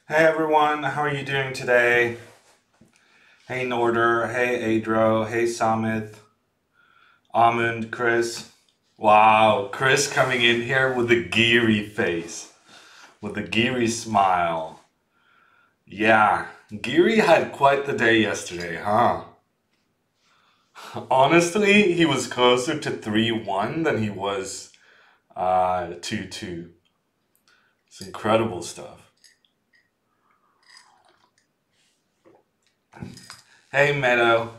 Hey everyone, how are you doing today? Hey Norder, hey Adro, hey Samith, Amund, Chris. Wow, Chris coming in here with a geary face, with a geary smile. Yeah, Geary had quite the day yesterday, huh? Honestly, he was closer to 3-1 than he was 2-2. It's incredible stuff. Hey Meadow.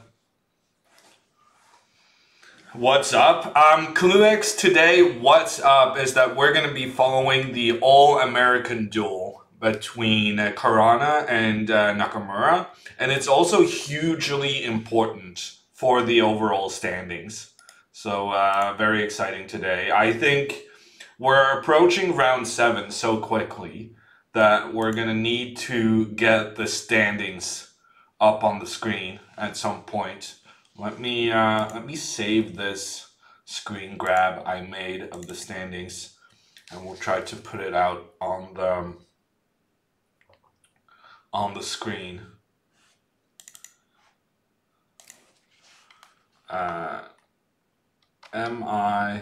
What's up? Cluex, today what's up is that we're going to be following the All-American duel between Caruana and Nakamura, and it's also hugely important for the overall standings. So very exciting today. I think we're approaching round 7 so quickly that we're going to need to get the standings up on the screen at some point. Let me save this screen grab I made of the standings, and we'll try to put it out on the screen. MI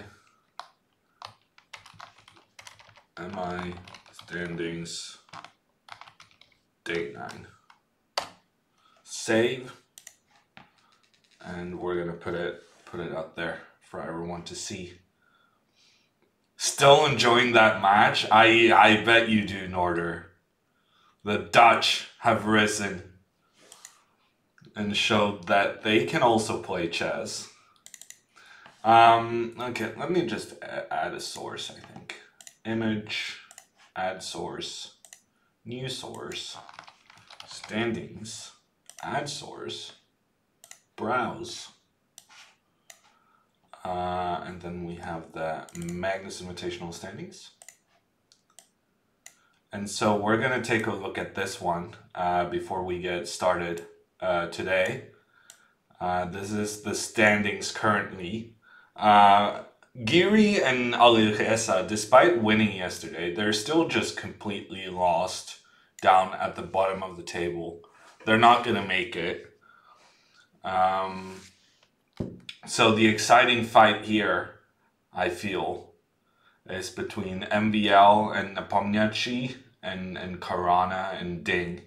standings date 9. Save. And we're gonna put it out there for everyone to see. Still enjoying that match? I bet you do, Norder. The Dutch have risen and showed that they can also play chess. Okay, let me just add a source, I think. Image, add source, new source, standings, add source, browse. And then we have the Magnus Invitational standings. And so we're going to take a look at this one before we get started today. This is the standings currently. Giri and Alireza, despite winning yesterday, they're still just completely lost down at the bottom of the table. They're not going to make it. So the exciting fight here, I feel, is between MVL and Nepomniachtchi and Caruana and Ding.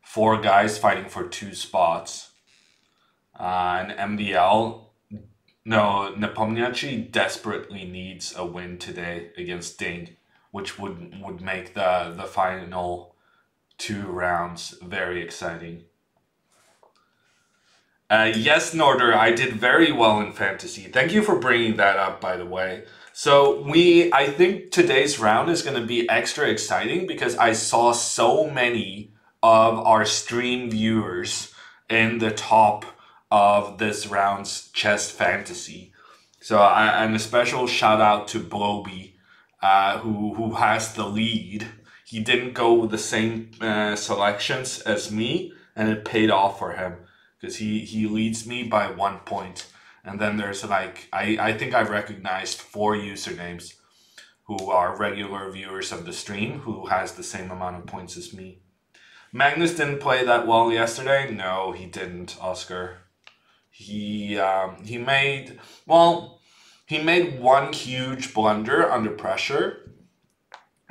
4 guys fighting for 2 spots. And Nepomniachtchi desperately needs a win today against Ding, which would make the final 2 rounds very exciting. Yes, Norder, I did very well in fantasy. Thank you for bringing that up, by the way. So I think today's round is going to be extra exciting because I saw so many of our stream viewers in the top of this round's chess fantasy. So and a special shout out to Bloby, who has the lead. He didn't go with the same selections as me, and it paid off for him. Because he leads me by 1 point. And then there's like, I think I recognized 4 usernames who are regular viewers of the stream who has the same amount of points as me. Magnus didn't play that well yesterday. No, he didn't, Oscar. He made one huge blunder under pressure.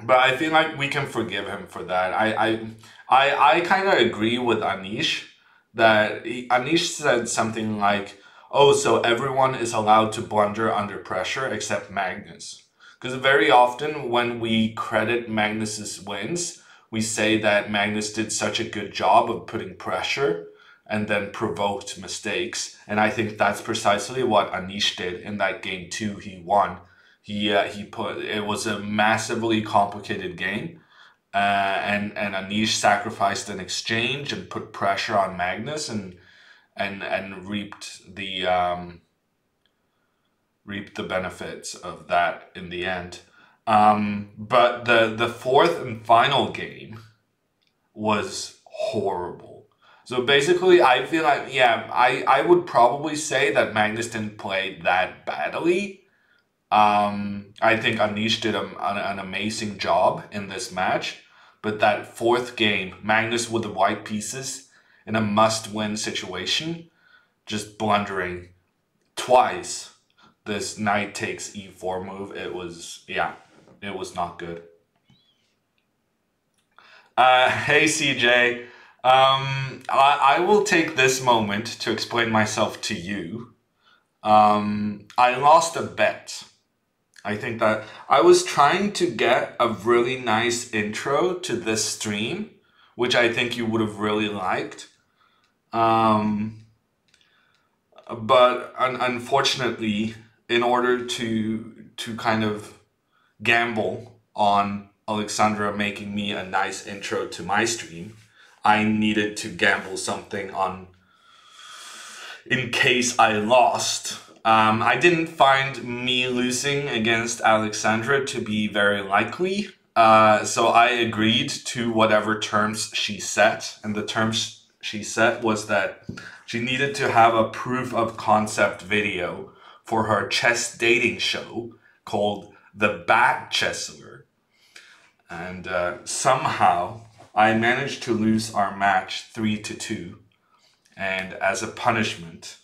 But I feel like we can forgive him for that. I kind of agree with Anish. That Anish said something like, oh, so everyone is allowed to blunder under pressure except Magnus. Because very often when we credit Magnus's wins, we say that Magnus did such a good job of putting pressure and then provoked mistakes. And I think that's precisely what Anish did in that game 2 he won. It was a massively complicated game. And Anish sacrificed an exchange and put pressure on Magnus and reaped the benefits of that in the end. But the 4th and final game was horrible. So basically, I feel like, I would probably say that Magnus didn't play that badly. I think Anish did an amazing job in this match, but that fourth game, Magnus with the white pieces in a must-win situation, just blundering twice this knight takes e4 move. It was, yeah, it was not good. Hey CJ, I will take this moment to explain myself to you. I lost a bet. I think that I was trying to get a really nice intro to this stream, which I think you would have really liked. But unfortunately, in order to kind of gamble on Alexandra making me a nice intro to my stream, I needed to gamble something on in case I lost. I didn't find me losing against Alexandra to be very likely, so I agreed to whatever terms she set, and the terms she set was that she needed to have a proof of concept video for her chess dating show called The Bachelor. And somehow I managed to lose our match 3-2. And as a punishment,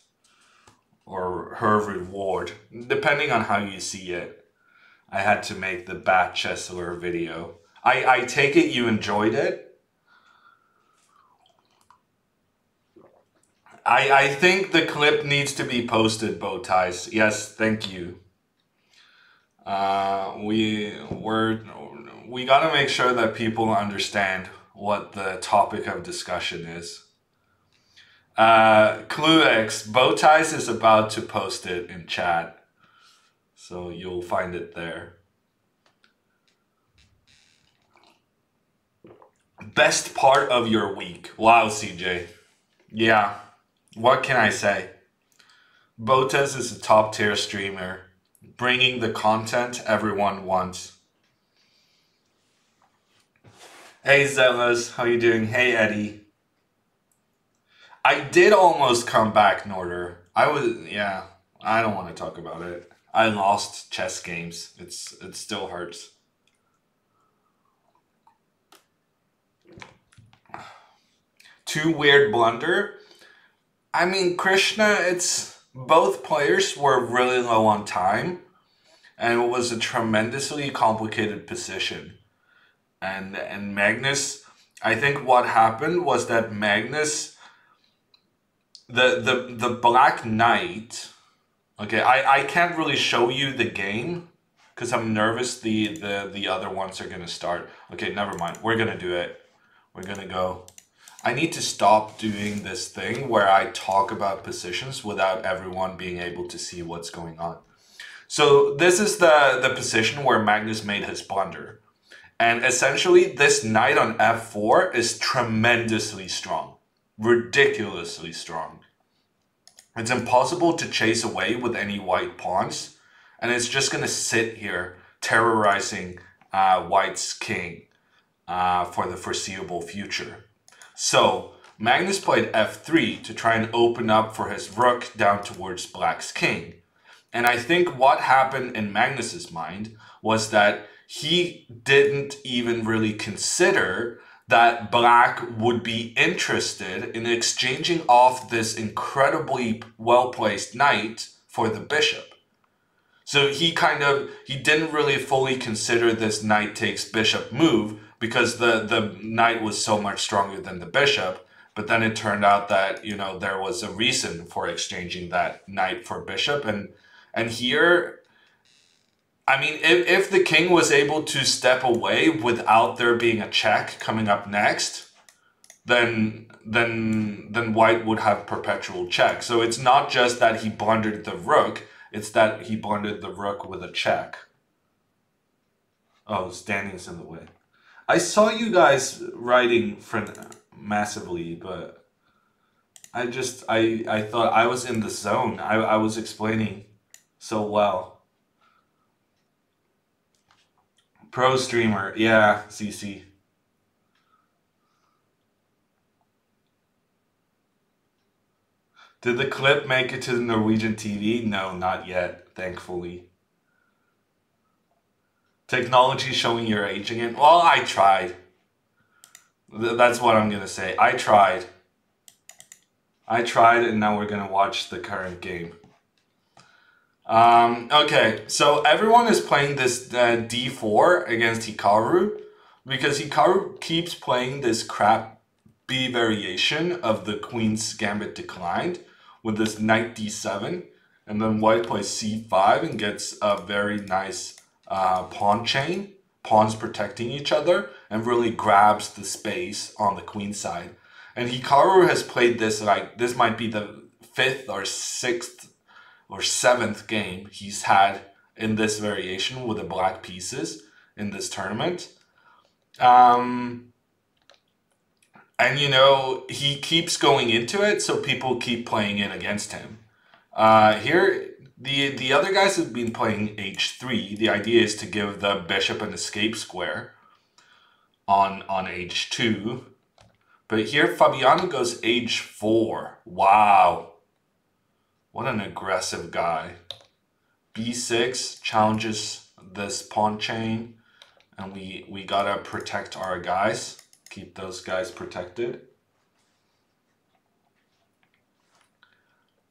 or her reward, depending on how you see it, I had to make the Bachelor video. I take it you enjoyed it? I think the clip needs to be posted, Bowties. Yes, thank you. We gotta make sure that people understand what the topic of discussion is. ClueX, Bowties is about to post it in chat, so you'll find it there. Best part of your week. Wow, CJ. Yeah, what can I say? Bowties is a top tier streamer, bringing the content everyone wants. Hey Zellas, how you doing? Hey Eddie. I did almost come back, Norder. Yeah, I don't want to talk about it. I lost chess games. It still hurts. Too weird blunder. I mean, Krishna, both players were really low on time, and it was a tremendously complicated position. And Magnus, I think what happened was that Magnus, the Black Knight. Okay, I can't really show you the game because I'm nervous the other ones are gonna start. Okay, never mind. We're gonna do it. We're gonna go. I need to stop doing this thing where I talk about positions without everyone being able to see what's going on. So this is the position where Magnus made his blunder. And essentially, this knight on f4 is tremendously strong. Ridiculously strong. It's impossible to chase away with any white pawns. And it's just going to sit here terrorizing White's king for the foreseeable future. So Magnus played f3 to try and open up for his rook down towards Black's king. And I think what happened in Magnus's mind was that he didn't even really consider that Black would be interested in exchanging off this incredibly well-placed knight for the bishop. So he didn't really fully consider this knight takes bishop move because the knight was so much stronger than the bishop. But then it turned out that, you know, there was a reason for exchanging that knight for bishop. And here, I mean, if the king was able to step away without there being a check coming up next, then White would have perpetual check. So it's not just that he blundered the rook, it's that he blundered the rook with a check. Oh, standing's in the way. I saw you guys writing massively, but I thought I was in the zone. I was explaining so well. Pro streamer, yeah, CC. Did the clip make it to the Norwegian TV? No, not yet, thankfully. Technology showing your age again? Well, I tried. That's what I'm gonna say. I tried. And now we're gonna watch the current game. Okay, so everyone is playing this d4 against Hikaru because Hikaru keeps playing this crap B variation of the Queen's Gambit declined with this knight d7, and then white plays c5 and gets a very nice pawn chain, pawns protecting each other, and really grabs the space on the queen side. And Hikaru has played this like this might be the 5th or 6th or 7th game he's had in this variation with the black pieces in this tournament. And you know, he keeps going into it, so people keep playing it against him. Here, the other guys have been playing h3. The idea is to give the bishop an escape square on h2. But here, Fabiano goes h4. Wow. What an aggressive guy. b6 challenges this pawn chain. And we gotta protect our guys. Keep those guys protected.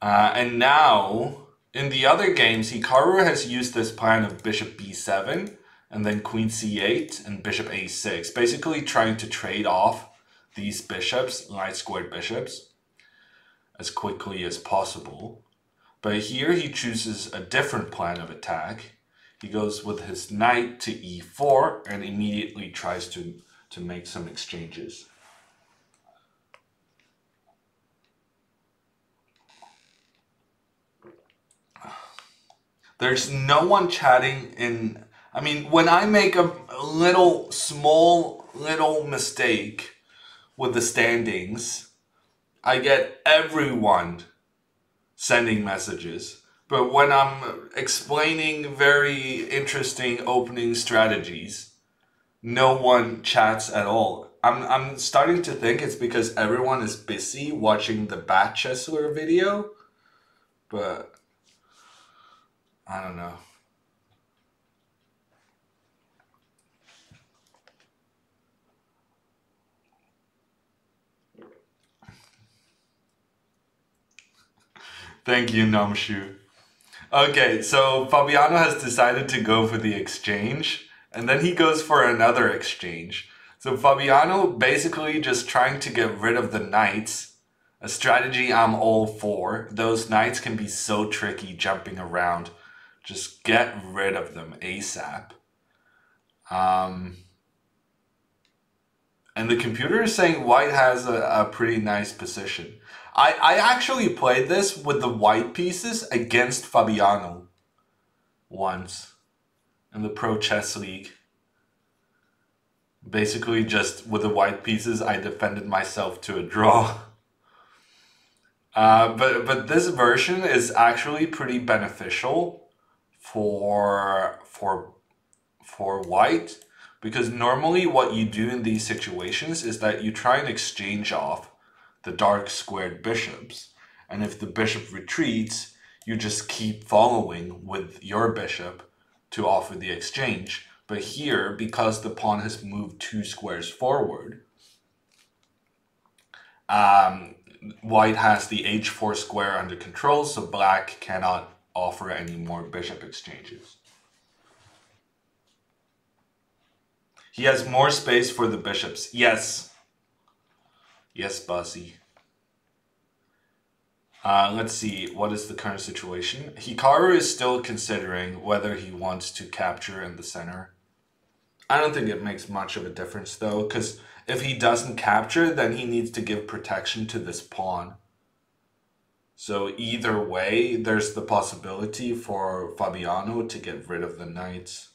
And now, in the other games, Hikaru has used this plan of bishop b7 and then queen c8 and bishop a6, basically trying to trade off these bishops, light squared bishops, as quickly as possible. But here he chooses a different plan of attack. He goes with his knight to e4 and immediately tries to make some exchanges. There's no one chatting in... I mean, when I make a small mistake with the standings, I get everyone sending messages. But when I'm explaining very interesting opening strategies, no one chats at all. I'm starting to think it's because everyone is busy watching the Batchessler video, but I don't know. Thank you, Namshu. Okay, so Fabiano has decided to go for the exchange, and then he goes for another exchange. So Fabiano basically just trying to get rid of the knights, a strategy I'm all for. Those knights can be so tricky jumping around. Just get rid of them ASAP. And the computer is saying white has a pretty nice position. I actually played this with the white pieces against Fabiano once in the Pro Chess League. Basically just with the white pieces, I defended myself to a draw. But this version is actually pretty beneficial for white, because normally what you do in these situations is that you try and exchange off the dark squared bishops, and if the bishop retreats, you just keep following with your bishop to offer the exchange. But here, because the pawn has moved 2 squares forward, white has the h4 square under control, so black cannot offer any more bishop exchanges. He has more space for the bishops. Yes. Yes, Bossy. Let's see, what is the current situation? Hikaru is still considering whether he wants to capture in the center. I don't think it makes much of a difference though, because if he doesn't capture, then he needs to give protection to this pawn. So either way, there's the possibility for Fabiano to get rid of the knights.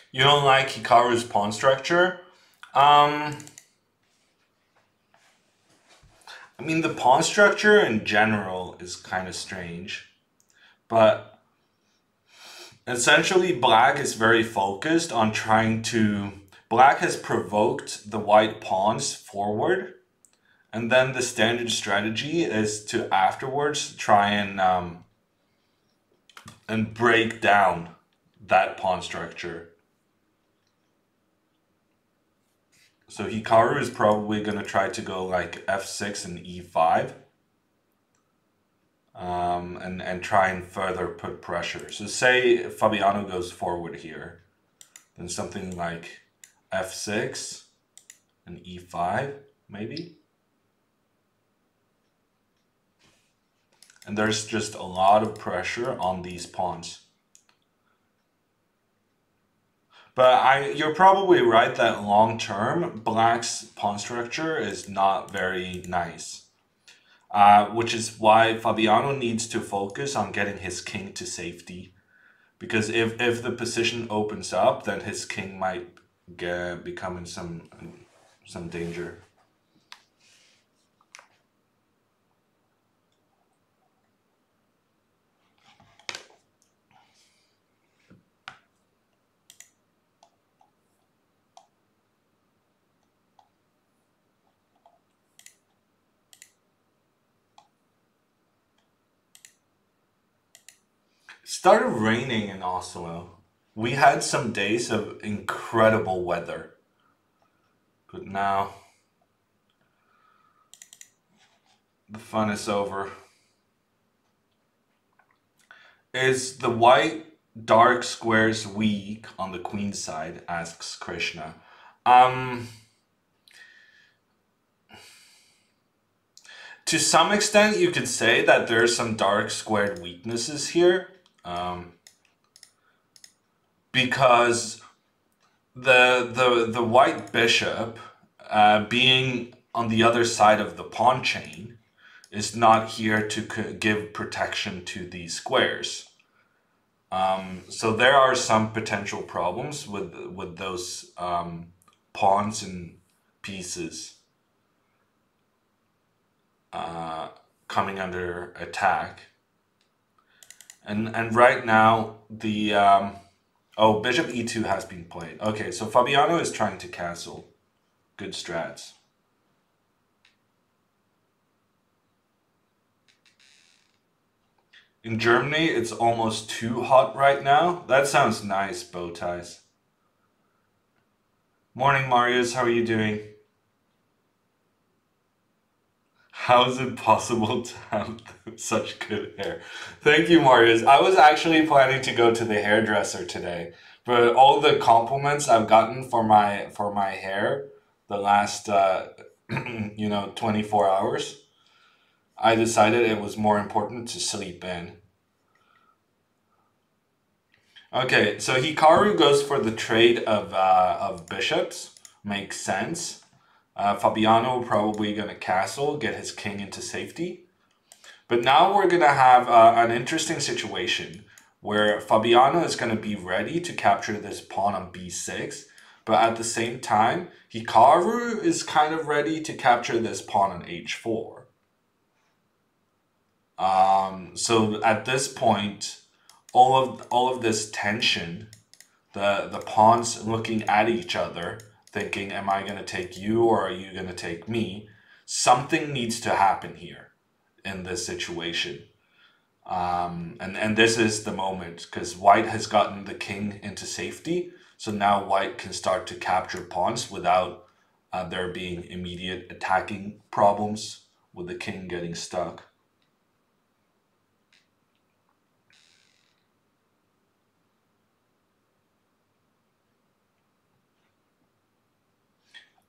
You don't like Hikaru's pawn structure? I mean, the pawn structure in general is kind of strange, but essentially black is very focused on trying to... Black has provoked the white pawns forward, and then the standard strategy is to afterwards try and break down that pawn structure. So Hikaru is probably going to try to go like f6 and e5. And try and further put pressure. So say Fabiano goes forward here, then something like f6 and e5 maybe. And there's just a lot of pressure on these pawns. But you're probably right that long term, black's pawn structure is not very nice. Which is why Fabiano needs to focus on getting his king to safety. Because if the position opens up, then his king might become in some danger. It started raining in Oslo. We had some days of incredible weather. But now the fun is over. Is the white dark squares weak on the queen side? Asks Krishna. To some extent, you could say that there are some dark squared weaknesses here. Because the white bishop being on the other side of the pawn chain is not here to give protection to these squares. So there are some potential problems with those pawns and pieces coming under attack. And right now the oh, bishop e2 has been played. Okay, so Fabiano is trying to castle. Good strats. In Germany, it's almost too hot right now. That sounds nice, bow ties. Morning, Marius. How are you doing? How is it possible to have such good hair? Thank you, Marius. I was actually planning to go to the hairdresser today, but all the compliments I've gotten for my hair the last 24 hours, I decided it was more important to sleep in. Okay, so Hikaru goes for the trade of bishops. Makes sense. Fabiano probably going to castle, get his king into safety. But now we're going to have an interesting situation where Fabiano is going to be ready to capture this pawn on b6. But at the same time, Hikaru is kind of ready to capture this pawn on h4. So at this point, all of this tension, the pawns looking at each other, thinking, am I going to take you or are you going to take me? Something needs to happen here in this situation. And this is the moment, because white has gotten the king into safety. So now white can start to capture pawns without there being immediate attacking problems with the king getting stuck.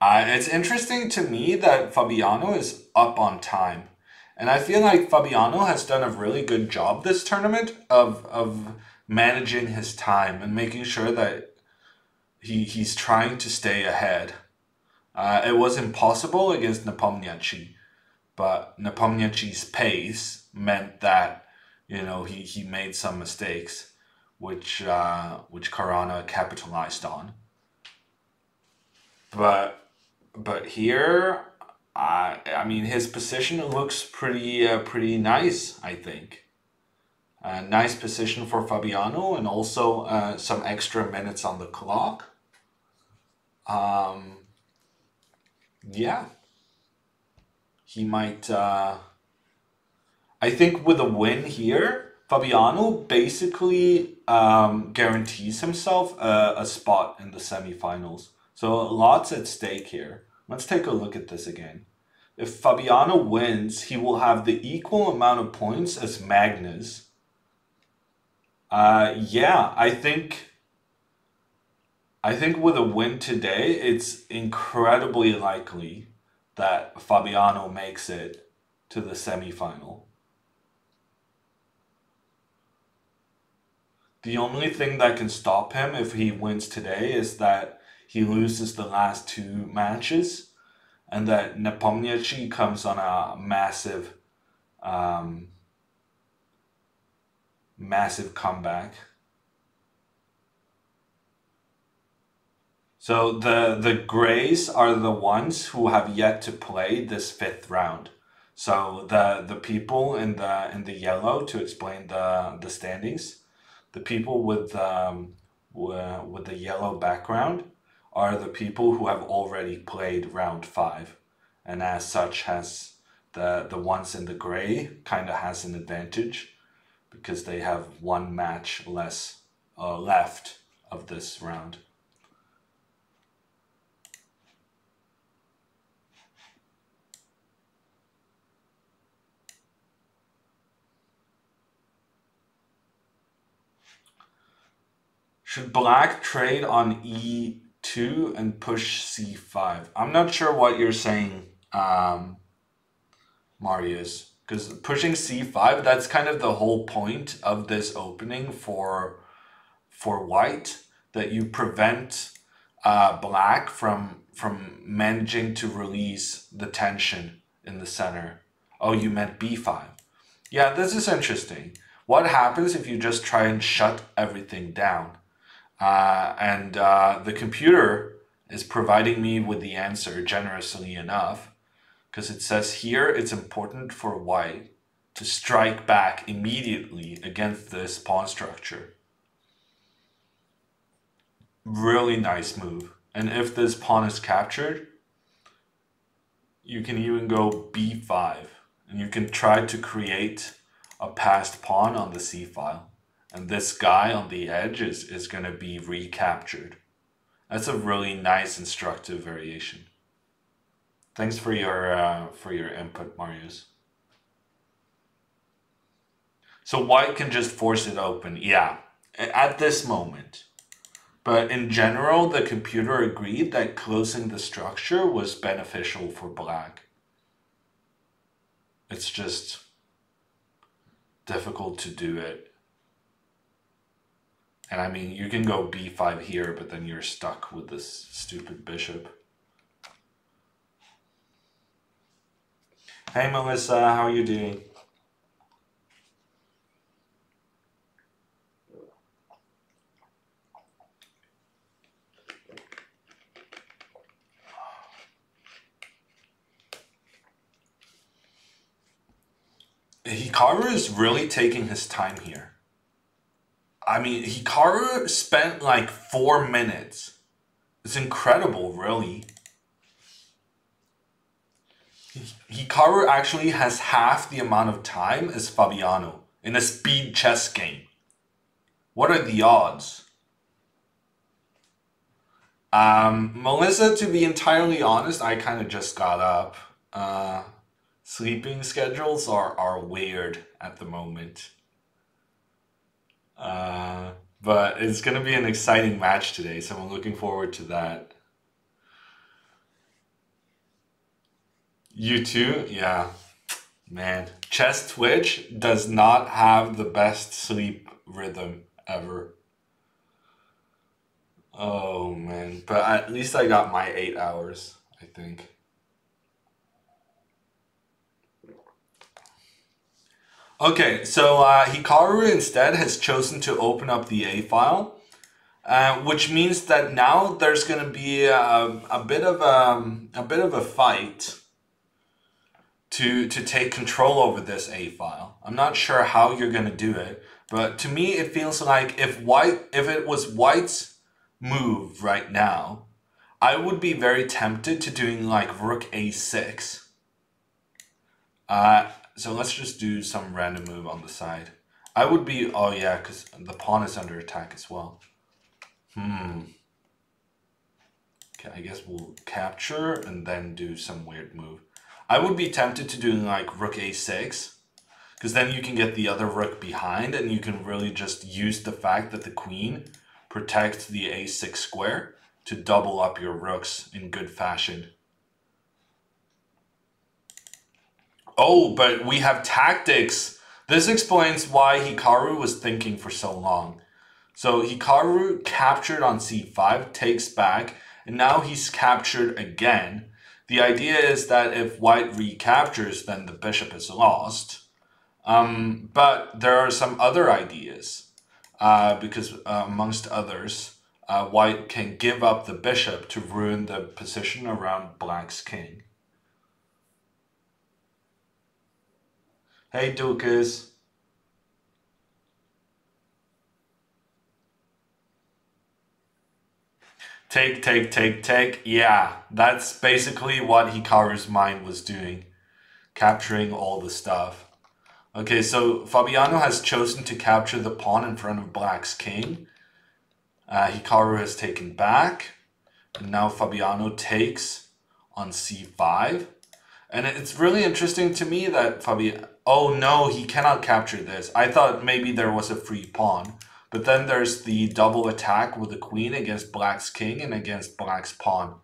It's interesting to me that Fabiano is up on time. And I feel like Fabiano has done a really good job this tournament of managing his time and making sure that he's trying to stay ahead. It was impossible against Nepomniachtchi, but Nepomniachtchi's pace meant that he made some mistakes, which Caruana capitalized on. But here, I mean, his position looks pretty nice, I think. Nice position for Fabiano, and also some extra minutes on the clock. Um, yeah, he might. I think with a win here, Fabiano basically guarantees himself a spot in the semifinals. So lots at stake here. Let's take a look at this again. If Fabiano wins, he will have the equal amount of points as Magnus. Yeah, I think with a win today, it's incredibly likely that Fabiano makes it to the semifinal. The only thing that can stop him if he wins today is that he loses the last two matches, and that Nepomniachtchi comes on a massive comeback. So the Greys are the ones who have yet to play this fifth round. So the people in the yellow, to explain the standings, the people with the yellow background are the people who have already played round 5, and as such has the ones in the gray kind of has an advantage because they have one match less left of this round. Should black trade on e2 and push c5? I'm not sure what you're saying, Marius, because pushing c5, that's kind of the whole point of this opening for white, that you prevent black from managing to release the tension in the center. Oh, you meant b5. Yeah, this is interesting. What happens if you just try and shut everything down? And the computer is providing me with the answer generously enough, because it says here it's important for white to strike back immediately against this pawn structure. Really nice move. And if this pawn is captured, you can even go b5, and you can try to create a passed pawn on the c file. And this guy on the edge is going to be recaptured. That's a really nice, instructive variation. Thanks for your input, Marius. So white can just force it open, yeah, at this moment. But in general, the computer agreed that closing the structure was beneficial for black. It's just difficult to do it. And I mean, you can go b5 here, but then you're stuck with this stupid bishop. Hey Melissa, how are you doing? Hikaru is really taking his time here. I mean, Hikaru spent like 4 minutes. It's incredible, really. Hikaru actually has half the amount of time as Fabiano in a speed chess game. What are the odds? Melissa, to be entirely honest, I kind of just got up. Sleeping schedules are weird at the moment. But it's going to be an exciting match today, so I'm looking forward to that. You too? Yeah. Man, Chess Twitch does not have the best sleep rhythm ever. Oh man, but at least I got my 8 hours, I think. Okay, so Hikaru instead has chosen to open up the A file, which means that now there's going to be a bit of a fight to take control over this A file. I'm not sure how you're going to do it, but to me it feels like if it was white's move right now, I would be very tempted to doing like rook a6. So let's just do some random move on the side. I would be, oh yeah, because the pawn is under attack as well. Okay, I guess we'll capture and then do some weird move. I would be tempted to do like rook a6, because then you can get the other rook behind and you can really just use the fact that the queen protects the a6 square to double up your rooks in good fashion. Oh, but we have tactics. This explains why Hikaru was thinking for so long. So Hikaru captured on c5, takes back, and now he's captured again. The idea is that if white recaptures, then the bishop is lost. But there are some other ideas, because amongst others, white can give up the bishop to ruin the position around black's king. Hey, Dukas. Take. Yeah, that's basically what Hikaru's mind was doing. Capturing all the stuff. Okay, so Fabiano has chosen to capture the pawn in front of black's king. Hikaru has taken back. And now Fabiano takes on c5. And it's really interesting to me that oh no, he cannot capture this. I thought maybe there was a free pawn. But then there's the double attack with the queen against black's king and against black's pawn.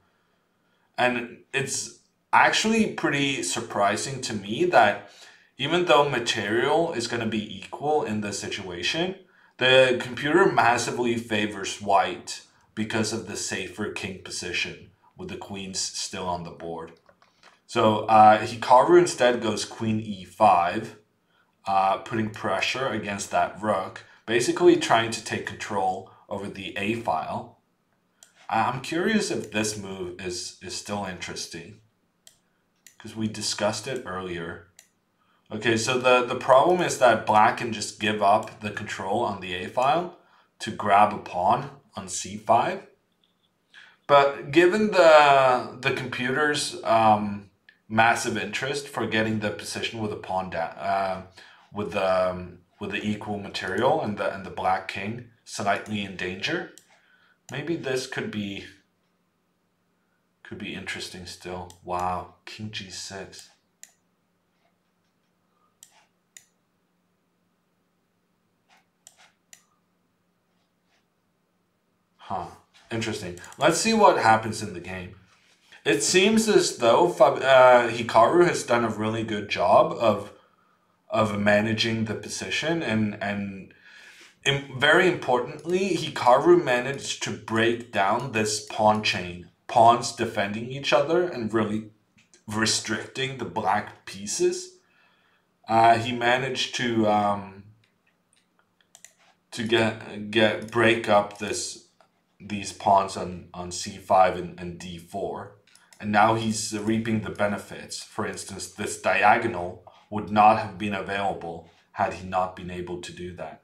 And it's actually pretty surprising to me that even though material is going to be equal in this situation, the computer massively favors white because of the safer king position with the queens still on the board. So Hikaru instead goes queen e5, putting pressure against that rook, basically trying to take control over the A file. I'm curious if this move is still interesting, because we discussed it earlier. Okay, so the problem is that black can just give up the control on the A file to grab a pawn on c5. But given the computer's massive interest for getting the position with a pawn down, with the equal material and the black king slightly in danger, maybe this could be interesting still. Wow, king g6. Huh, interesting. Let's see what happens in the game. It seems as though Hikaru has done a really good job of managing the position, and very importantly, Hikaru managed to break down this pawn chain. Pawns defending each other and really restricting the black pieces. He managed to break up these pawns on c5 and d4, and now he's reaping the benefits. For instance, this diagonal would not have been available had he not been able to do that.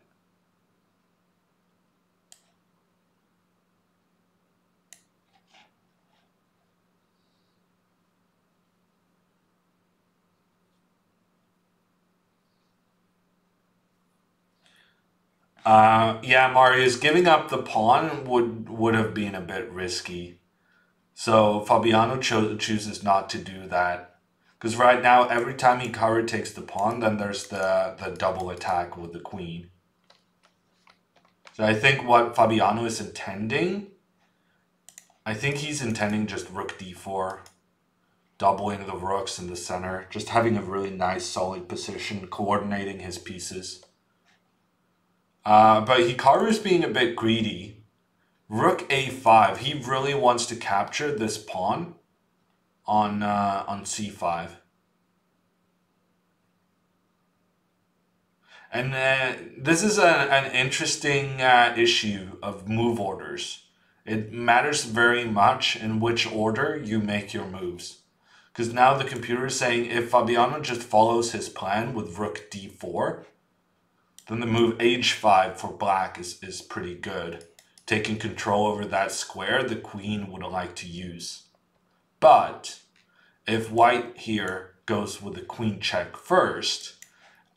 Yeah, Marius, giving up the pawn would have been a bit risky. So Fabiano chooses not to do that. Because right now, every time Hikaru takes the pawn, then there's the double attack with the queen. So I think what Fabiano is intending, I think he's intending just rook d4, doubling the rooks in the center, just having a really nice solid position, coordinating his pieces. But Hikaru is being a bit greedy. Rook a5, he really wants to capture this pawn on c5. And this is an interesting issue of move orders. It matters very much in which order you make your moves. Because now the computer is saying if Fabiano just follows his plan with rook d4, then the move h5 for black is pretty good. Taking control over that square the queen would like to use. But if white here goes with the queen check first,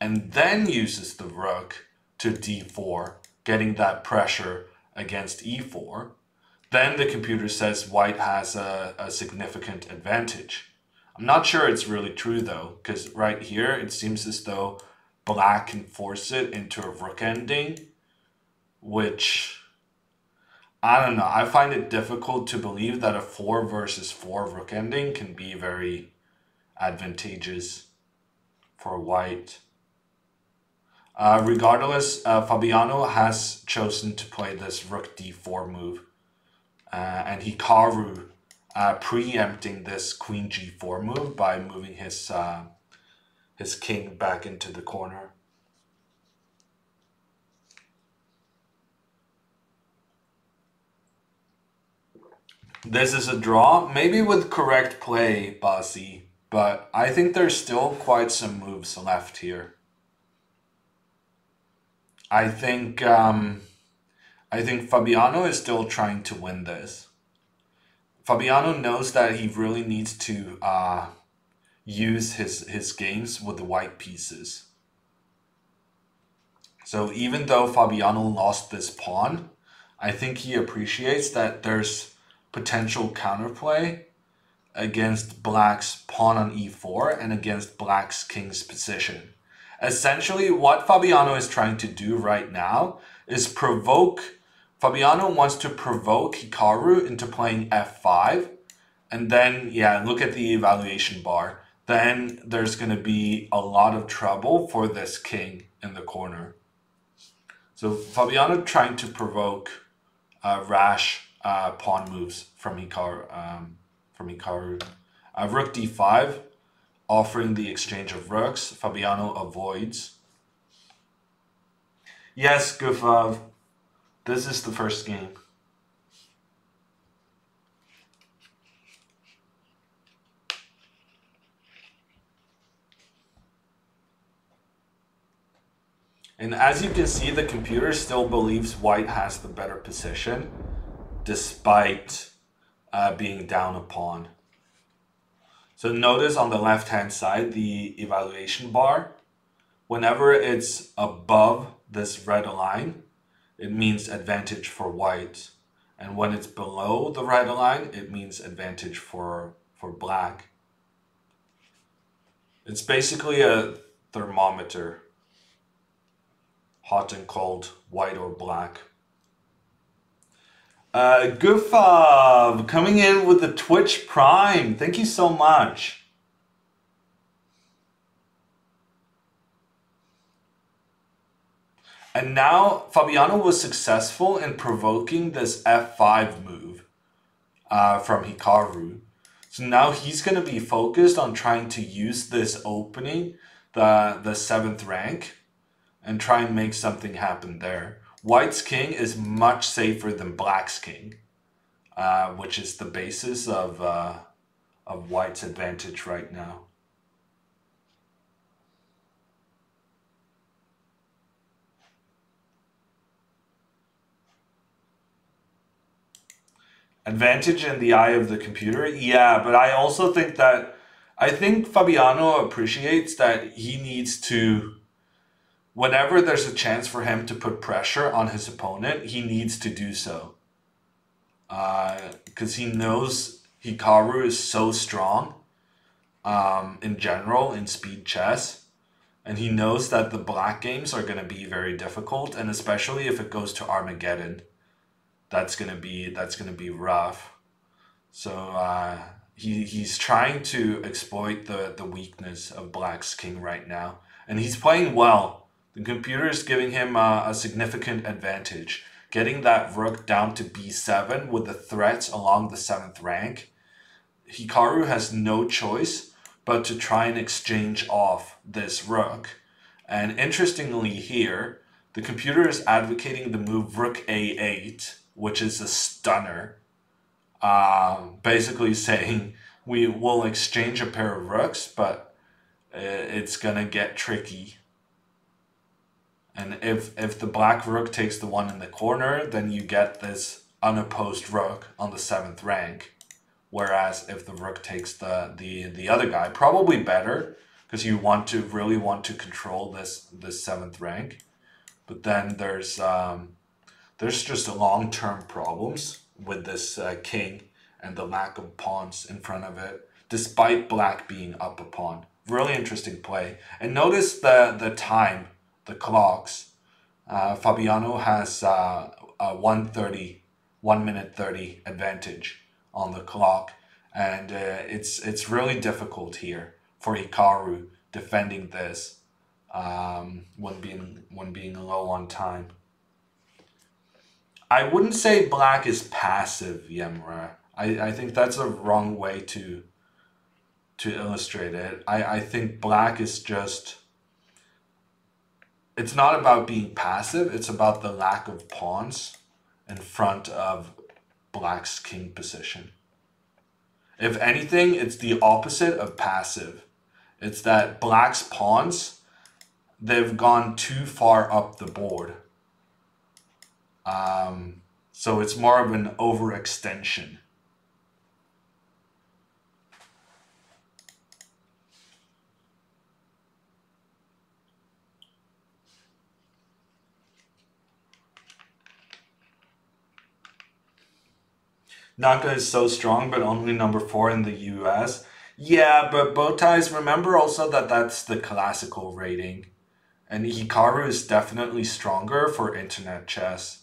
and then uses the rook to d4, getting that pressure against e4, then the computer says white has a significant advantage. I'm not sure it's really true though, because right here it seems as though black can force it into a rook ending, which, I don't know, I find it difficult to believe that a 4 versus 4 rook ending can be very advantageous for white. Regardless, Fabiano has chosen to play this rook d4 move, and Hikaru preempting this queen g4 move by moving his king back into the corner. This is a draw, maybe with correct play, Basi, but I think there's still quite some moves left here. I think Fabiano is still trying to win this. Fabiano knows that he really needs to use his games with the white pieces. So even though Fabiano lost this pawn, I think he appreciates that there's potential counterplay against black's pawn on e4 and against black's king's position. Essentially, what Fabiano is trying to do right now is Fabiano wants to provoke Hikaru into playing f5. And then, yeah, look at the evaluation bar. Then there's going to be a lot of trouble for this king in the corner. So Fabiano trying to provoke rash pawn moves from Hikaru. Rook d5, offering the exchange of rooks. Fabiano avoids. Yes, Gufav, this is the first game. And as you can see, the computer still believes white has the better position, despite being down a pawn. So notice on the left-hand side, the evaluation bar, whenever it's above this red line, it means advantage for white. And when it's below the red line, it means advantage for black. It's basically a thermometer. Hot and cold, white or black. Gufav coming in with the Twitch Prime. Thank you so much. And now Fabiano was successful in provoking this f5 move from Hikaru. So now he's going to be focused on trying to use this opening, the 7th rank, and try and make something happen there. White's king is much safer than black's king, which is the basis of white's advantage right now. Advantage in the eye of the computer? Yeah, but I also think that, I think Fabiano appreciates that he needs to, whenever there's a chance for him to put pressure on his opponent, he needs to do so. Because he knows Hikaru is so strong in general in speed chess. And he knows that the black games are going to be very difficult. And especially if it goes to Armageddon, that's going to be rough. So he's trying to exploit the weakness of black's king right now. And he's playing well. The computer is giving him a significant advantage. Getting that rook down to b7 with the threats along the 7th rank. Hikaru has no choice but to try and exchange off this rook. And interestingly here, the computer is advocating the move rook a8, which is a stunner. Basically saying We will exchange a pair of rooks, but it's gonna get tricky. And if the black rook takes the one in the corner, then you get this unopposed rook on the 7th rank. Whereas if the rook takes the other guy, probably better, because you really want to control this 7th rank. But then there's just long-term problems with this king and the lack of pawns in front of it, despite black being up a pawn. Really interesting play. And notice the time, the clocks. Fabiano has a 1 minute 30 advantage on the clock, and it's really difficult here for Hikaru defending this when being low on time. I wouldn't say black is passive, Yemra. I think that's a wrong way to illustrate it. I think black is just, it's not about being passive, it's about the lack of pawns in front of black's king position. If anything, it's the opposite of passive. It's that black's pawns, they've gone too far up the board. So it's more of an overextension. Naka is so strong, but only number 4 in the US. Yeah, but Bowties, remember also that that's the classical rating. And Hikaru is definitely stronger for internet chess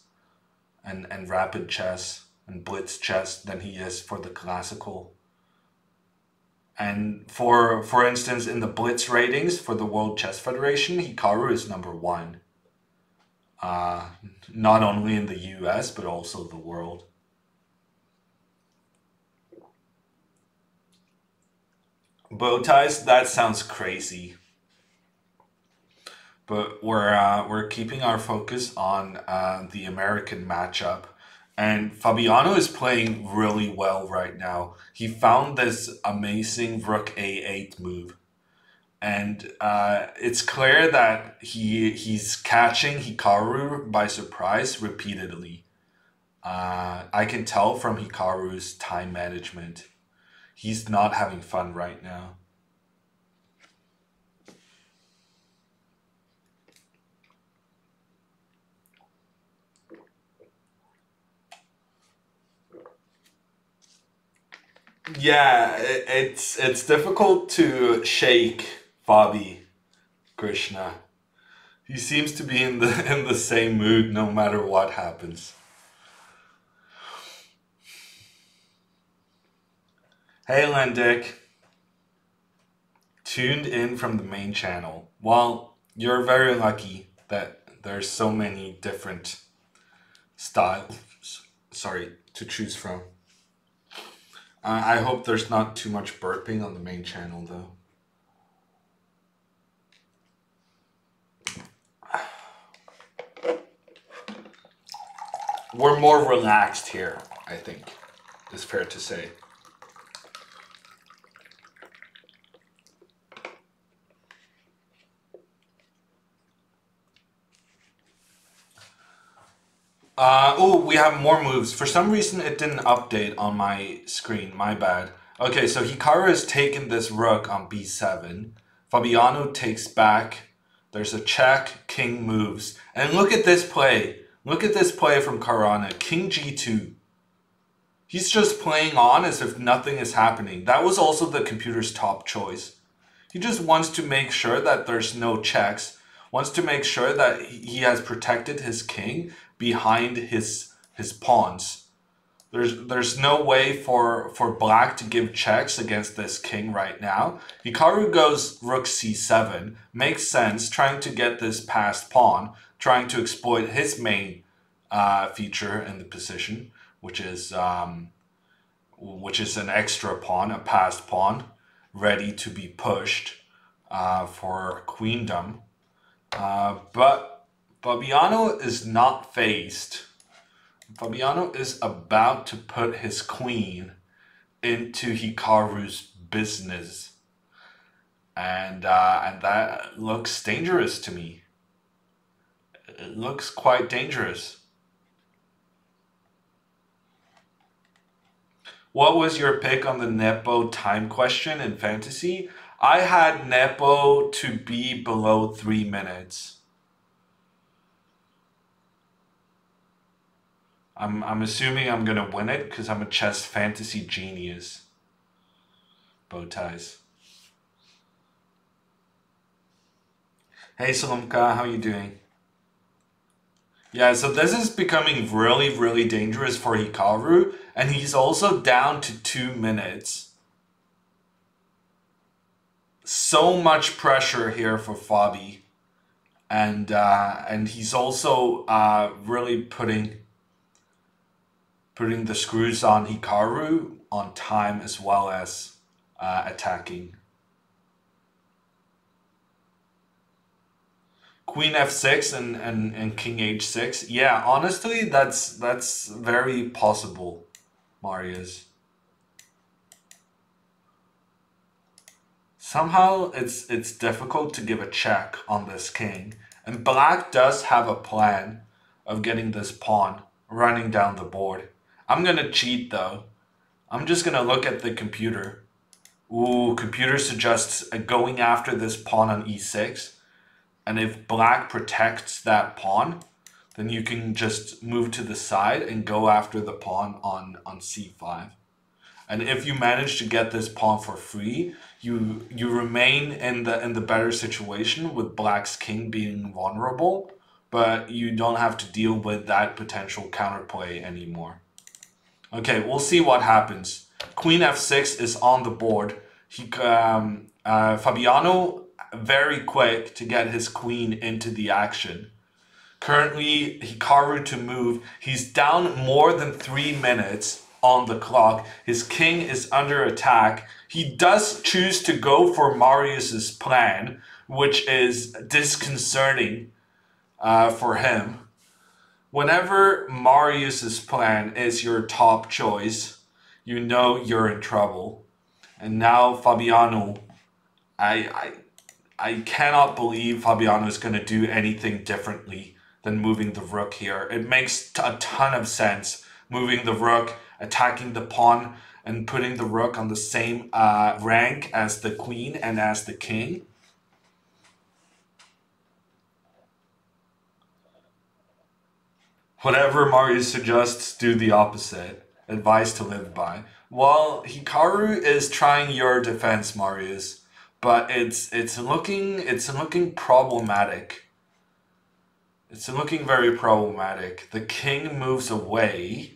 and rapid chess and blitz chess than he is for the classical. And for instance, in the blitz ratings for the World Chess Federation, Hikaru is number 1. Not only in the US, but also the world. Bowties, that sounds crazy. But we're keeping our focus on the American matchup. And Fabiano is playing really well right now. He found this amazing rook a8 move. And it's clear that he's catching Hikaru by surprise repeatedly. I can tell from Hikaru's time management. He's not having fun right now. Yeah, it's difficult to shake Fabi Krishna. He seems to be in the same mood no matter what happens. Hey Lendick, tuned in from the main channel. Well, you're very lucky that there's so many different styles, to choose from. I hope there's not too much burping on the main channel though. We're more relaxed here, I think, is fair to say. Oh, we have more moves. For some reason, it didn't update on my screen. My bad. Okay, so Hikaru has taken this rook on b7. Fabiano takes back. There's a check. King moves. And look at this play. Look at this play from Caruana. King g2. He's just playing on as if nothing is happening. That was also the computer's top choice. He just wants to make sure that there's no checks. Wants to make sure that he has protected his king behind his pawns. There's no way for black to give checks against this king right now. Hikaru goes rook c7. Makes sense, trying to get this passed pawn, trying to exploit his main feature in the position, which is an extra pawn, a passed pawn, ready to be pushed for queendom. But Fabiano is not phased. Fabiano is about to put his queen into Hikaru's business, and that looks dangerous to me. It looks quite dangerous. What was your pick on the Nepo time question in fantasy? I had Nepo to be below 3 minutes. I'm assuming I'm gonna win it because I'm a chess fantasy genius. Bow ties. Hey Salomka, how you doing? Yeah, so this is becoming really, really dangerous for Hikaru, and he's also down to 2 minutes. So much pressure here for Fabi, and he's also really putting the screws on Hikaru on time as well as attacking. Queen f6 and king h6. Yeah, honestly, that's very possible, Marius. Somehow it's difficult to give a check on this king, and black does have a plan of getting this pawn running down the board. I'm gonna cheat though. I'm just gonna look at the computer. Ooh, computer suggests going after this pawn on e6. And if black protects that pawn, then you can just move to the side and go after the pawn on c5. And if you manage to get this pawn for free, you remain in the better situation with black's king being vulnerable, but you don't have to deal with that potential counterplay anymore. Okay, we'll see what happens. Queen f6 is on the board. Fabiano very quick to get his queen into the action. Currently, Hikaru to move. He's down more than 3 minutes on the clock. His king is under attack. He does choose to go for Marius's plan, which is disconcerting for him. Whenever Marius's plan is your top choice, you know you're in trouble. And now Fabiano, I cannot believe Fabiano is going to do anything differently than moving the rook here. It makes a ton of sense. Moving the rook, attacking the pawn, and putting the rook on the same rank as the queen and as the king. Whatever Marius suggests, do the opposite. Advice to live by. Well, Hikaru is trying your defense, Marius. But it's looking problematic. It's looking very problematic. The king moves away.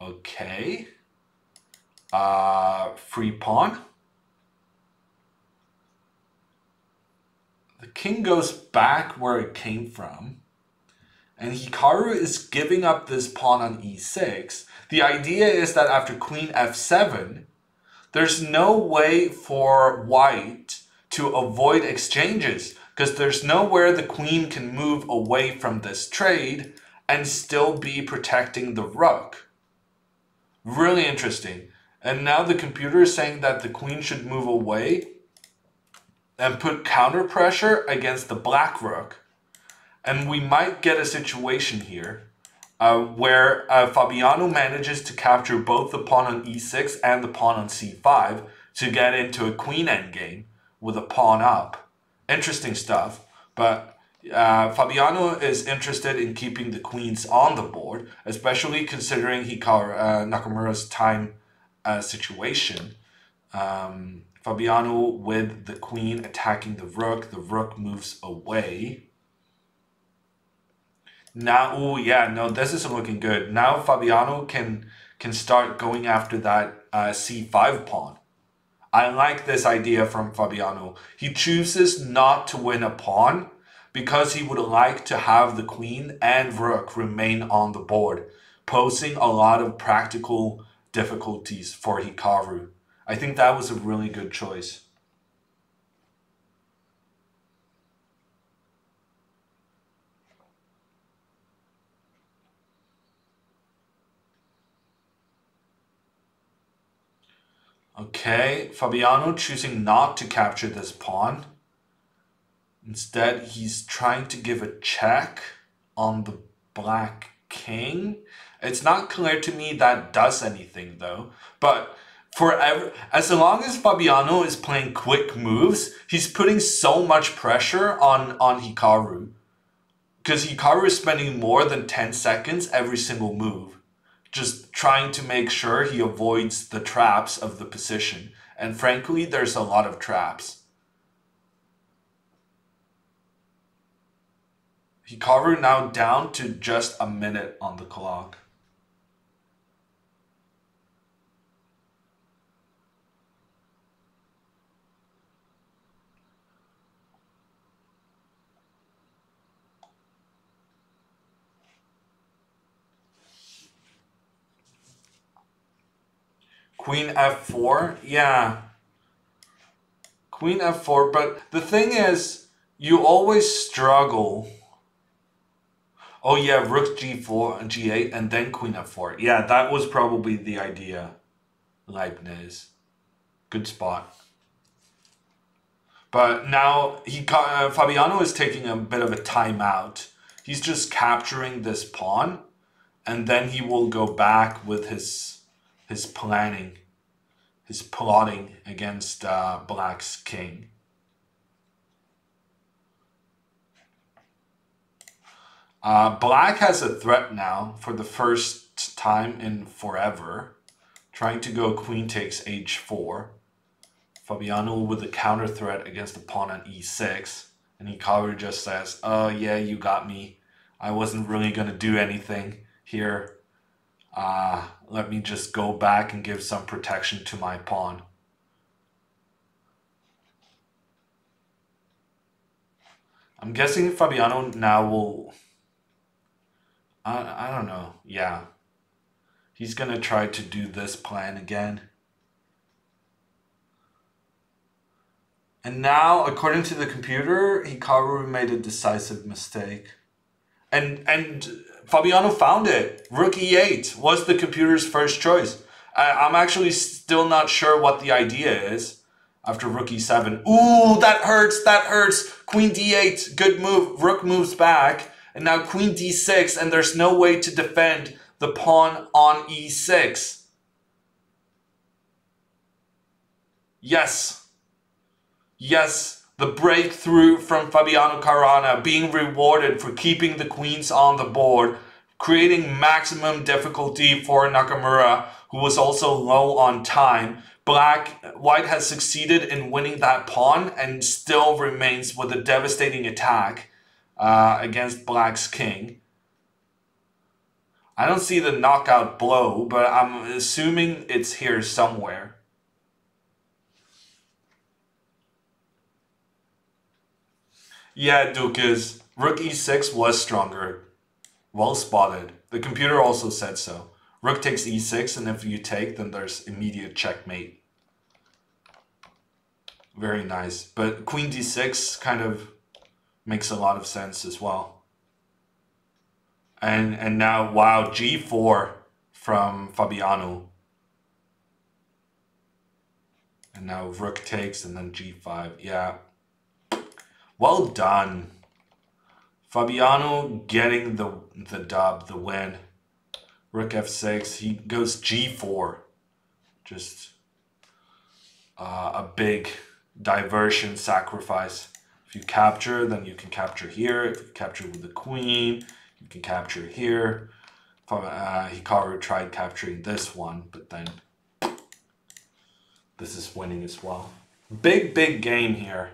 Okay. Free pawn. The king goes back where it came from. And Hikaru is giving up this pawn on e6. The idea is that after queen f7, there's no way for white to avoid exchanges because there's nowhere the queen can move away from this trade and still be protecting the rook. Really interesting. And now the computer is saying that the queen should move away and put counter pressure against the black rook. And we might get a situation here where Fabiano manages to capture both the pawn on e6 and the pawn on c5 to get into a queen endgame with a pawn up. Interesting stuff, but Fabiano is interested in keeping the queens on the board, especially considering Nakamura's time situation. Fabiano with the queen attacking the rook moves away. Now, oh yeah, no, this isn't looking good. Now Fabiano can start going after that c5 pawn. I like this idea from Fabiano. He chooses not to win a pawn because he would like to have the queen and rook remain on the board, posing a lot of practical difficulties for Hikaru. I think that was a really good choice. Okay, Fabiano choosing not to capture this pawn. Instead, he's trying to give a check on the black king. It's not clear to me that does anything though. But as long as Fabiano is playing quick moves, he's putting so much pressure on Hikaru. Because Hikaru is spending more than 10 seconds every single move. Just trying to make sure he avoids the traps of the position. And frankly, there's a lot of traps. Hikaru now down to just a minute on the clock. Queen f4, yeah. Queen f4, but the thing is, you always struggle. Oh yeah, rook g4 and g8 and then queen f4. Yeah, that was probably the idea. Leibniz. Good spot. But now Fabiano is taking a bit of a timeout. He's just capturing this pawn, and then he will go back with his planning, his plotting against Black's king. Black has a threat now for the first time in forever, trying to go queen takes h4. Fabiano with a counter threat against the pawn on e6, and Hikaru just says, "Oh yeah, you got me. I wasn't really gonna do anything here. Let me just go back and give some protection to my pawn." I'm guessing Fabiano now will... I don't know. Yeah. He's gonna try to do this plan again. And now, according to the computer, Hikaru made a decisive mistake. And Fabiano found it. Rook e8 was the computer's first choice. I'm actually still not sure what the idea is after rook e7. Ooh, that hurts, that hurts. Queen d8, good move. Rook moves back. And now queen d6, and there's no way to defend the pawn on e6. Yes. Yes, the breakthrough from Fabiano Caruana, being rewarded for keeping the queens on the board, creating maximum difficulty for Nakamura, who was also low on time. White has succeeded in winning that pawn and still remains with a devastating attack against Black's king. I don't see the knockout blow, but I'm assuming it's here somewhere. Yeah, Dukas. Rook e6 was stronger. Well spotted. The computer also said so. Rook takes e6, and if you take, then there's immediate checkmate. Very nice. But queen d6 kind of makes a lot of sense as well. And now, wow, g4 from Fabiano. And now rook takes, and then g5. Yeah. Well done. Fabiano getting the dub, the win. Rook f6, he goes g4. Just a big diversion sacrifice. If you capture, then you can capture here. If you capture with the queen, you can capture here. Hikaru tried capturing this one, but then this is winning as well. Big game here.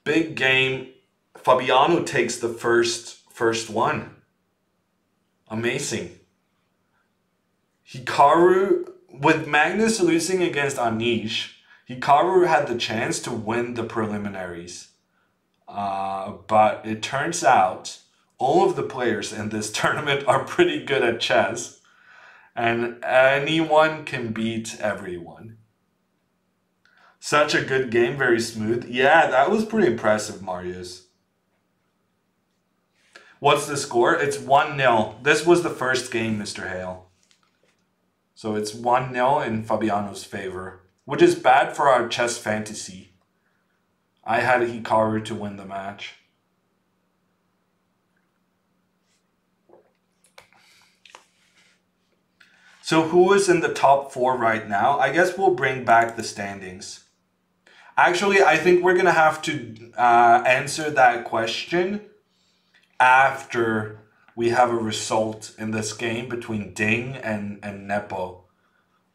Big game. Fabiano takes the first one. Amazing. Hikaru, with Magnus losing against Anish, Hikaru had the chance to win the preliminaries. But it turns out all of the players in this tournament are pretty good at chess. And anyone can beat everyone. Such a good game, very smooth. Yeah, that was pretty impressive, Marius. What's the score? It's 1-0. This was the first game, Mr. Hale. So it's 1-0 in Fabiano's favor, which is bad for our chess fantasy. I had Hikaru to win the match. So who is in the top 4 right now? I guess we'll bring back the standings. Actually, I think we're going to have to answer that question after we have a result in this game between Ding and Nepo.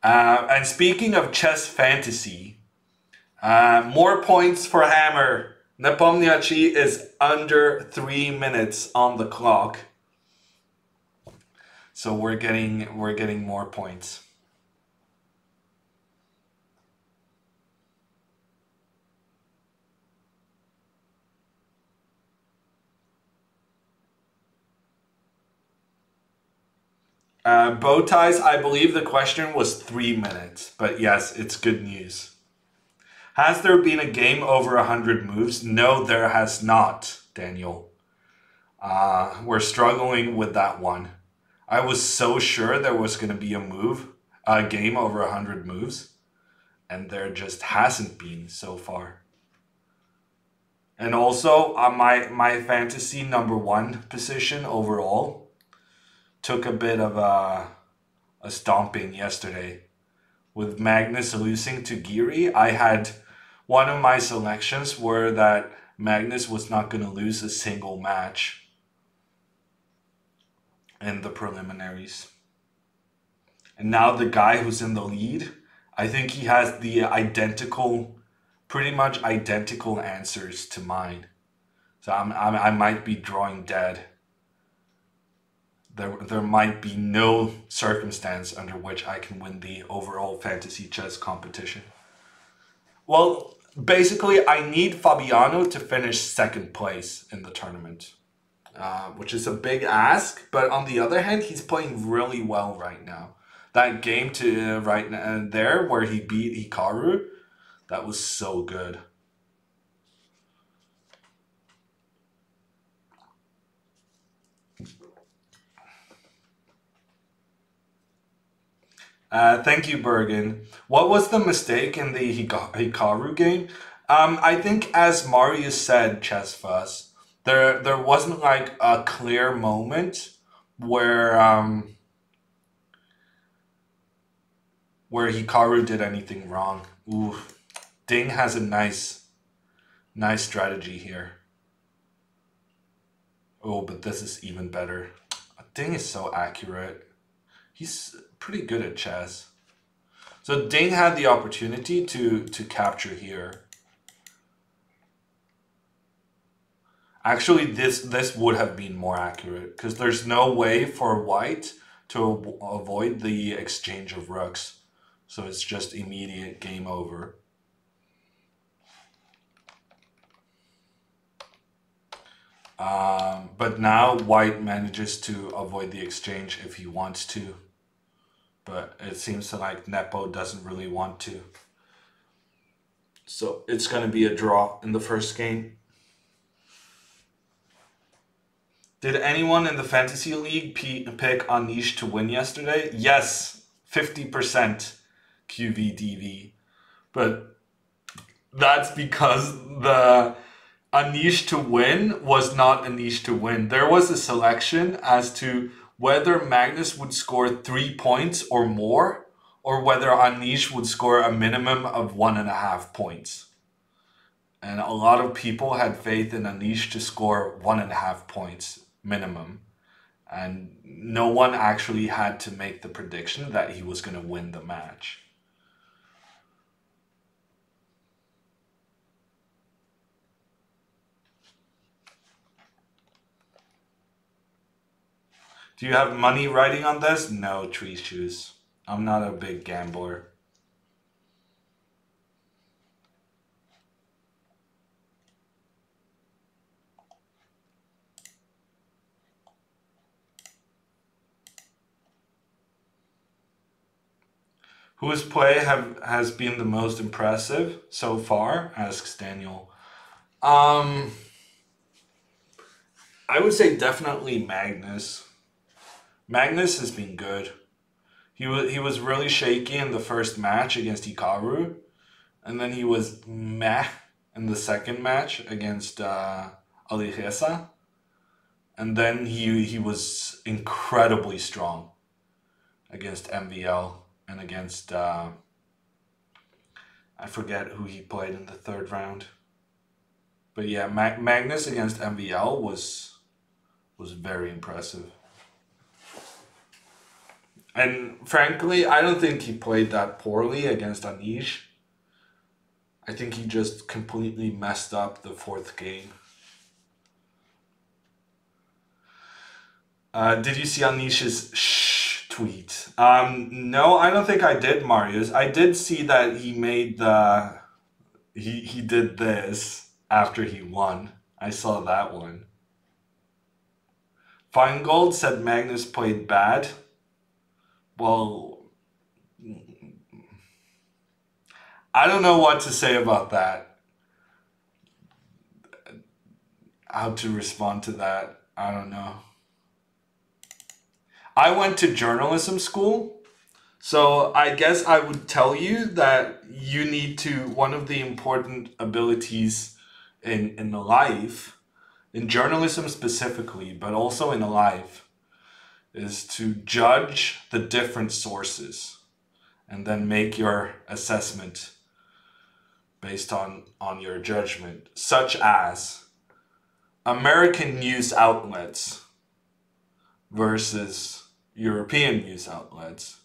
And speaking of chess fantasy, more points for Hammer. Nepomniachtchi is under 3 minutes on the clock. So we're getting more points. Bow ties, I believe the question was 3 minutes, but yes, it's good news. Has there been a game over 100 moves? No, there has not, Daniel. We're struggling with that one. I was so sure there was going to be a game over 100 moves, and there just hasn't been so far. And also, my fantasy #1 position overall took a bit of a stomping yesterday. With Magnus losing to Giri, I had one of my selections were that Magnus was not going to lose a single match in the preliminaries. And now the guy who's in the lead, I think he has the pretty much identical answers to mine. So I might be drawing dead. There might be no circumstance under which I can win the overall fantasy chess competition. Well, basically, I need Fabiano to finish 2nd place in the tournament, which is a big ask. But on the other hand, he's playing really well right now. That game to right now there where he beat Hikaru, that was so good. Thank you, Bergen. What was the mistake in the Hikaru game? I think, as Marius said, Chess Fuss, there wasn't like a clear moment where Hikaru did anything wrong. Ooh, Ding has a nice strategy here. Oh, but this is even better. Ding is so accurate. He's pretty good at chess. So Ding had the opportunity to capture here. Actually, this would have been more accurate because there's no way for white to avoid the exchange of rooks. So it's just immediate game over. But now white manages to avoid the exchange if he wants to. But it seems like Nepo doesn't really want to. So it's going to be a draw in the first game. Did anyone in the Fantasy League pick Anish to win yesterday? Yes, 50% QVDV. But that's because the Anish to win was not Anish to win. There was a selection as to whether Magnus would score 3 points or more, or whether Anish would score a minimum of 1.5 points. And a lot of people had faith in Anish to score 1.5 points minimum. And no one actually had to make the prediction that he was going to win the match. Do you have money riding on this? No, Tree Shoes. I'm not a big gambler. Whose play has been the most impressive so far? Asks Daniel. I would say definitely Magnus. Magnus has been good. He was really shaky in the first match against Hikaru, and then he was meh in the second match against Alireza, and then he was incredibly strong against MVL and against I forget who he played in the third round. But yeah, Magnus against MVL was very impressive. And frankly, I don't think he played that poorly against Anish. I think he just completely messed up the fourth game. Did you see Anish's shh tweet? No, I don't think I did, Marius. I did see that he made the... He did this after he won. I saw that one. Feingold said Magnus played bad. Well, I don't know what to say about that. How to respond to that, I don't know. I went to journalism school, so I guess I would tell you that you need to, one of the important abilities in life, in journalism specifically, but also in life, is to judge the different sources and then make your assessment based on your judgment, such as American news outlets versus European news outlets.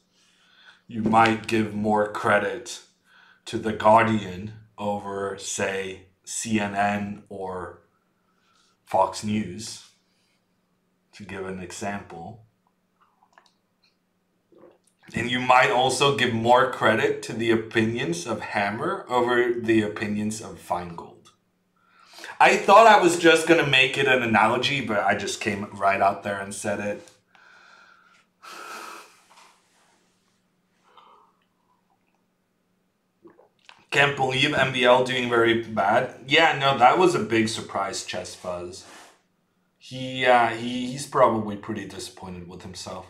You might give more credit to The Guardian over, say, CNN or Fox News, to give an example. And you might also give more credit to the opinions of Hammer over the opinions of Feingold. I thought I was just going to make it an analogy, but I just came right out there and said it. Can't believe MBL doing very bad. Yeah, no, that was a big surprise, Chess Fuzz. He's probably pretty disappointed with himself.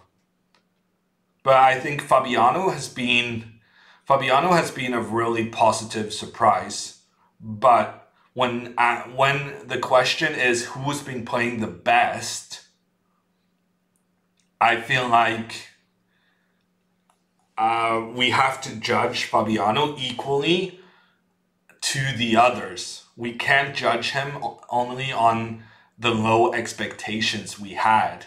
But I think Fabiano has been a really positive surprise. But when the question is who's been playing the best, I feel like we have to judge Fabiano equally to the others. We can't judge him only on the low expectations we had.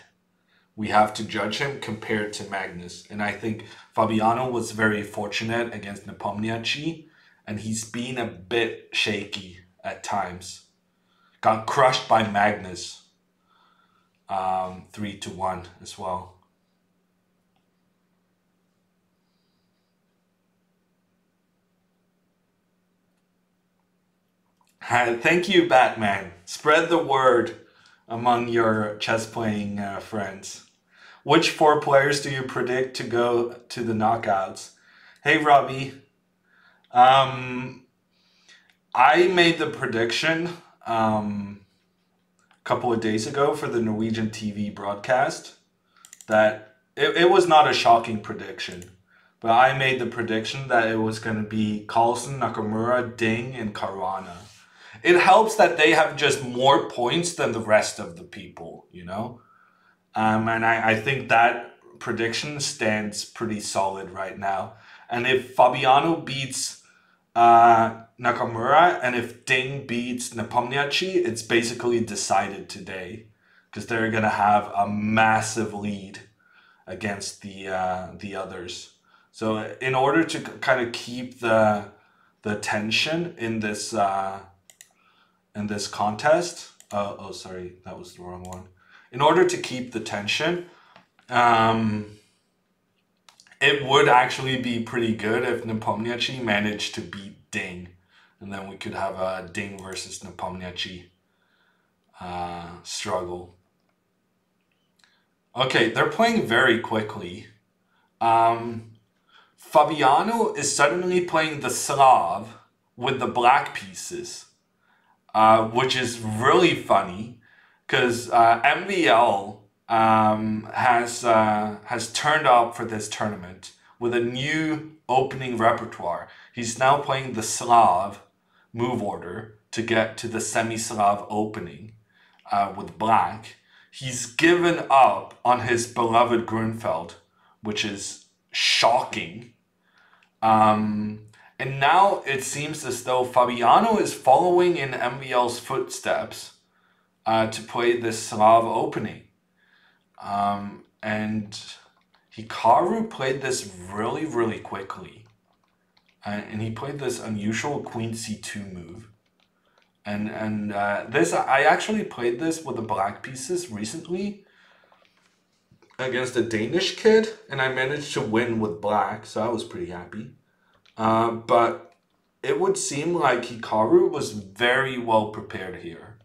We have to judge him compared to Magnus. And I think Fabiano was very fortunate against Nepomniachtchi, and he's been a bit shaky at times. Got crushed by Magnus 3-1 as well. Thank you, Batman. Spread the word among your chess playing friends. Which 4 players do you predict to go to the knockouts? Hey, Robbie. I made the prediction a couple of days ago for the Norwegian TV broadcast that it was not a shocking prediction, but I made the prediction that it was going to be Carlsen, Nakamura, Ding, and Caruana. It helps that they have just more points than the rest of the people, you know? And I think that prediction stands pretty solid right now. And if Fabiano beats Nakamura and if Ding beats Nepomniachtchi, it's basically decided today, because they're going to have a massive lead against the others. So in order to kind of keep the tension in this contest, oh sorry, that was the wrong one. In order to keep the tension, it would actually be pretty good if Nepomniachtchi managed to beat Ding, and then we could have a Ding versus Nepomniachtchi struggle. Okay, they're playing very quickly. Fabiano is suddenly playing the Slav with the black pieces, which is really funny, because MVL has turned up for this tournament with a new opening repertoire. He's now playing the Slav move order to get to the semi-Slav opening with black. He's given up on his beloved Grunfeld, which is shocking. And now it seems as though Fabiano is following in MVL's footsteps to play this Slav opening. And Hikaru played this really, really quickly. And he played this unusual Queen C2 move. And this, I actually played this with the black pieces recently against a Danish kid, and I managed to win with black, so I was pretty happy. But it would seem like Hikaru was very well prepared here.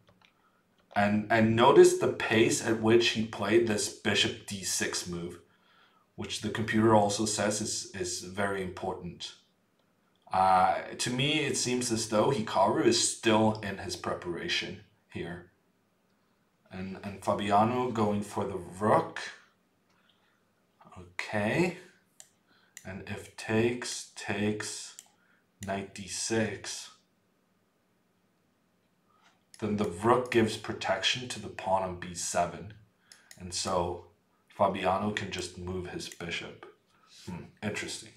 And notice the pace at which he played this bishop d6 move, which the computer also says is very important. To me, it seems as though Hikaru is still in his preparation here. And Fabiano going for the rook. Okay. And if takes, knight d6, then the rook gives protection to the pawn on b7. And so Fabiano can just move his bishop. Interesting.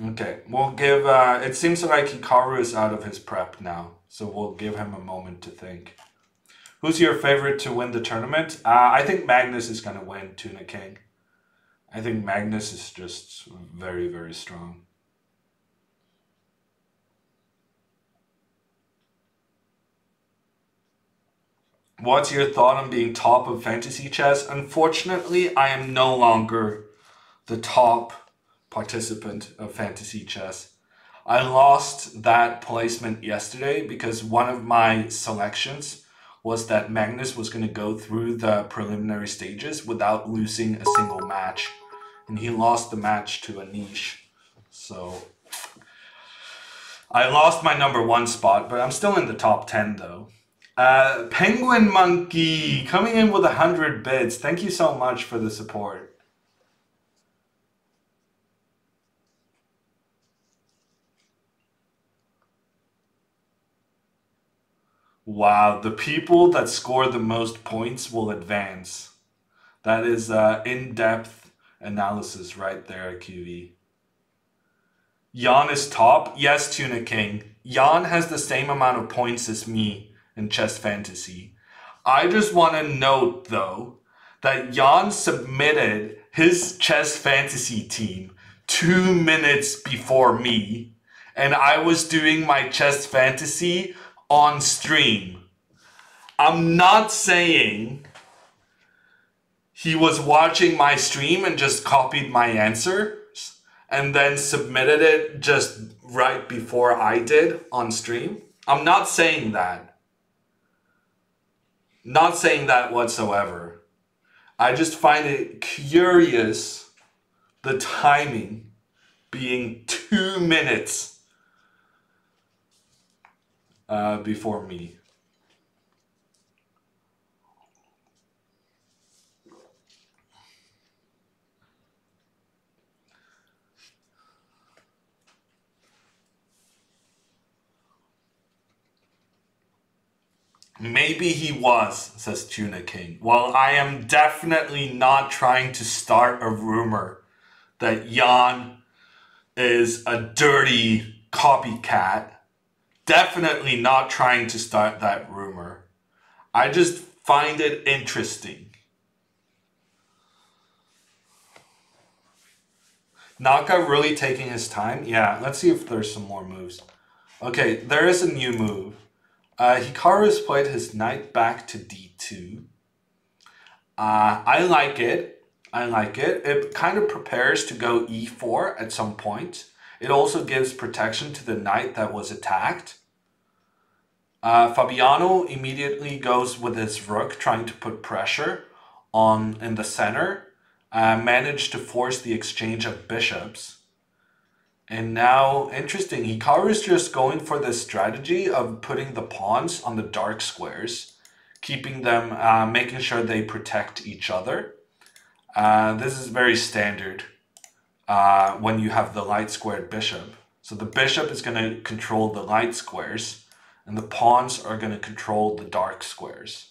Okay, we'll give, it seems like Hikaru is out of his prep now, so we'll give him a moment to think. Who's your favorite to win the tournament? I think Magnus is going to win Tuna King. I think Magnus is just very, very strong. What's your thought on being top of fantasy chess? Unfortunately, I am no longer the top participant of fantasy chess. I lost that placement yesterday because one of my selections was that Magnus was going to go through the preliminary stages without losing a single match. And he lost the match to a niche. So I lost my #1 spot, but I'm still in the top 10 though. Penguin Monkey coming in with 100 bits. Thank you so much for the support. Wow, the people that score the most points will advance. That is in-depth analysis right there, QV. Jan is top. Yes, Tuna King. Jan has the same amount of points as me in Chess Fantasy. I just want to note, though, that Jan submitted his Chess Fantasy team 2 minutes before me, and I was doing my Chess Fantasy on stream. I'm not saying he was watching my stream and just copied my answers and then submitted it just right before I did on stream. I'm not saying that. Not saying that whatsoever. I just find it curious, the timing being 2 minutes before me. Maybe he was, says Tuna King. Well, I am definitely not trying to start a rumor that Jan is a dirty copycat. Definitely not trying to start that rumor. I just find it interesting. Naka really taking his time? Yeah, let's see if there's some more moves. Okay, there is a new move. Hikaru has played his knight back to d2. I like it. I like it. It kind of prepares to go e4 at some point. It also gives protection to the knight that was attacked. Fabiano immediately goes with his rook, trying to put pressure on in the center. Managed to force the exchange of bishops. And now, interesting, Hikaru is just going for this strategy of putting the pawns on the dark squares. keeping them, making sure they protect each other. This is very standard when you have the light squared bishop. So the bishop is going to control the light squares, and the pawns are going to control the dark squares.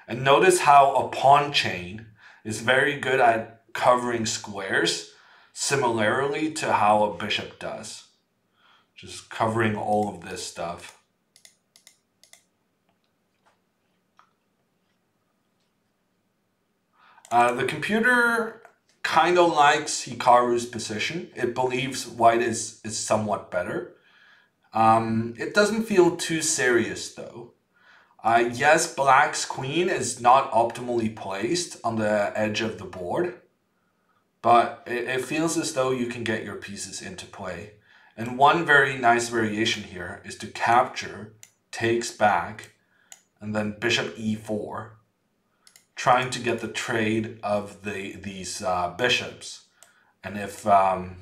And notice how a pawn chain is very good at covering squares, similarly to how a bishop does. Just covering all of this stuff. The computer kind of likes Hikaru's position. It believes white is somewhat better. It doesn't feel too serious though. Yes, black's queen is not optimally placed on the edge of the board, but it feels as though you can get your pieces into play. And one very nice variation here is to capture, takes back, and then bishop e4, trying to get the trade of these bishops. And if the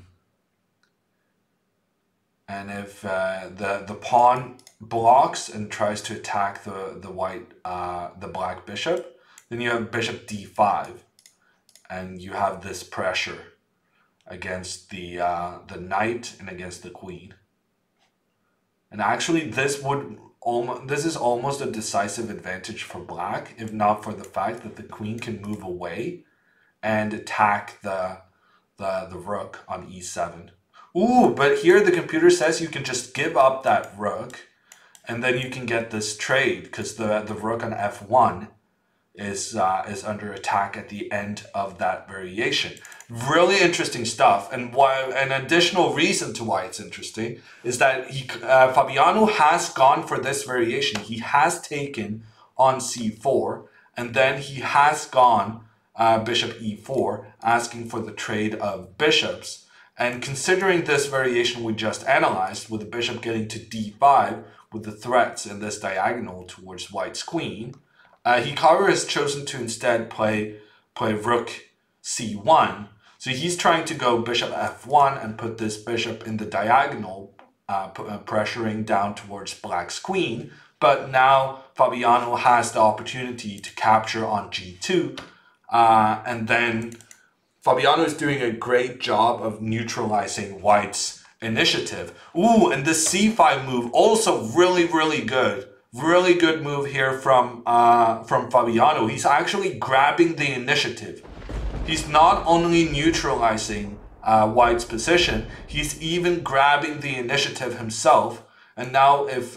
pawn blocks and tries to attack the black bishop, then you have bishop d5, and you have this pressure against the knight and against the queen. And actually, this is almost a decisive advantage for black, if not for the fact that the queen can move away and attack the rook on e7. Ooh, but here the computer says you can just give up that rook, and then you can get this trade because the rook on f1 is under attack at the end of that variation. Really interesting stuff. And an additional reason to why it's interesting is that Fabiano has gone for this variation. He has taken on c4, and then he has gone bishop e4, asking for the trade of bishops. And considering this variation we just analyzed, with the bishop getting to d5 with the threats in this diagonal towards white's queen, Hikaru has chosen to instead play rook c1. So he's trying to go bishop f1 and put this bishop in the diagonal, pressuring down towards black's queen. But now Fabiano has the opportunity to capture on g2, and then Fabiano is doing a great job of neutralizing white's initiative. Ooh, and the c5 move also really, really good. Really good move here from Fabiano. He's actually grabbing the initiative. He's not only neutralizing white's position, he's even grabbing the initiative himself. And now if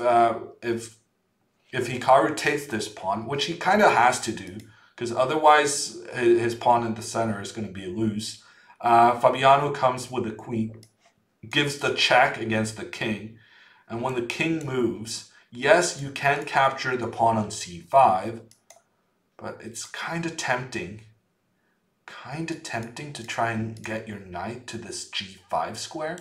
Hikaru takes this pawn, which he kind of has to do, because otherwise his pawn in the center is going to be loose. Fabiano comes with the queen, gives the check against the king, and when the king moves, yes, you can capture the pawn on c5, but it's kind of tempting to try and get your knight to this g5 square.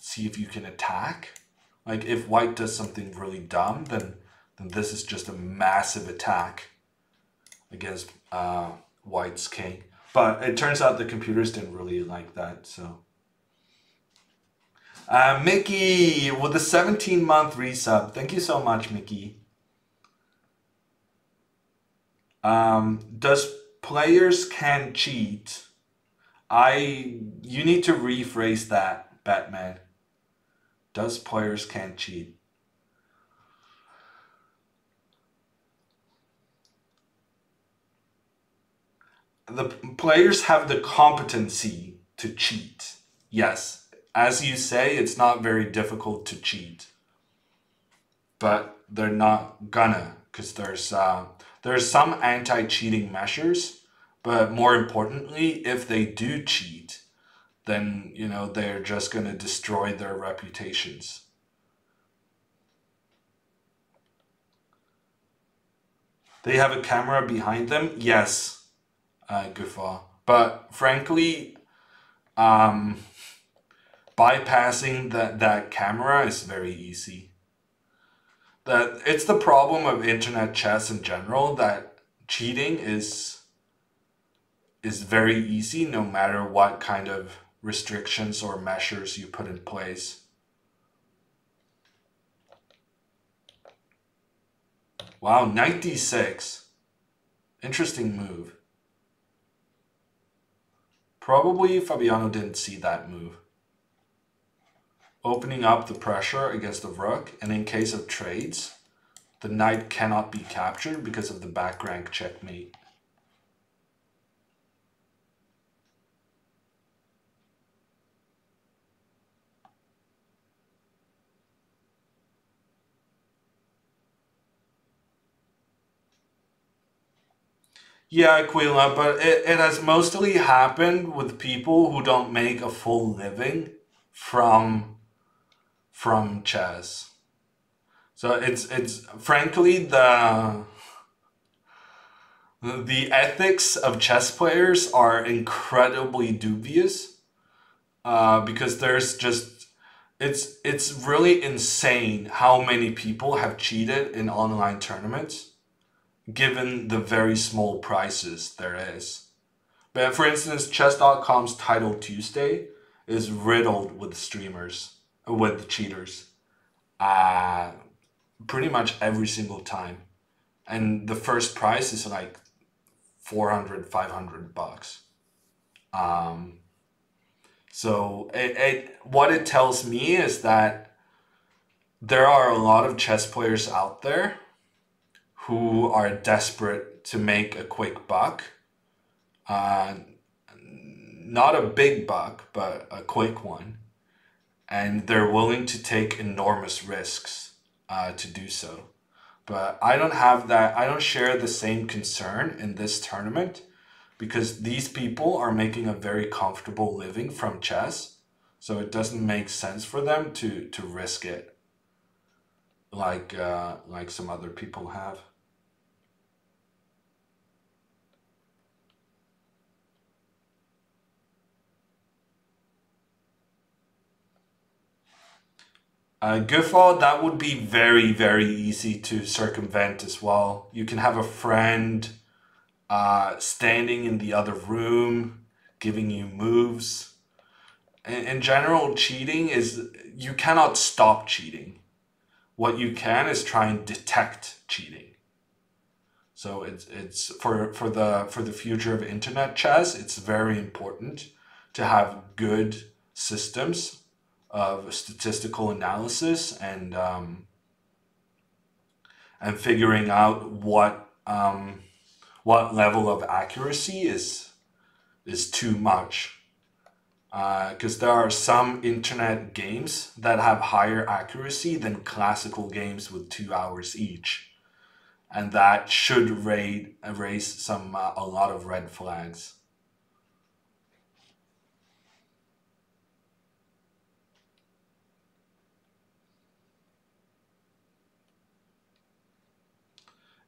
See if you can attack. Like if white does something really dumb, then this is just a massive attack against white's king. But it turns out the computers didn't really like that, so. Mickey with the 17-month resub. Thank you so much, Mickey. Does players can cheat? You need to rephrase that, Batman. Does players can cheat? The players have the competency to cheat. Yes. As you say, it's not very difficult to cheat. But they're not gonna, because there's some anti-cheating measures, but more importantly, if they do cheat, then they're just gonna destroy their reputations. They have a camera behind them? Yes, Guffaw. But frankly, bypassing that camera is very easy. It's the problem of internet chess in general, that cheating is very easy no matter what kind of restrictions or measures you put in place. Wow, knight d6. Interesting move. Probably Fabiano didn't see that move. Opening up the pressure against the rook, and in case of trades, the knight cannot be captured because of the back rank checkmate. Yeah, Aquila, but it has mostly happened with people who don't make a full living from chess. So it's frankly the ethics of chess players are incredibly dubious, because there's just it's really insane how many people have cheated in online tournaments given the very small prizes there is. But for instance, chess.com's Title Tuesday is riddled with streamers, with cheaters, uh, pretty much every single time. And the first prize is like 400, 500 bucks. Um, so what it tells me is that there are a lot of chess players out there who are desperate to make a quick buck. Uh, Not a big buck, but a quick one. And they're willing to take enormous risks to do so. But I don't have that. I don't share the same concern in this tournament because these people are making a very comfortable living from chess. So it doesn't make sense for them to risk it like some other people have. Goofball, that would be very, very easy to circumvent as well. You can have a friend standing in the other room, giving you moves. In general, cheating is, you cannot stop cheating. What you can is try and detect cheating. So it's for the future of internet chess, it's very important to have good systems of statistical analysis and figuring out what level of accuracy is too much. Because there are some internet games that have higher accuracy than classical games with 2 hours each, and that should raise some a lot of red flags.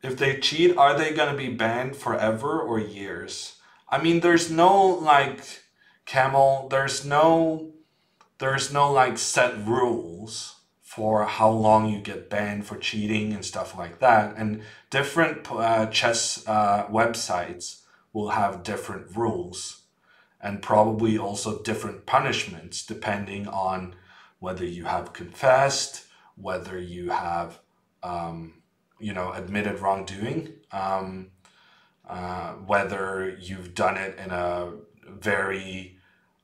If they cheat, are they going to be banned forever or years? I mean, there's no like Camel, there's no like set rules for how long you get banned for cheating and stuff like that. And different chess websites will have different rules and probably also different punishments depending on whether you have confessed, whether you have admitted wrongdoing, whether you've done it in a very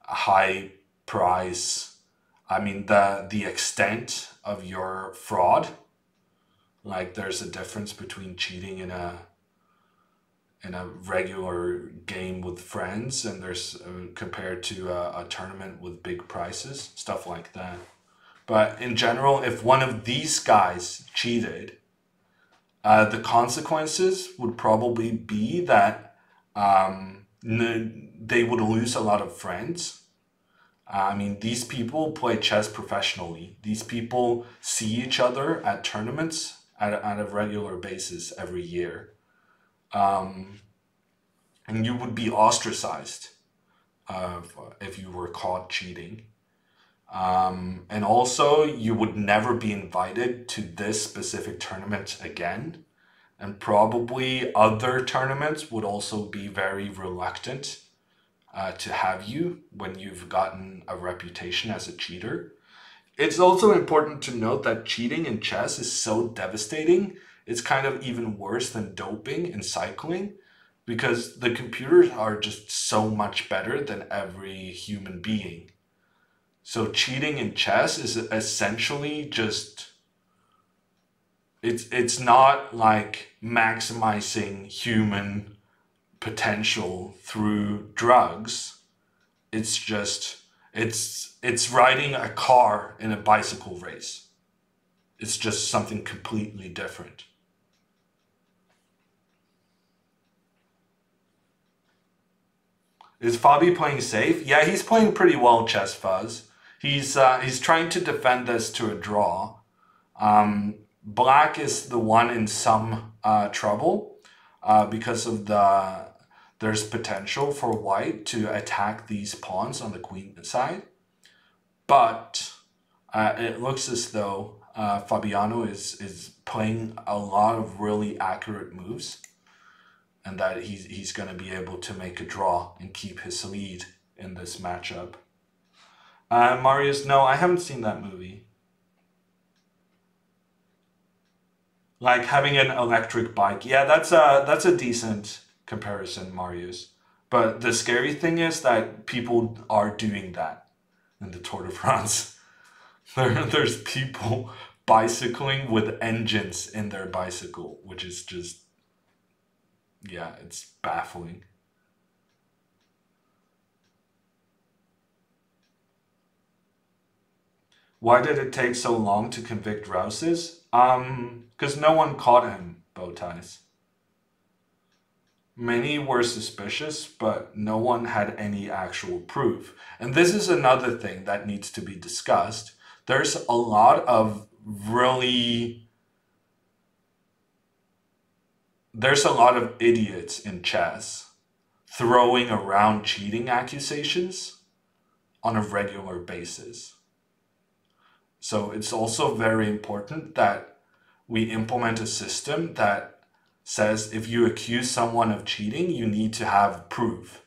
high price. I mean, the extent of your fraud. Like, there's a difference between cheating in a regular game with friends, and there's compared to a tournament with big prizes, stuff like that. But in general, if one of these guys cheated, the consequences would probably be that they would lose a lot of friends. I mean, these people play chess professionally. These people see each other at tournaments at a regular basis every year. And you would be ostracized if you were caught cheating. And also, you would never be invited to this specific tournament again. And probably other tournaments would also be very reluctant to have you when you've gotten a reputation as a cheater. It's also important to note that cheating in chess is so devastating. it's kind of even worse than doping in cycling because the computers are just so much better than every human being. So cheating in chess is essentially just it's not like maximizing human potential through drugs. It's just it's riding a car in a bicycle race. It's just something completely different. Is Fabi playing safe? Yeah, he's playing pretty well, Chess Fuzz. He's trying to defend this to a draw. Black is the one in some trouble because of there's potential for white to attack these pawns on the queen side. But it looks as though Fabiano is playing a lot of really accurate moves, and that he's going to be able to make a draw and keep his lead in this matchup. Marius, no, I haven't seen that movie. Like having an electric bike. Yeah, that's a decent comparison, Marius. But the scary thing is that people are doing that in the Tour de France. There's people bicycling with engines in their bicycle, which is just, yeah, it's baffling. Why did it take so long to convict Rouses? Because no one caught him, Bowties. Many were suspicious, but no one had any actual proof. And this is another thing that needs to be discussed. There's a lot of there's a lot of idiots in chess throwing around cheating accusations on a regular basis. So it's also very important that we implement a system that says if you accuse someone of cheating, you need to have proof.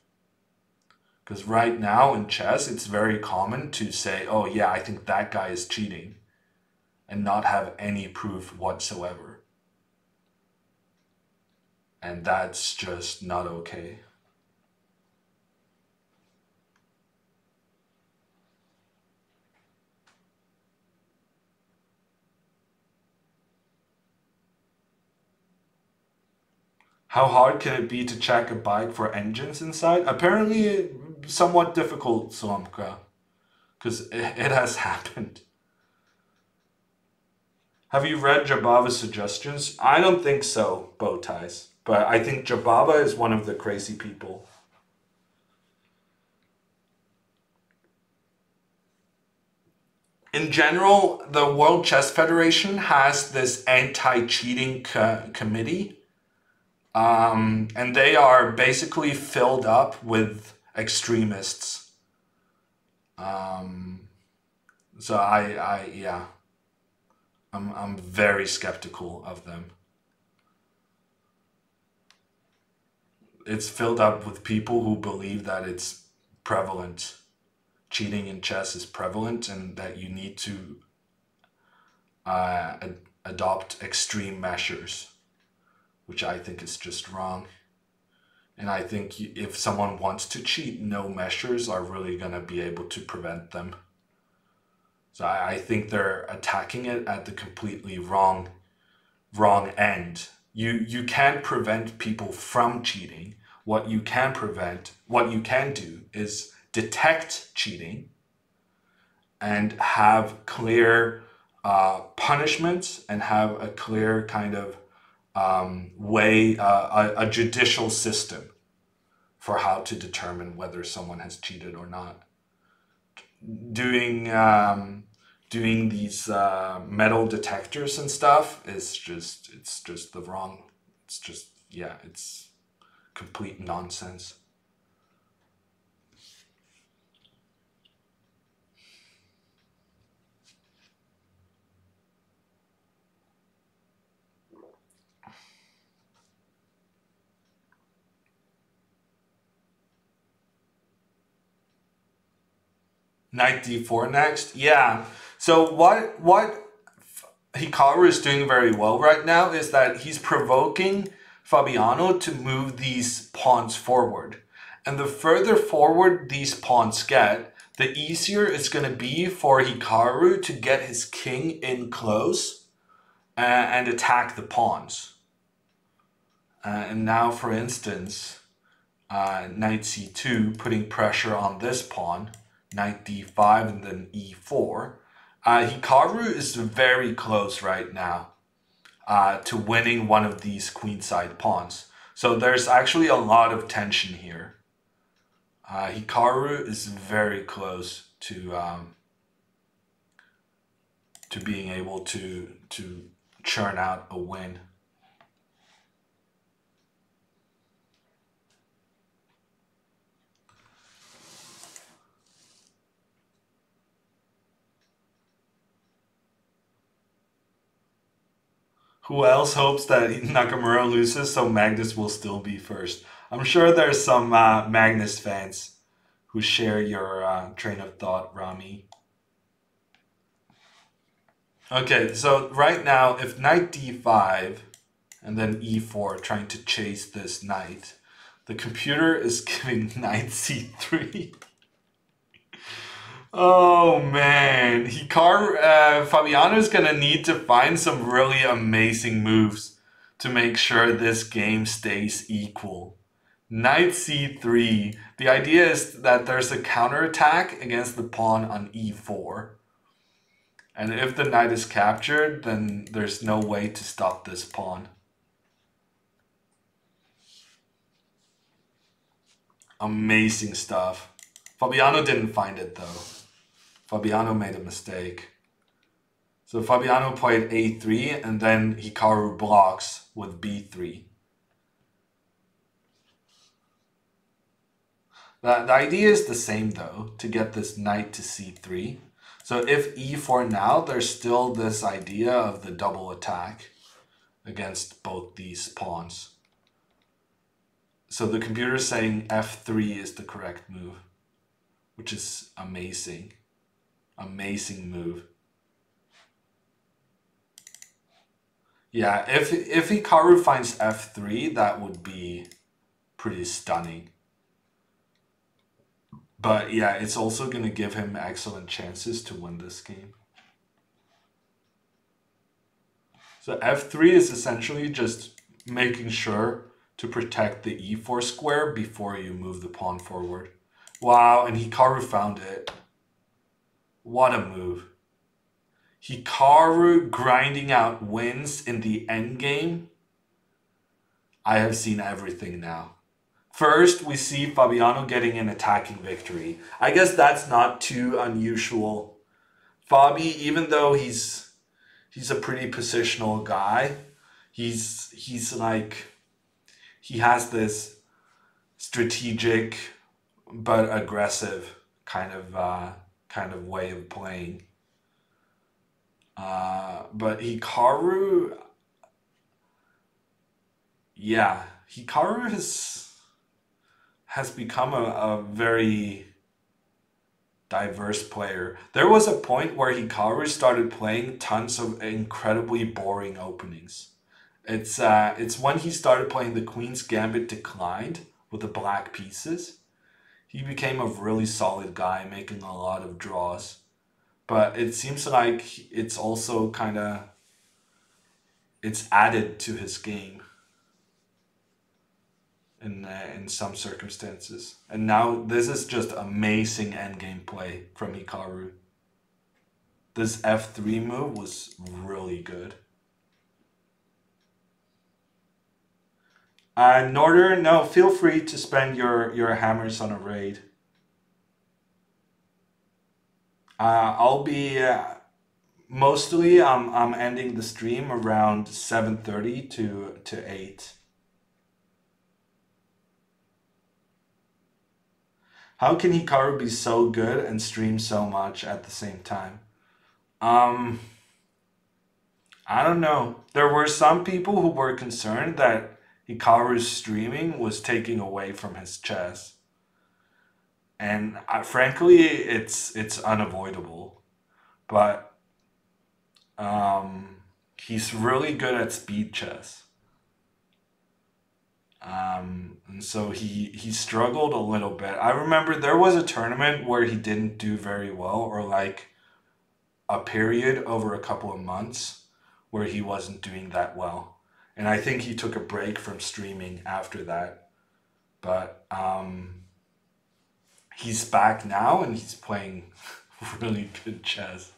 Because right now in chess, it's very common to say, oh yeah, I think that guy is cheating, and not have any proof whatsoever. And that's just not okay. How hard can it be to check a bike for engines inside? Apparently, somewhat difficult, Slomka, because it has happened. Have you read Jabava's suggestions? I don't think so, Bowties. But I think Jabava is one of the crazy people. In general, the World Chess Federation has this anti-cheating committee. And they are basically filled up with extremists. So yeah, I'm very skeptical of them. It's filled up with people who believe that it's prevalent. Cheating in chess is prevalent, and that you need to adopt extreme measures, which I think is just wrong. And I think if someone wants to cheat, no measures are really going to be able to prevent them. So I think they're attacking it at the completely wrong end. You can't prevent people from cheating. What you can do is detect cheating and have clear punishments, and have a clear kind of way, a judicial system for how to determine whether someone has cheated or not. Doing these metal detectors and stuff is just, it's just the wrong, it's just, yeah, it's complete nonsense. Knight d4 next. Yeah. So what Hikaru is doing very well right now is that he's provoking Fabiano to move these pawns forward. And the further forward these pawns get, the easier it's going to be for Hikaru to get his king in close and attack the pawns. And now, for instance, knight c2, putting pressure on this pawn, knight d5 and then e4. Hikaru is very close right now to winning one of these queenside pawns. So there's actually a lot of tension here. Hikaru is very close to being able to churn out a win. Who else hopes that Nakamura loses so Magnus will still be first? I'm sure there's some Magnus fans who share your train of thought, Rami. Okay, so right now, if knight d5 and then e4 trying to chase this knight, the computer is giving knight c3. Oh man, Fabiano is gonna need to find some really amazing moves to make sure this game stays equal. Knight c3. The idea is that there's a counterattack against the pawn on e4. And if the knight is captured, then there's no way to stop this pawn. Amazing stuff. Fabiano didn't find it though. Fabiano made a mistake. So Fabiano played a3 and then Hikaru blocks with b3. The idea is the same though, to get this knight to c3. So if e4 now, there's still this idea of the double attack against both these pawns. So the computer is saying f3 is the correct move, which is amazing. Amazing move. Yeah, if Hikaru finds f3, that would be pretty stunning. But yeah, it's also going to give him excellent chances to win this game. So f3 is essentially just making sure to protect the e4 square before you move the pawn forward. Wow, and Hikaru found it. What a move. Hikaru grinding out wins in the endgame. I have seen everything now. First, we see Fabiano getting an attacking victory. I guess that's not too unusual. Fabi, even though he's a pretty positional guy, he's like, he has this strategic but aggressive kind of way of playing. But Hikaru, yeah, Hikaru has become a very diverse player. There was a point where Hikaru started playing tons of incredibly boring openings. It's when he started playing the Queen's Gambit declined with the black pieces. He became a really solid guy, making a lot of draws. But it seems like it's also it's added to his game in some circumstances. And now this is just amazing endgame play from Hikaru. This f3 move was really good. Norder, no, feel free to spend your hammers on a raid. I'll be mostly I'm ending the stream around 7:30 to 8. How can Hikaru be so good and stream so much at the same time? I don't know. There were some people who were concerned that Hikaru's streaming was taking away from his chess. And frankly, it's unavoidable. But He's really good at speed chess. And so he struggled a little bit. I remember there was a tournament where he didn't do very well, or like a period over a couple of months where he wasn't doing that well. And I think he took a break from streaming after that. But he's back now and he's playing really good chess.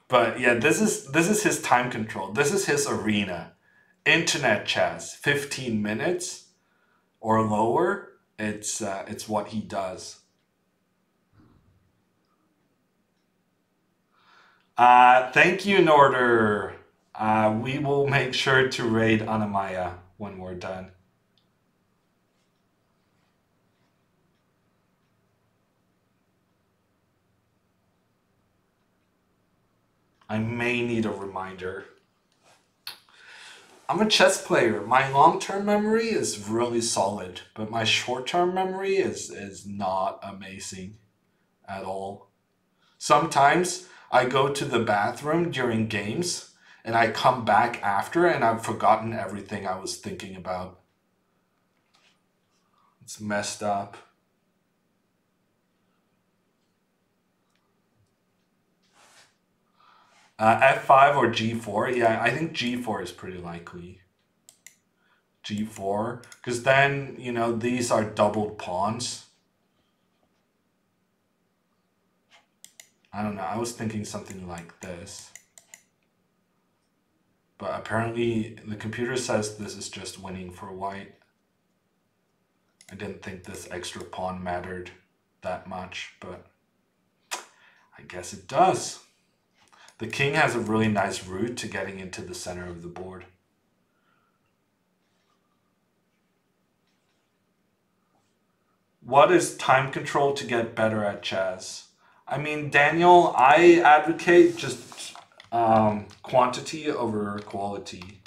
But yeah, this is his time control. This is his arena. Internet chess, 15 minutes or lower. It's what he does. Thank you, Norder. We will make sure to raid Anamaya when we're done. I may need a reminder. I'm a chess player. My long-term memory is really solid, but my short-term memory is not amazing at all. Sometimes I go to the bathroom during games and I come back after and I've forgotten everything I was thinking about. It's messed up. F5 or G4? Yeah, I think G4 is pretty likely. G4, because then, you know, these are doubled pawns. I don't know, I was thinking something like this. But apparently the computer says this is just winning for white. I didn't think this extra pawn mattered that much, but I guess it does. The king has a really nice route to getting into the center of the board. What is time control to get better at chess? I mean, Daniel, I advocate just quantity over quality.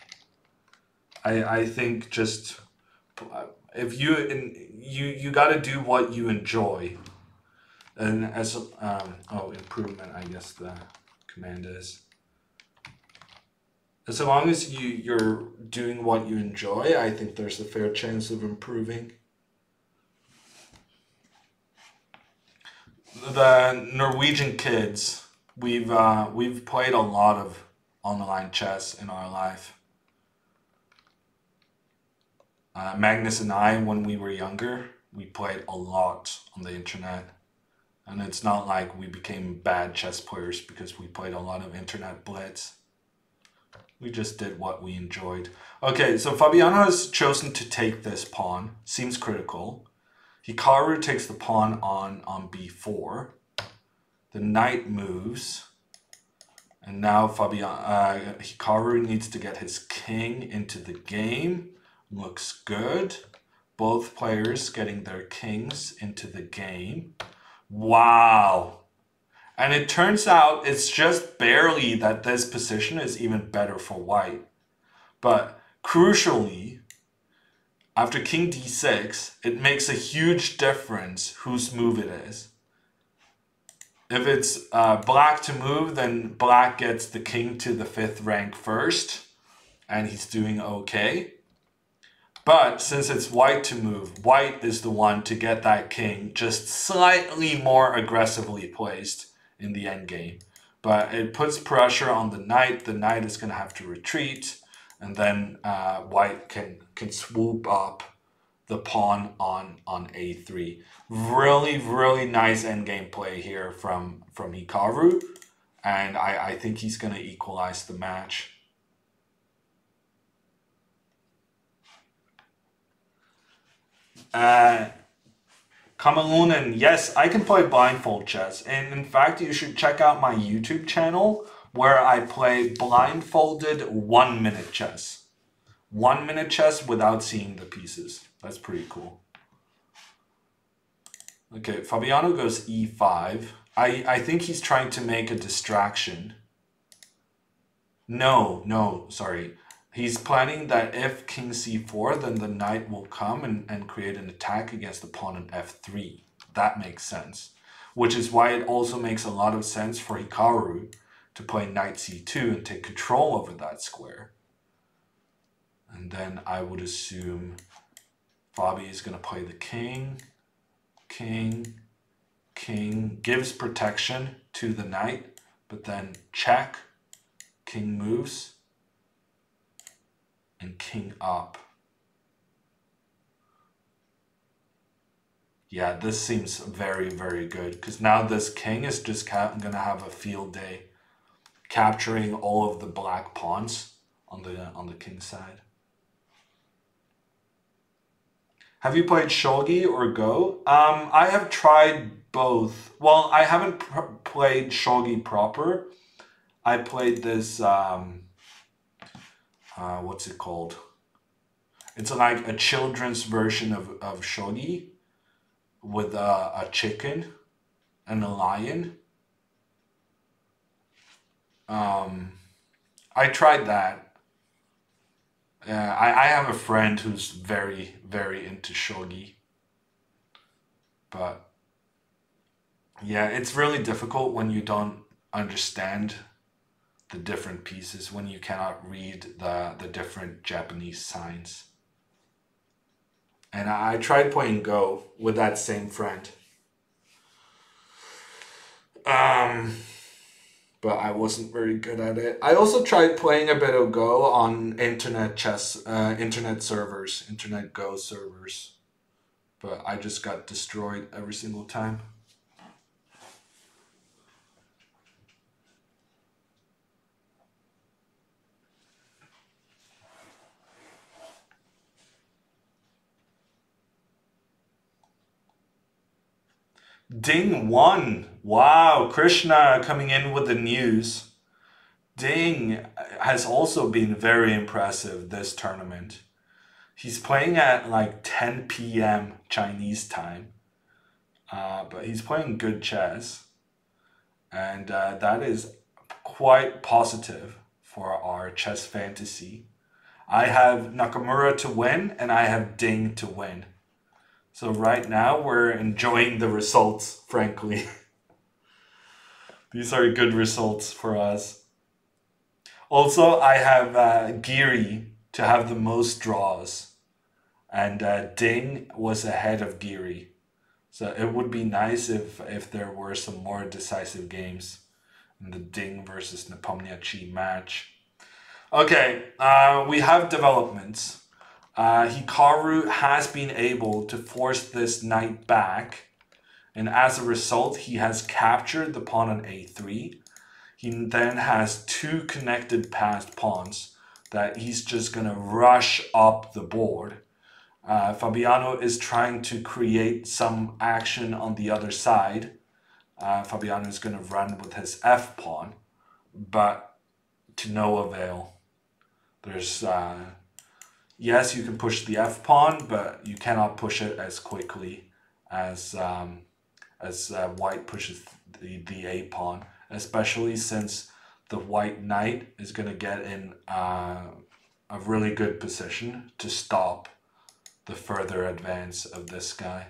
I think just if you got to do what you enjoy, and as improvement, I guess the command is. As long as you're doing what you enjoy, I think there's a fair chance of improving. The Norwegian kids, we've played a lot of online chess in our life. Magnus and I, when we were younger, we played a lot on the internet. And it's not like we became bad chess players because we played a lot of internet blitz. We just did what we enjoyed. Okay, so Fabiano has chosen to take this pawn. Seems critical. Hikaru takes the pawn on b4. The knight moves. And now Hikaru needs to get his king into the game. Looks good. Both players getting their kings into the game. Wow. And it turns out it's just barely that this position is even better for white. But crucially, after king d6, it makes a huge difference whose move it is. If it's black to move, then black gets the king to the 5th rank first, and he's doing okay. But since it's white to move, white is the one to get that king just slightly more aggressively placed in the endgame. But it puts pressure on the knight. The knight is going to have to retreat, and then white can swoop up the pawn on a3. Really, really nice endgame play here from Hikaru, and I think he's going to equalize the match. Kamalunan, yes, I can play blindfold chess, and in fact you should check out my YouTube channel where I play blindfolded 1-minute chess. 1-minute chess without seeing the pieces. That's pretty cool. Okay, Fabiano goes e5. I think he's trying to make a distraction. No, sorry. He's planning that if king c4, then the knight will come and create an attack against the pawn on f3. That makes sense. Which is why it also makes a lot of sense for Hikaru to play knight c2 and take control over that square. And then I would assume Fabi is going to play the king, king, king, gives protection to the knight, but then check, king moves, and king up. Yeah, this seems very, very good, because now this king is just going to have a field day, capturing all of the black pawns on the king side. Have you played shogi or go? I have tried both. Well, I haven't played shogi proper. I played this, what's it called? It's like a children's version of shogi with a chicken and a lion. I tried that. I have a friend who's very, very into shogi. But yeah, it's really difficult when you don't understand the different pieces, when you cannot read the different Japanese signs. And I tried playing Go with that same friend. But I wasn't very good at it. I also tried playing a bit of Go on internet servers, internet Go servers. But I just got destroyed every single time. Ding won. Wow, Krishna coming in with the news. Ding has also been very impressive this tournament. He's playing at like 10 p.m. Chinese time. But he's playing good chess. And that is quite positive for our chess fantasy. I have Nakamura to win and I have Ding to win. So right now we're enjoying the results, frankly. These are good results for us. Also, I have Giri to have the most draws. And Ding was ahead of Giri. So it would be nice if there were some more decisive games in the Ding versus Nepomniachtchi match. Okay, we have developments. Hikaru has been able to force this knight back, and as a result, he has captured the pawn on a3. He then has two connected passed pawns that he's just going to rush up the board. Fabiano is trying to create some action on the other side. Fabiano is going to run with his f pawn, but to no avail. There's yes, you can push the f pawn, but you cannot push it as quickly as white pushes the a pawn, especially since the white knight is going to get in a really good position to stop the further advance of this guy.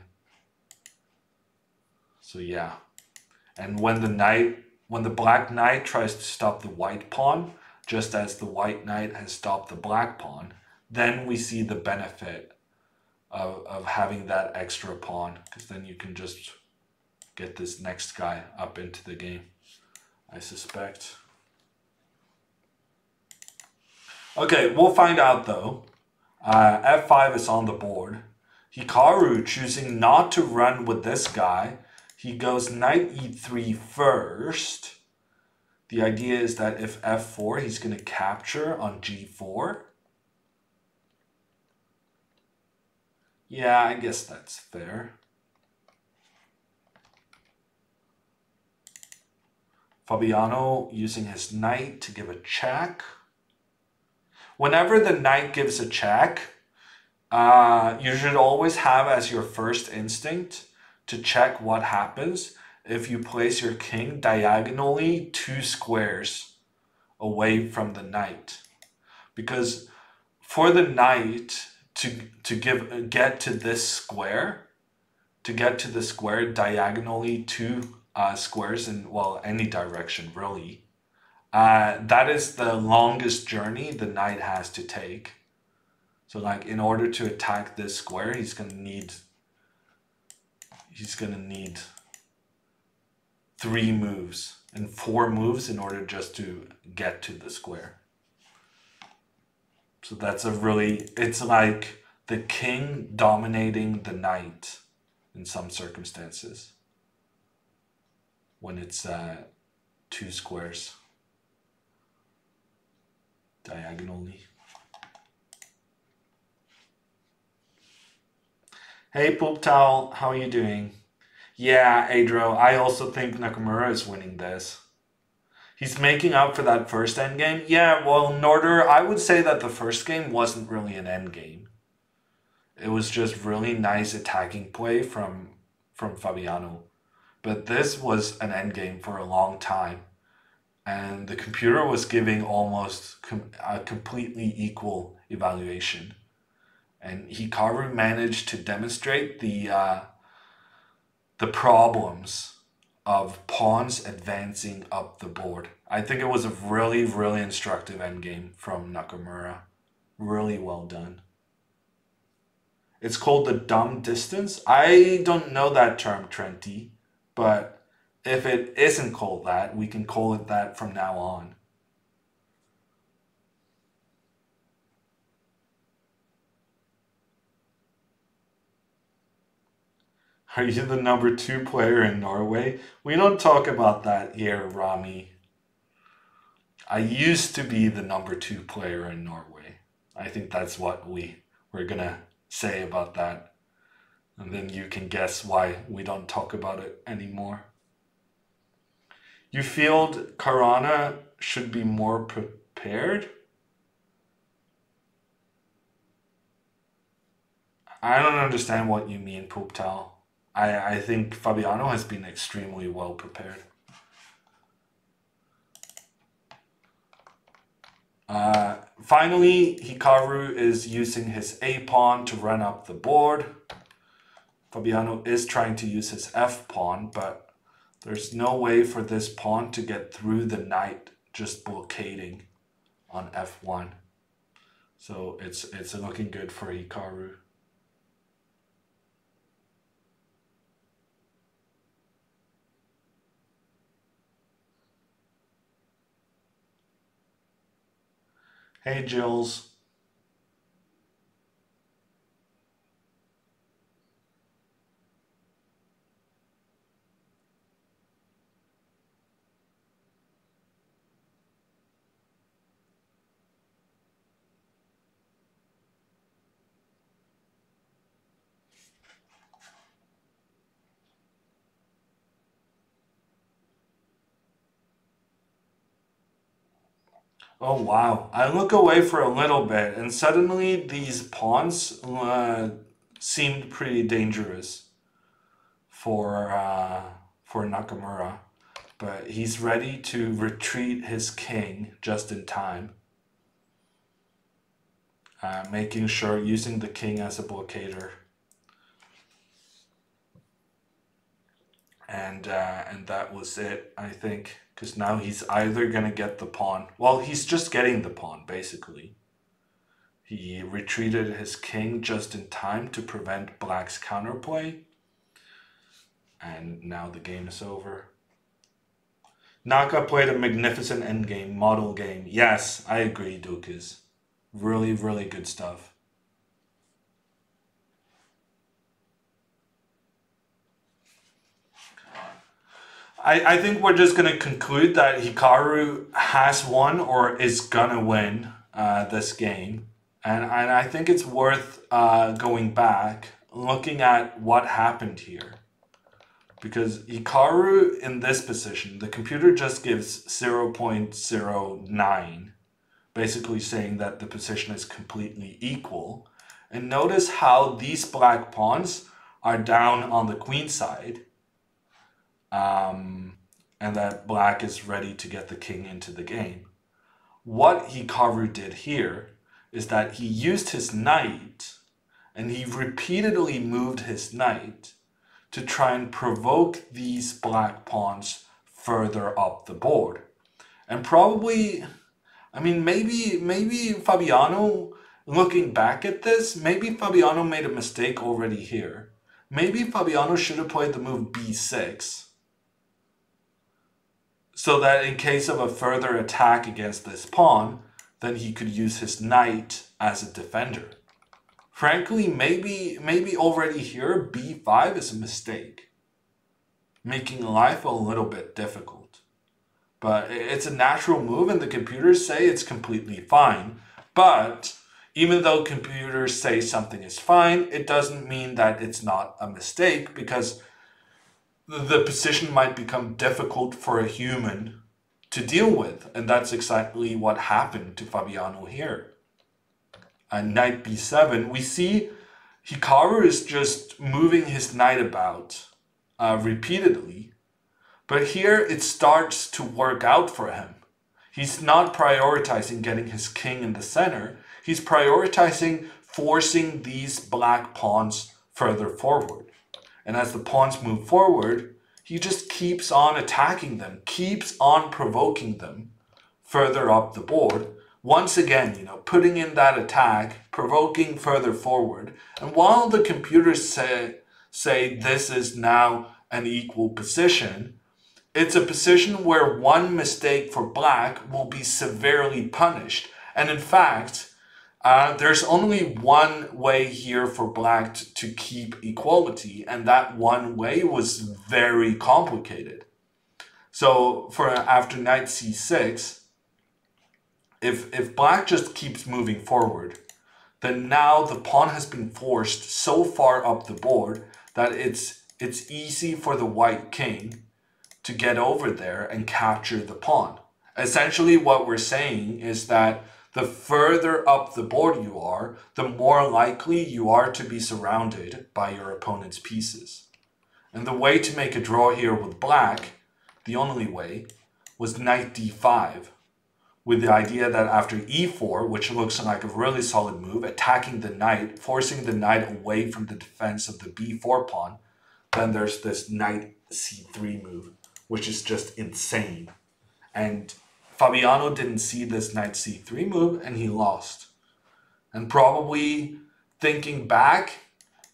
So yeah, and when the black knight tries to stop the white pawn, just as the white knight has stopped the black pawn, then we see the benefit of having that extra pawn, because then you can just get this next guy up into the game, I suspect. Okay, we'll find out though. F5 is on the board. Hikaru choosing not to run with this guy. He goes knight e3 first. The idea is that if f4, he's going to capture on g4. Yeah, I guess that's fair. Fabiano using his knight to give a check. Whenever the knight gives a check, you should always have as your first instinct to check what happens if you place your king diagonally 2 squares away from the knight. Because for the knight to get to this square, to get to the square diagonally 2 squares in, well, any direction really, that is the longest journey the knight has to take. So like in order to attack this square, he's gonna need 3 moves and 4 moves in order just to get to the square. So that's it's like the king dominating the knight in some circumstances when it's 2 squares diagonally. Hey Poop Towel, how are you doing? Yeah, Adro, I also think Nakamura is winning this. He's making up for that first endgame. Yeah, well, Norder, I would say that the first game wasn't really an endgame. It was just really nice attacking play from Fabiano. But this was an endgame for a long time. And the computer was giving almost a completely equal evaluation. And Hikaru managed to demonstrate the problems of pawns advancing up the board. I think it was a really, really instructive endgame from Nakamura. Really well done. It's called the dumb distance. I don't know that term, Trenty, but if it isn't called that, we can call it that from now on. Are you the number 2 player in Norway? We don't talk about that here, Rami. I used to be the number 2 player in Norway. I think that's what we're gonna say about that. And then you can guess why we don't talk about it anymore. You feel Caruana should be more prepared? I don't understand what you mean, Poop Towel. I think Fabiano has been extremely well prepared. Finally, Hikaru is using his A pawn to run up the board. Fabiano is trying to use his F pawn, but there's no way for this pawn to get through the knight just blockading on F1. So it's looking good for Hikaru. Hey, Jills. Oh wow, I look away for a little bit and suddenly these pawns seemed pretty dangerous for Nakamura. But he's ready to retreat his king just in time. Making sure using the king as a blockader. And that was it, I think. Because now he's either going to get the pawn. Well, he's just getting the pawn, basically. He retreated his king just in time to prevent black's counterplay. And now the game is over. Naka played a magnificent endgame, model game. Yes, I agree, Dukas. Really, really good stuff. I think we're just going to conclude that Hikaru has won or is going to win this game. And I think it's worth going back, looking at what happened here. Because Hikaru in this position, the computer just gives 0.09, basically saying that the position is completely equal. And notice how these black pawns are down on the queen side. And that black is ready to get the king into the game. What Hikaru did here is that he used his knight and he repeatedly moved his knight to try and provoke these black pawns further up the board. And probably, I mean, maybe Fabiano, looking back at this, maybe Fabiano made a mistake already here. Maybe Fabiano should have played the move b6. So that in case of a further attack against this pawn, then he could use his knight as a defender. Frankly, maybe already here, b5 is a mistake, making life a little bit difficult. But it's a natural move, and the computers say it's completely fine. But even though computers say something is fine, it doesn't mean that it's not a mistake, because the position might become difficult for a human to deal with. And that's exactly what happened to Fabiano here. And knight b7, we see Hikaru is just moving his knight about repeatedly. But here it starts to work out for him. He's not prioritizing getting his king in the center. He's prioritizing forcing these black pawns further forward. And as the pawns move forward, he just keeps on attacking them, keeps on provoking them further up the board. Once again, putting in that attack, provoking further forward. And while the computers say this is now an equal position, it's a position where one mistake for black will be severely punished. And in fact, there's only one way here for black to keep equality, and that one way was very complicated. So after knight c6, if black just keeps moving forward, then now the pawn has been forced so far up the board that it's easy for the white king to get over there and capture the pawn. Essentially what we're saying is that the further up the board you are, the more likely you are to be surrounded by your opponent's pieces. And the way to make a draw here with black, the only way, was knight d5, with the idea that after e4, which looks like a really solid move, attacking the knight, forcing the knight away from the defense of the b4 pawn, then there's this knight c3 move, which is just insane. And Fabiano didn't see this knight c3 move, and he lost. And probably thinking back,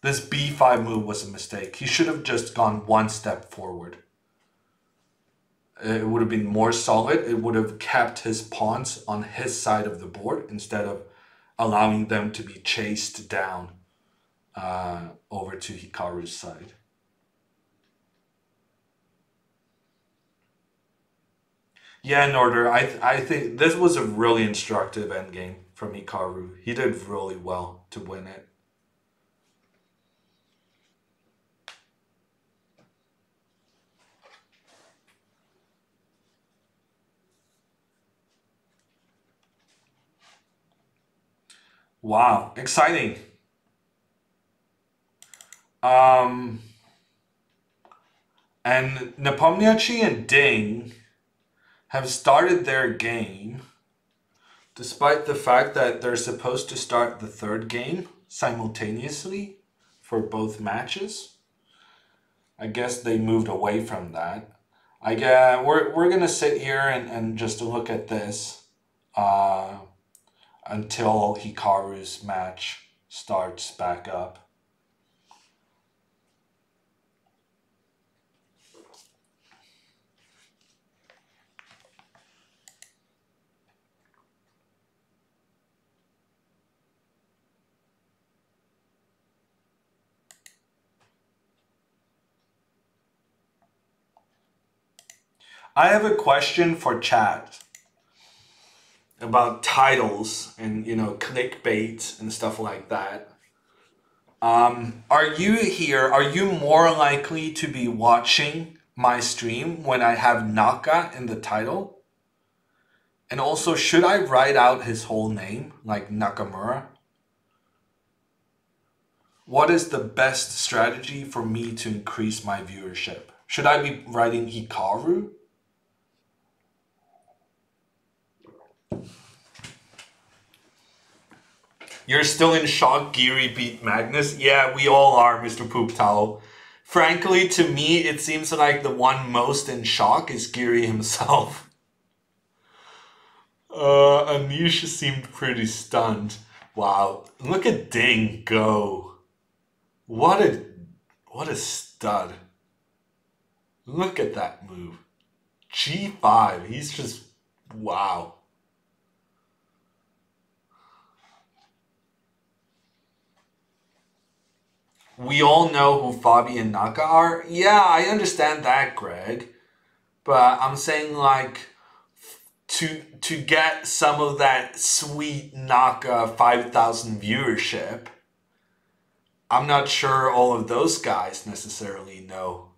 this b5 move was a mistake. He should have just gone one step forward. It would have been more solid. It would have kept his pawns on his side of the board instead of allowing them to be chased down over to Hikaru's side. Yeah, Norder, I think this was a really instructive endgame from Hikaru. He did really well to win it. Wow, exciting. And Nepomniachtchi and Ding have started their game, despite the fact that they're supposed to start the third game simultaneously for both matches. I guess they moved away from that. I guess we're gonna sit here and just look at this until Hikaru's match starts back up. I have a question for chat about titles and clickbait and stuff like that. Are you more likely to be watching my stream when I have Naka in the title? And also, should I write out his whole name, like Nakamura? What is the best strategy for me to increase my viewership? Should I be writing Hikaru? You're still in shock Giri beat Magnus? Yeah, we all are, Mr. Poop Towel. Frankly, to me, it seems like the one most in shock is Giri himself. Anisha seemed pretty stunned. Wow, look at Ding go. What a stud. Look at that move. G5, he's just, wow. We all know who Fabi and Naka are. Yeah, I understand that, Greg. But I'm saying, like, to get some of that sweet Naka 5,000 viewership, I'm not sure all of those guys necessarily know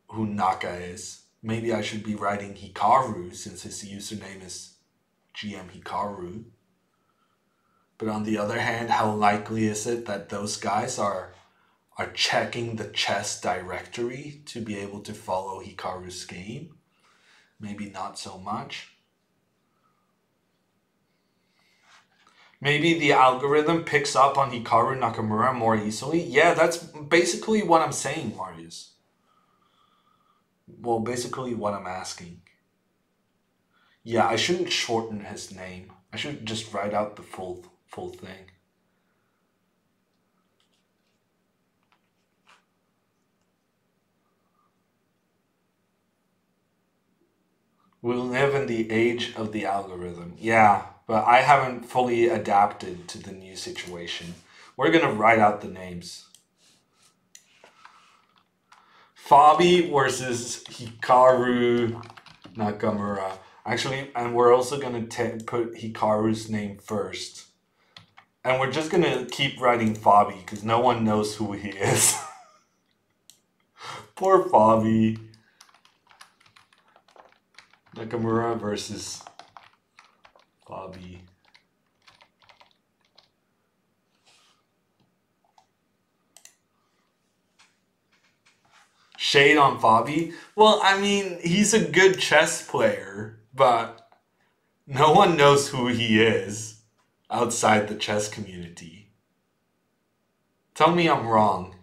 who Naka is. Maybe I should be writing Hikaru since his username is GM Hikaru. But on the other hand, how likely is it that those guys are checking the chess directory to be able to follow Hikaru's game? Maybe not so much. Maybe the algorithm picks up on Hikaru Nakamura more easily. Yeah, that's basically what I'm saying, Marius. Well, basically what I'm asking. Yeah, I shouldn't shorten his name. I should just write out the full thing. We live in the age of the algorithm. Yeah, but I haven't fully adapted to the new situation. We're gonna write out the names. Fabi versus Hikaru Nakamura. Actually, and we're also gonna put Hikaru's name first. And we're just gonna keep writing Fabi because no one knows who he is. Poor Fabi. Nakamura versus Fabi. Shade on Fabi? Well, I mean, he's a good chess player, but no one knows who he is outside the chess community. Tell me I'm wrong.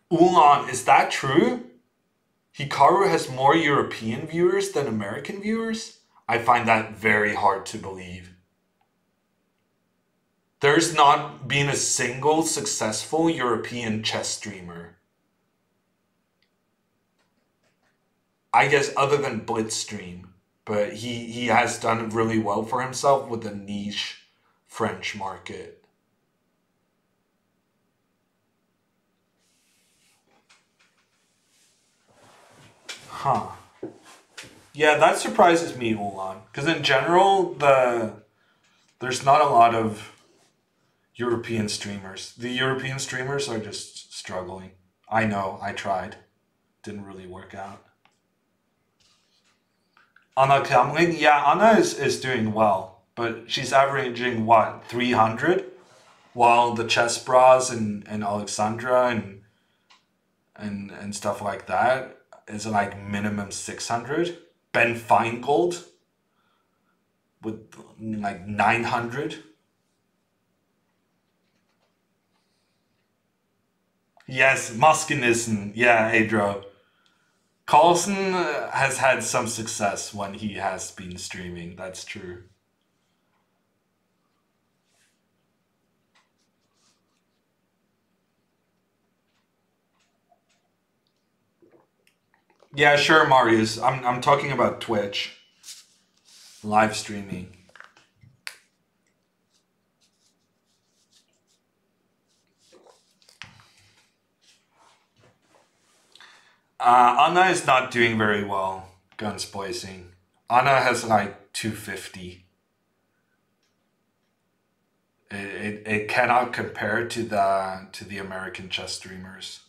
Ulan, is that true? Hikaru has more European viewers than American viewers? I find that very hard to believe. There's not been a single successful European chess streamer. I guess other than Blitzstream, but he has done really well for himself with a niche French market. Huh. Yeah, that surprises me, Ulan. Because in general, there's not a lot of European streamers. The European streamers are just struggling. I know, I tried. Didn't really work out. Anna Kamling, yeah, Anna is doing well, but she's averaging what, 300? While the Chess Bras and Alexandra and stuff like that is like minimum 600. Ben Feingold with like 900. Yes, Muskinism. Yeah, Adro. Carlson has had some success when he has been streaming. That's true. Yeah, sure, Marius. I'm talking about Twitch. Live streaming. Anna is not doing very well, guns blazing. Anna has like 250. It cannot compare to the American chess streamers.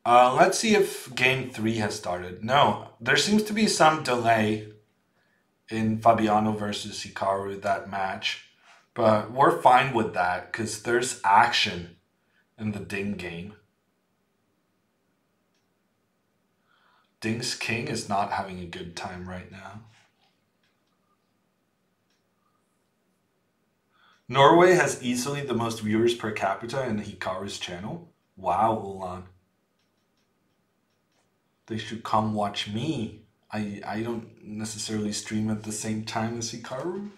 Let's see if game 3 has started. No, there seems to be some delay in Fabiano versus Hikaru, that match. But we're fine with that because there's action in the Ding game. Ding's king is not having a good time right now. Norway has easily the most viewers per capita in Hikaru's channel. Wow, Ulan. They should come watch me. I don't necessarily stream at the same time as Hikaru.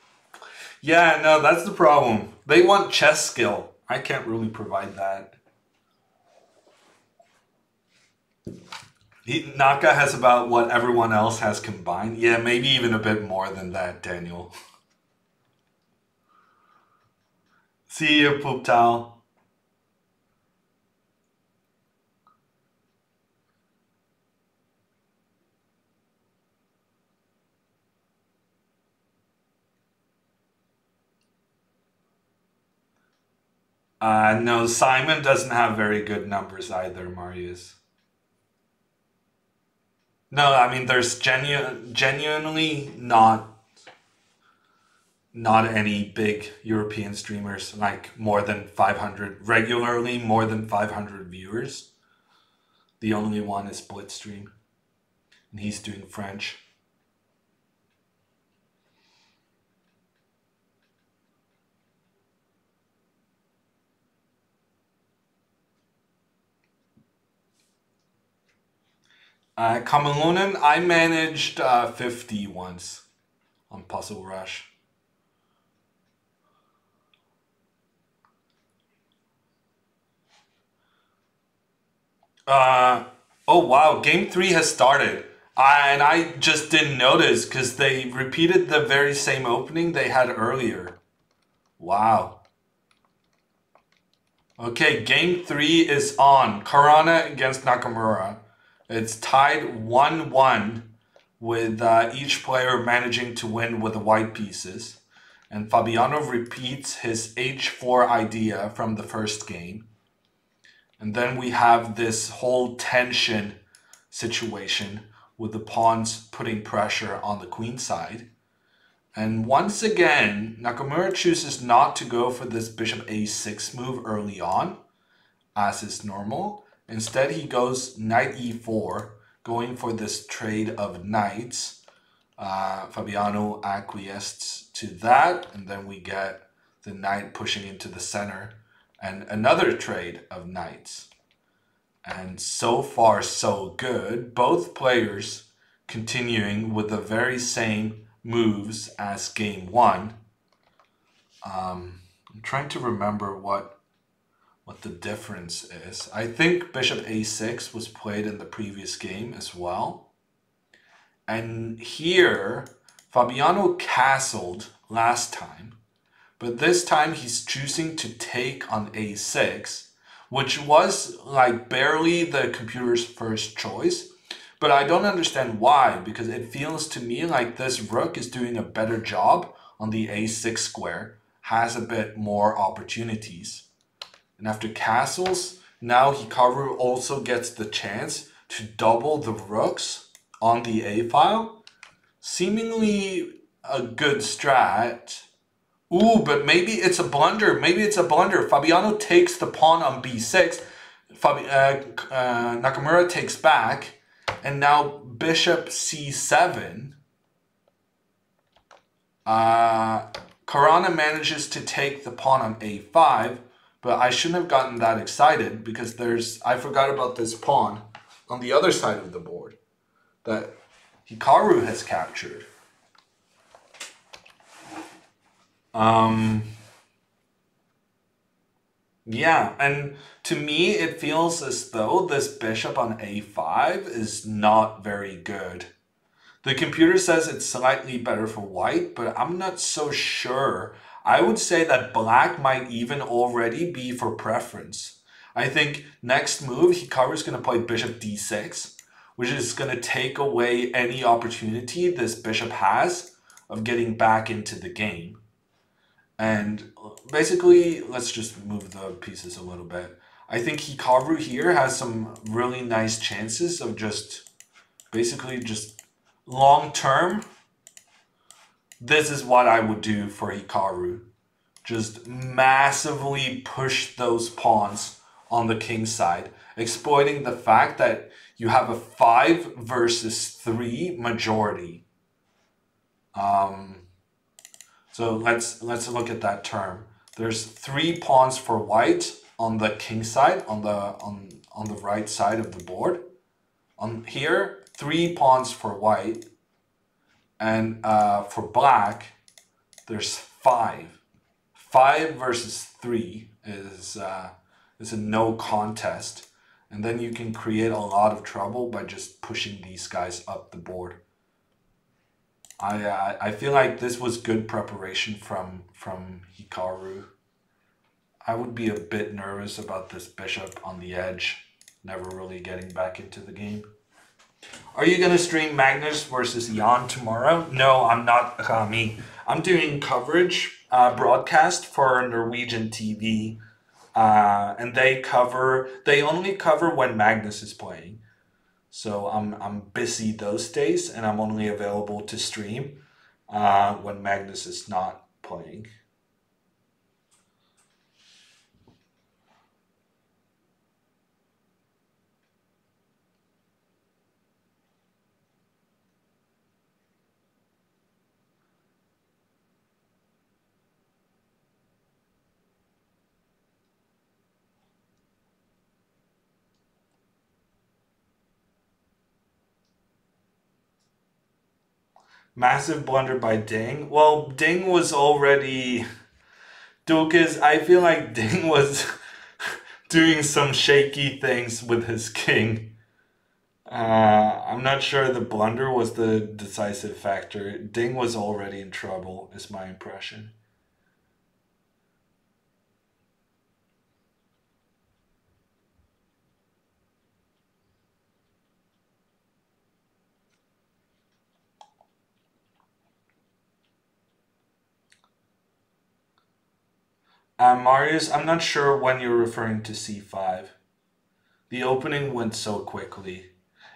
Yeah, no, that's the problem. They want chess skill. I can't really provide that. Naka has about what everyone else has combined. Yeah, maybe even a bit more than that, Daniel. See you, Poop Towel. No, Simon doesn't have very good numbers either, Marius. No, I mean there's genuinely not any big European streamers like more than 500 regularly more than 500 viewers. The only one is Blitzstream, and he's doing French. Kamalunan, I managed 50 once on Puzzle Rush. Oh wow, game 3 has started. And I just didn't notice because they repeated the very same opening they had earlier. Wow. Okay, game 3 is on. Caruana against Nakamura. It's tied 1-1 with each player managing to win with the white pieces. And Fabiano repeats his h4 idea from the first game. And then we have this whole tension situation with the pawns putting pressure on the queen side. And once again, Nakamura chooses not to go for this bishop a6 move early on, as is normal. Instead, he goes knight e4, going for this trade of knights. Fabiano acquiesced to that, and then we get the knight pushing into the center, and another trade of knights. And so far, so good. Both players continuing with the very same moves as game 1. I'm trying to remember what the difference is. I think bishop a6 was played in the previous game as well. And here, Fabiano castled last time, but this time he's choosing to take on a6, which was like barely the computer's first choice. But I don't understand why, because it feels to me like this rook is doing a better job on the a6 square, has a bit more opportunities. And after castles, now Hikaru also gets the chance to double the rooks on the a file. Seemingly a good strat. Ooh, but maybe it's a blunder. Maybe it's a blunder. Fabiano takes the pawn on b6. Nakamura takes back. And now bishop c7. Caruana manages to take the pawn on a5. But I shouldn't have gotten that excited because I forgot about this pawn on the other side of the board that Hikaru has captured. Yeah, and to me it feels as though this bishop on a5 is not very good. The computer says it's slightly better for white, but I'm not so sure. I would say that black might even already be for preference. I think next move, Hikaru is going to play bishop d6, which is going to take away any opportunity this bishop has of getting back into the game. And basically, let's just move the pieces a little bit. I think Hikaru here has some really nice chances of just basically just long term. This is what I would do for Hikaru. Just massively push those pawns on the king side, exploiting the fact that you have a 5 versus 3 majority. So let's look at that term. There's 3 pawns for white on the king side, on the right side of the board. On here, 3 pawns for white, and for black, there's 5. 5 versus 3 is a no contest, and then you can create a lot of trouble by just pushing these guys up the board. I feel like this was good preparation from Hikaru. I would be a bit nervous about this bishop on the edge, never really getting back into the game. Are you gonna stream Magnus versus Jan tomorrow? No, I'm not, Rami. I'm doing coverage, broadcast for Norwegian TV, and they only cover when Magnus is playing. So I'm busy those days, and I'm only available to stream when Magnus is not playing. Massive blunder by Ding. Well, Ding was already... Dukas, I feel like Ding was doing some shaky things with his king. I'm not sure the blunder was the decisive factor. Ding was already in trouble, is my impression. Marius, I'm not sure when you're referring to c5. The opening went so quickly.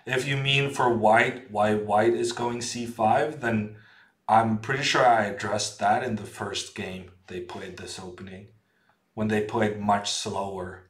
If you mean for white, why white is going c5, then I'm pretty sure I addressed that in the first game they played this opening, when they played much slower.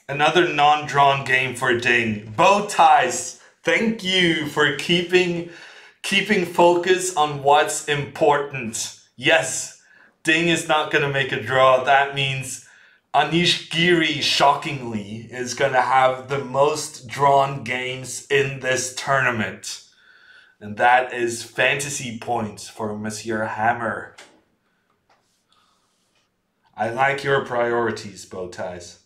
Another non-drawn game for Ding. Bow ties. Thank you for keeping focus on what's important. Yes, Ding is not going to make a draw. That means Anish Giri, shockingly, is going to have the most drawn games in this tournament. And that is fantasy points for Monsieur Hammer. I like your priorities, bow ties.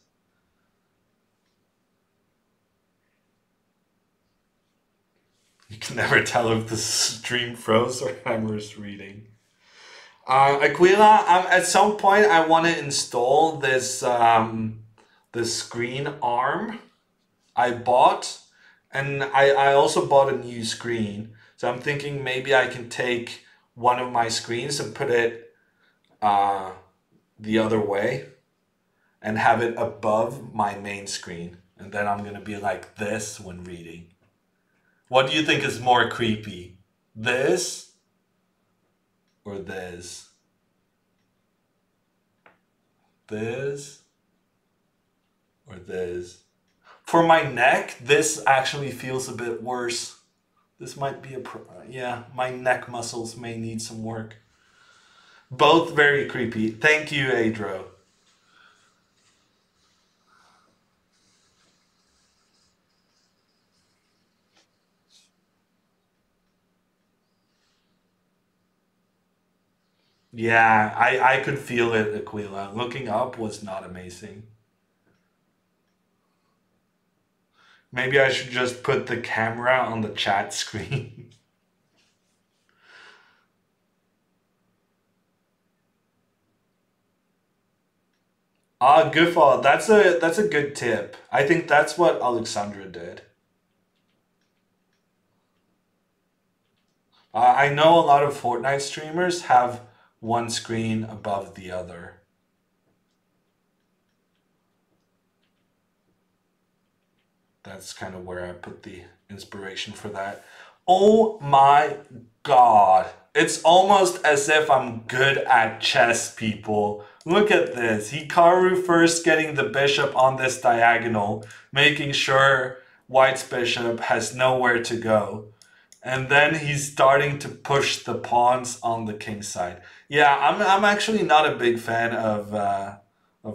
You can never tell if the stream froze or Hammer's reading. Aquila, at some point I want to install this the screen arm I bought, and I also bought a new screen. So I'm thinking maybe I can take one of my screens and put it the other way and have it above my main screen. And then I'm going to be like this when reading. What do you think is more creepy? This or this? This or this? For my neck, this actually feels a bit worse. This might be yeah, my neck muscles may need some work. Both very creepy. Thank you, Adro. Yeah, I could feel it, Aquila. Looking up was not amazing. Maybe I should just put the camera on the chat screen. Good. That's a good tip. I think that's what Alexandra did. I know a lot of Fortnite streamers have one screen above the other. That's kind of where I put the inspiration for that. Oh my god. It's almost as if I'm good at chess, people. Look at this. Hikaru first getting the bishop on this diagonal, making sure White's bishop has nowhere to go. And then he's starting to push the pawns on the king side. Yeah, I'm actually not a big fan of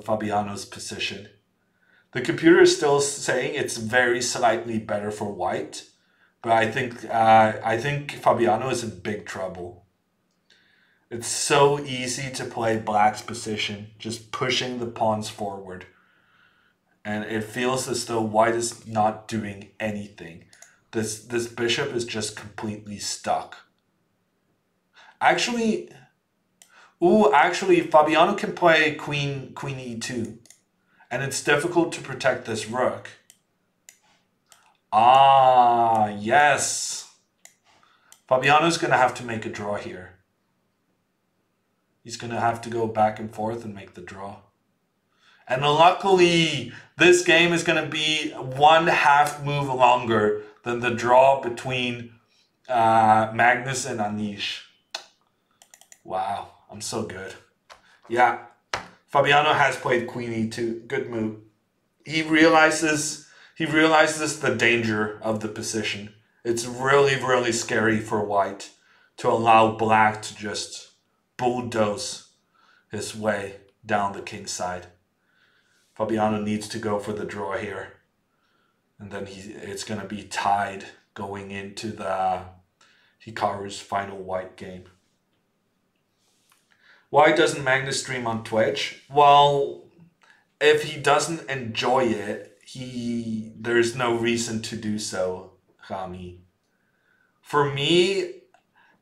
Fabiano's position. The computer is still saying it's very slightly better for White, but I think Fabiano is in big trouble. It's so easy to play Black's position, just pushing the pawns forward, and it feels as though White is not doing anything. This bishop is just completely stuck. Actually, Fabiano can play queen e2. And it's difficult to protect this rook. Ah, yes. Fabiano's going to have to make a draw here. He's going to have to go back and forth and make the draw. And luckily, this game is going to be 1/2 move longer than the draw between Magnus and Anish. Wow, I'm so good. Yeah. Fabiano has played queen e2. Good move. He realizes the danger of the position. It's really, really scary for White to allow Black to just bulldoze his way down the king side. Fabiano needs to go for the draw here. And then it's going to be tied going into the Hikaru's final White game. Why doesn't Magnus stream on Twitch? Well, if he doesn't enjoy it, there's no reason to do so, Rami. For me,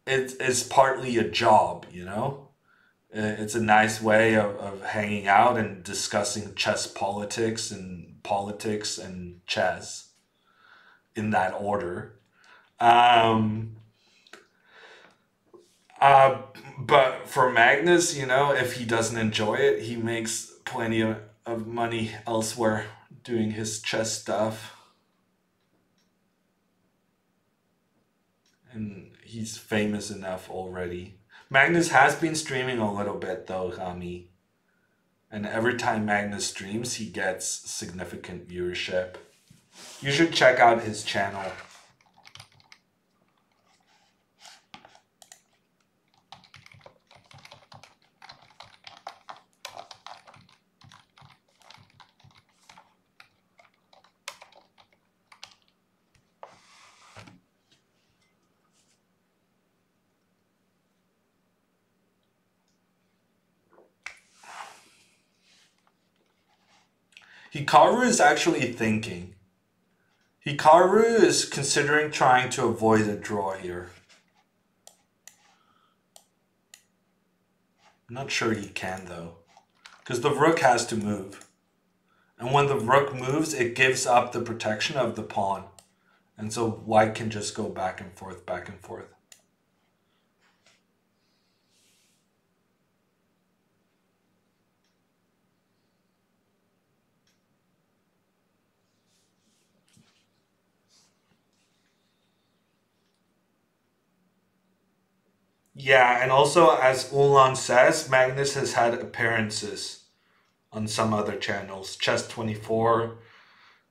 it's partly a job, you know? It's a nice way of hanging out and discussing chess politics and chess in that order. But for Magnus, you know, if he doesn't enjoy it, he makes plenty of money elsewhere doing his chess stuff. And he's famous enough already. Magnus has been streaming a little bit though, Rami. And every time Magnus streams, he gets significant viewership. You should check out his channel. Hikaru is actually thinking. Hikaru is considering trying to avoid a draw here. I'm not sure he can though, because the rook has to move. And when the rook moves, it gives up the protection of the pawn. And so White can just go back and forth, back and forth. Yeah, and also as Ulan says, Magnus has had appearances on some other channels. Chess24,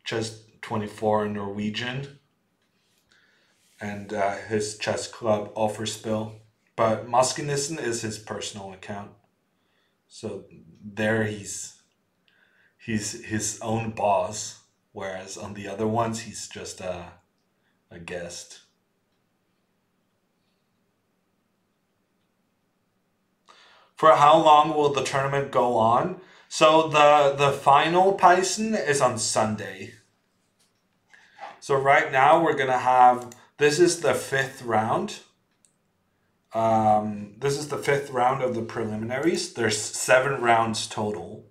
Chess24 Norwegian, and his chess club Offerspill. But Magnusson is his personal account. So there he's his own boss, whereas on the other ones he's just a guest. For how long will the tournament go on? So the final Python is on Sunday. So right now we're gonna have, this is the 5th round. This is the 5th round of the preliminaries. There's 7 rounds total.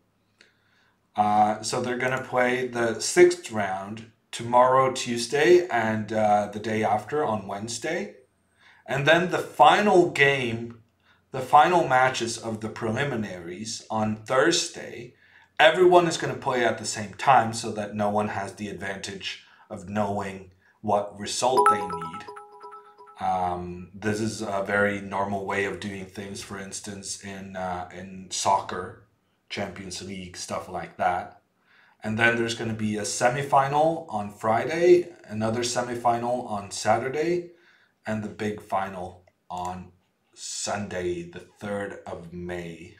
So they're gonna play the 6th round tomorrow, Tuesday, and the day after on Wednesday. And then the final game, the final matches of the preliminaries on Thursday, everyone is going to play at the same time so that no one has the advantage of knowing what result they need. This is a very normal way of doing things, for instance, in soccer, Champions League, stuff like that. And then there's going to be a semifinal on Friday, another semifinal on Saturday, and the big final on Sunday, the 3rd of May.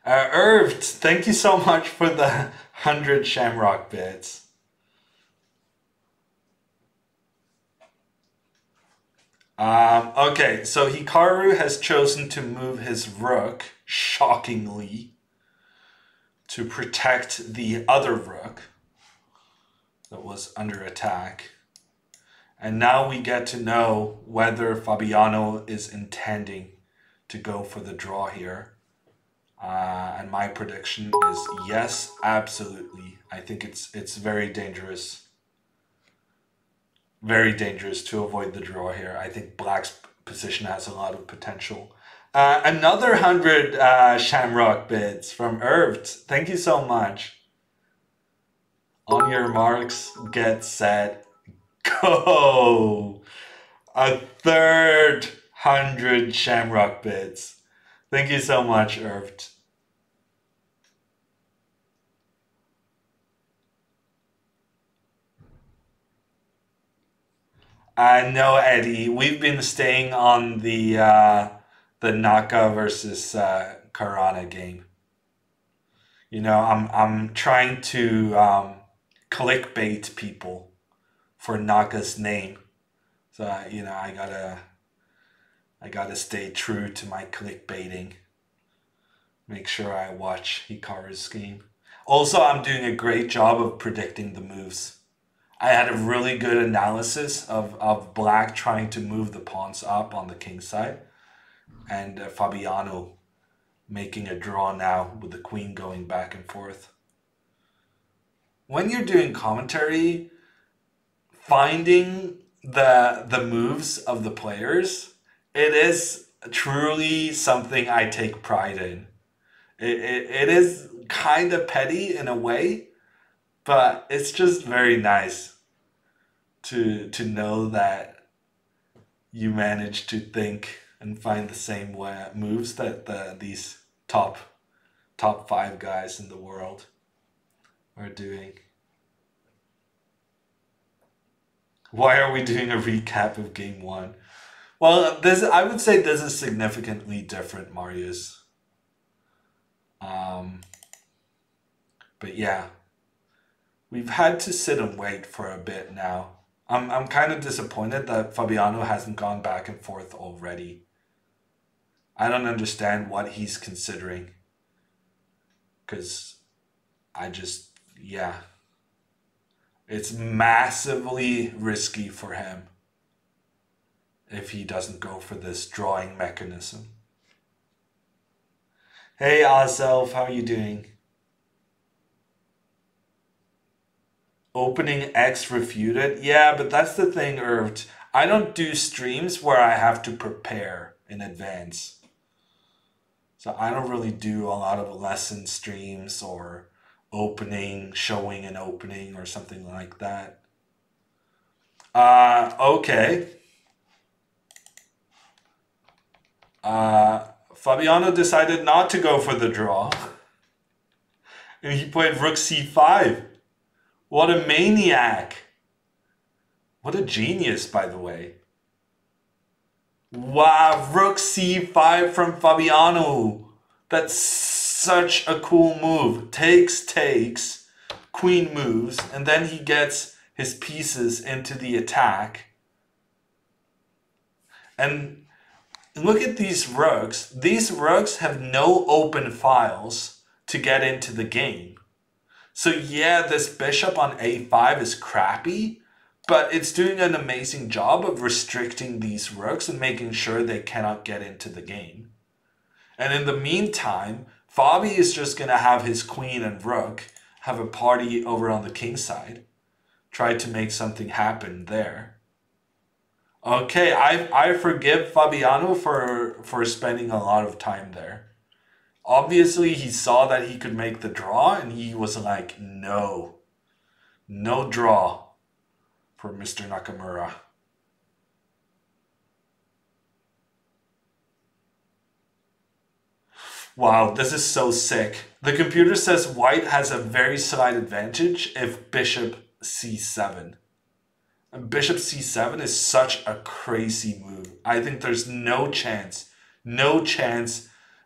Irved, thank you so much for the 100 Shamrock bits. Okay, so Hikaru has chosen to move his rook, shockingly, to protect the other rook that was under attack. And now we get to know whether Fabiano is intending to go for the draw here. And my prediction is yes, absolutely. I think it's very dangerous. Very dangerous to avoid the draw here. I think Black's position has a lot of potential. Another 100 Shamrock bids from Irved. Thank you so much. On your marks, get set, go. A third 100 Shamrock bids. Thank you so much, Irved. No, Eddie. We've been staying on the Naka versus Caruana game. You know, I'm trying to clickbait people for Naka's name. So you know, I gotta stay true to my clickbaiting. Make sure I watch Hikaru's game. Also, I'm doing a great job of predicting the moves. I had a really good analysis of Black trying to move the pawns up on the king side, and Fabiano making a draw now with the queen going back and forth. When you're doing commentary, finding the moves of the players, it is truly something I take pride in. It is kind of petty in a way, but it's just very nice to know that you manage to think and find the same way, moves that these top 5 guys in the world are doing. Why are we doing a recap of game 1? Well, I would say this is significantly different, Marius. But yeah, we've had to sit and wait for a bit now. I'm kind of disappointed that Fabiano hasn't gone back and forth already. I don't understand what he's considering. Because yeah. It's massively risky for him if he doesn't go for this drawing mechanism. Hey, Azelf, how are you doing? Opening X refuted? Yeah, but that's the thing, Irved. I don't do streams where I have to prepare in advance. So I don't really do a lot of lesson streams or showing an opening or something like that. Okay. Fabiano decided not to go for the draw. And he played rook c5. What a maniac. What a genius, by the way. Wow, rook c5 from Fabiano. That's such a cool move. Takes, queen moves, and then he gets his pieces into the attack. And look at these rooks. These rooks have no open files to get into the game. So yeah, this bishop on a5 is crappy, but it's doing an amazing job of restricting these rooks and making sure they cannot get into the game. And in the meantime, Fabi is just going to have his queen and rook have a party over on the king side. Try to make something happen there. Okay, I forgive Fabiano for spending a lot of time there. Obviously, he saw that he could make the draw and he was like, no, No draw for Mr. Nakamura. Wow, this is so sick. The computer says white has a very slight advantage if bishop c7. And bishop c7 is such a crazy move. I think there's no chance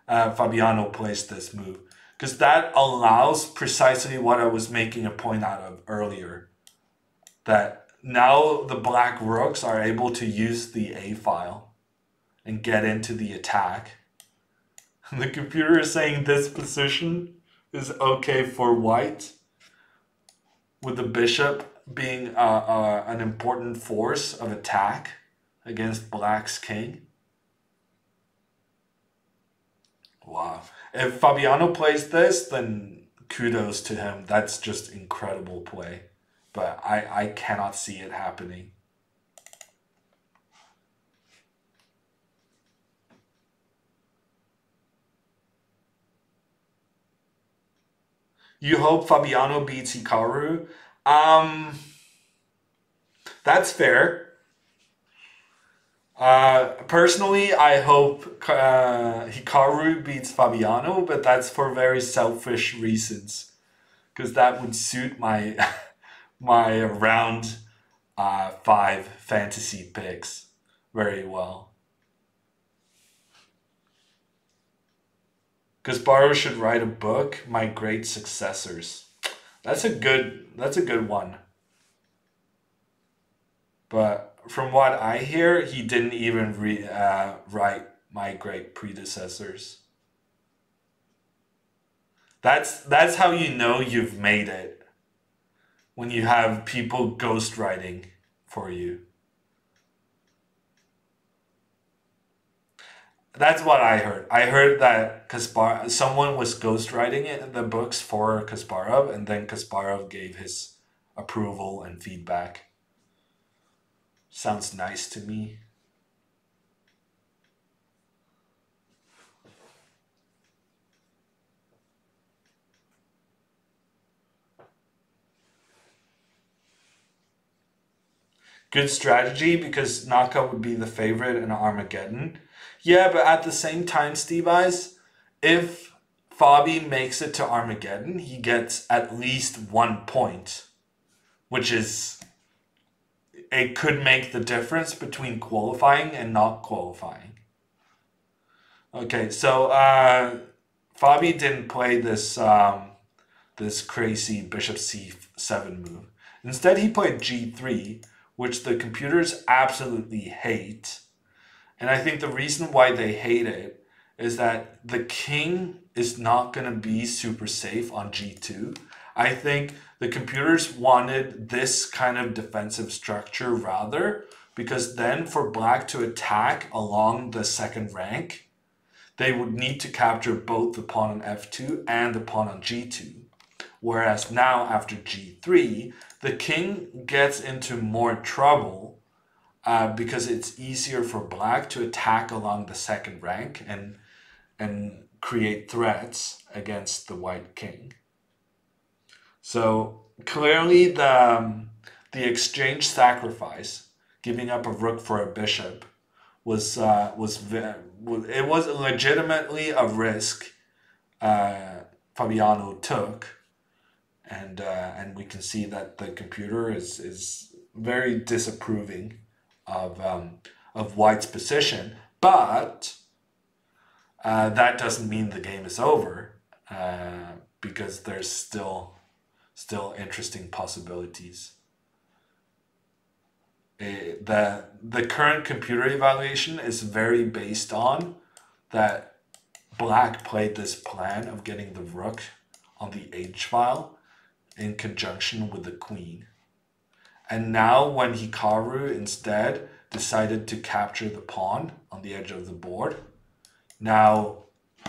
Fabiano plays this move. Because that allows precisely what I was making a point out of earlier. That now the black rooks are able to use the A file and get into the attack. The computer is saying this position is okay for white, with the bishop being an important force of attack against black's king. Wow. If Fabiano plays this, then kudos to him. That's just incredible play. But I cannot see it happening. You hope Fabiano beats Hikaru? That's fair. Personally, I hope Hikaru beats Fabiano, but that's for very selfish reasons. Because that would suit my my round 5 fantasy picks very well. Kasparov should write a book, My Great Successors. That's a good one. But from what I hear, he didn't even write My Great Predecessors. That's how you know you've made it. When you have people ghostwriting for you. That's what I heard. I heard that someone was ghostwriting the books for Kasparov, and then Kasparov gave his approval and feedback. Sounds nice to me. Good strategy because Naka would be the favorite in Armageddon. Yeah, but at the same time, Steve Eyes, if Fabi makes it to Armageddon, he gets at least 1 point, which is, it could make the difference between qualifying and not qualifying. Okay, so Fabi didn't play this this crazy bishop c7 move. Instead, he played g3, which the computers absolutely hate. And I think the reason why they hate it is that the king is not going to be super safe on g2. I think the computers wanted this kind of defensive structure rather, because then for black to attack along the second rank, they would need to capture both the pawn on f2 and the pawn on g2. Whereas now after g3, the king gets into more trouble because it's easier for black to attack along the second rank and create threats against the white king. So clearly the exchange sacrifice, giving up a rook for a bishop, was legitimately a risk Fabiano took, and we can see that the computer is very disapproving of white's position, but that doesn't mean the game is over because there's still interesting possibilities. The current computer evaluation is very based on that black played this plan of getting the rook on the H file in conjunction with the queen. And now when Hikaru instead decided to capture the pawn on the edge of the board, now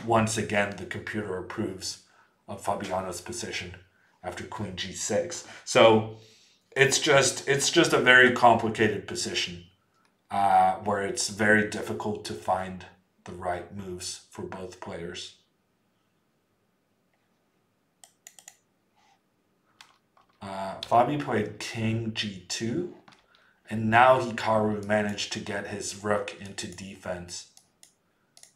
once again the computer approves of Fabiano's position after queen g6. So it's just a very complicated position where it's very difficult to find the right moves for both players. Fabi played king g2, and now Hikaru managed to get his rook into defense.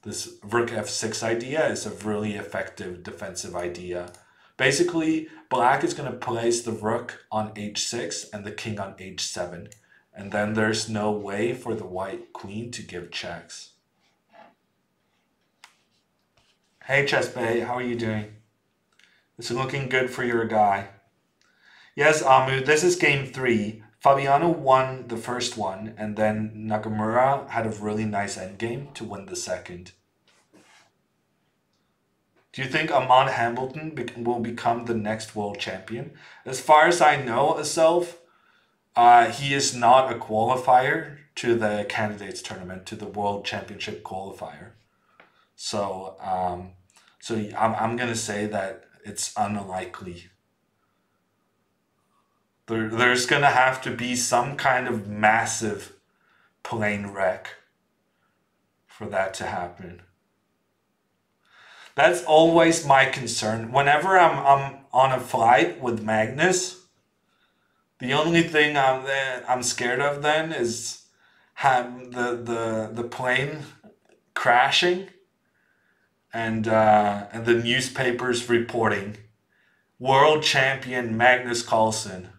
This rook f6 idea is a really effective defensive idea. Basically, black is going to place the rook on h6 and the king on h7. And then there's no way for the white queen to give checks. Hey Chess Bay, how are you doing? It's looking good for your guy. Yes, Amu, this is game 3. Fabiano won the first one, and then Nakamura had a really nice endgame to win the second. Do you think Amon Hamilton will become the next world champion? As far as I know, Aself, he is not a qualifier to the candidates tournament, to the world championship qualifier. So, I'm gonna say that it's unlikely. There's gonna have to be some kind of massive plane wreck for that to happen. That's always my concern. Whenever I'm on a flight with Magnus, the only thing I'm scared of then is the plane crashing and the newspapers reporting world champion Magnus Carlsen,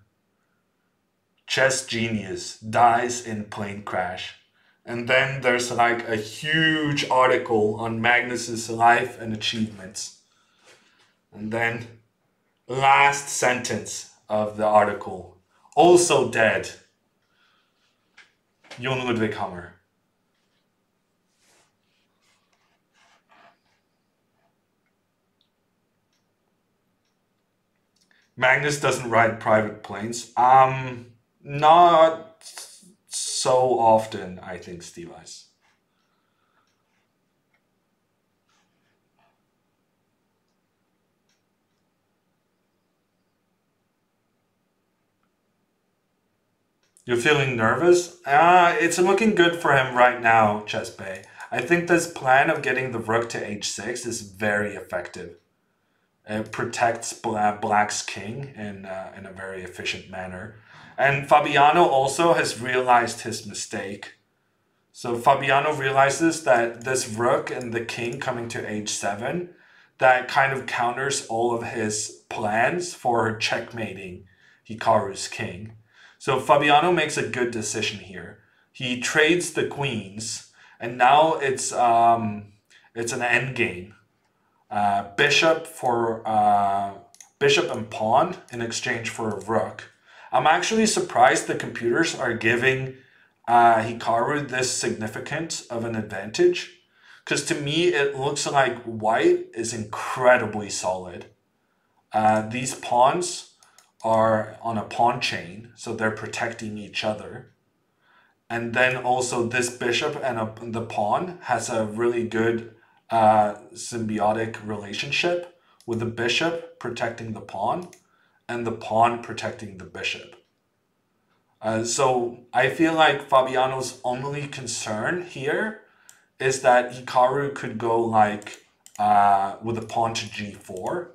chess genius, dies in plane crash. And then there's like a huge article on Magnus's life and achievements. And then last sentence of the article, also dead, Jon Ludwig Hammer. Magnus doesn't ride private planes. Not so often, I think, Steve Ice. You're feeling nervous? It's looking good for him right now, Chess Bay. I think this plan of getting the rook to h6 is very effective. It protects black's king in a very efficient manner. And Fabiano also has realized his mistake. So Fabiano realizes that this rook and the king coming to h7, that kind of counters all of his plans for checkmating Hikaru's king. So Fabiano makes a good decision here. He trades the queens, and now it's an endgame. Bishop and pawn in exchange for a rook. I'm actually surprised the computers are giving Hikaru this significant of an advantage, because to me it looks like white is incredibly solid. These pawns are on a pawn chain, so they're protecting each other. And then also this bishop and the pawn has a really good symbiotic relationship, with the bishop protecting the pawn and the pawn protecting the bishop. So I feel like Fabiano's only concern here is that Hikaru could go like with a pawn to g4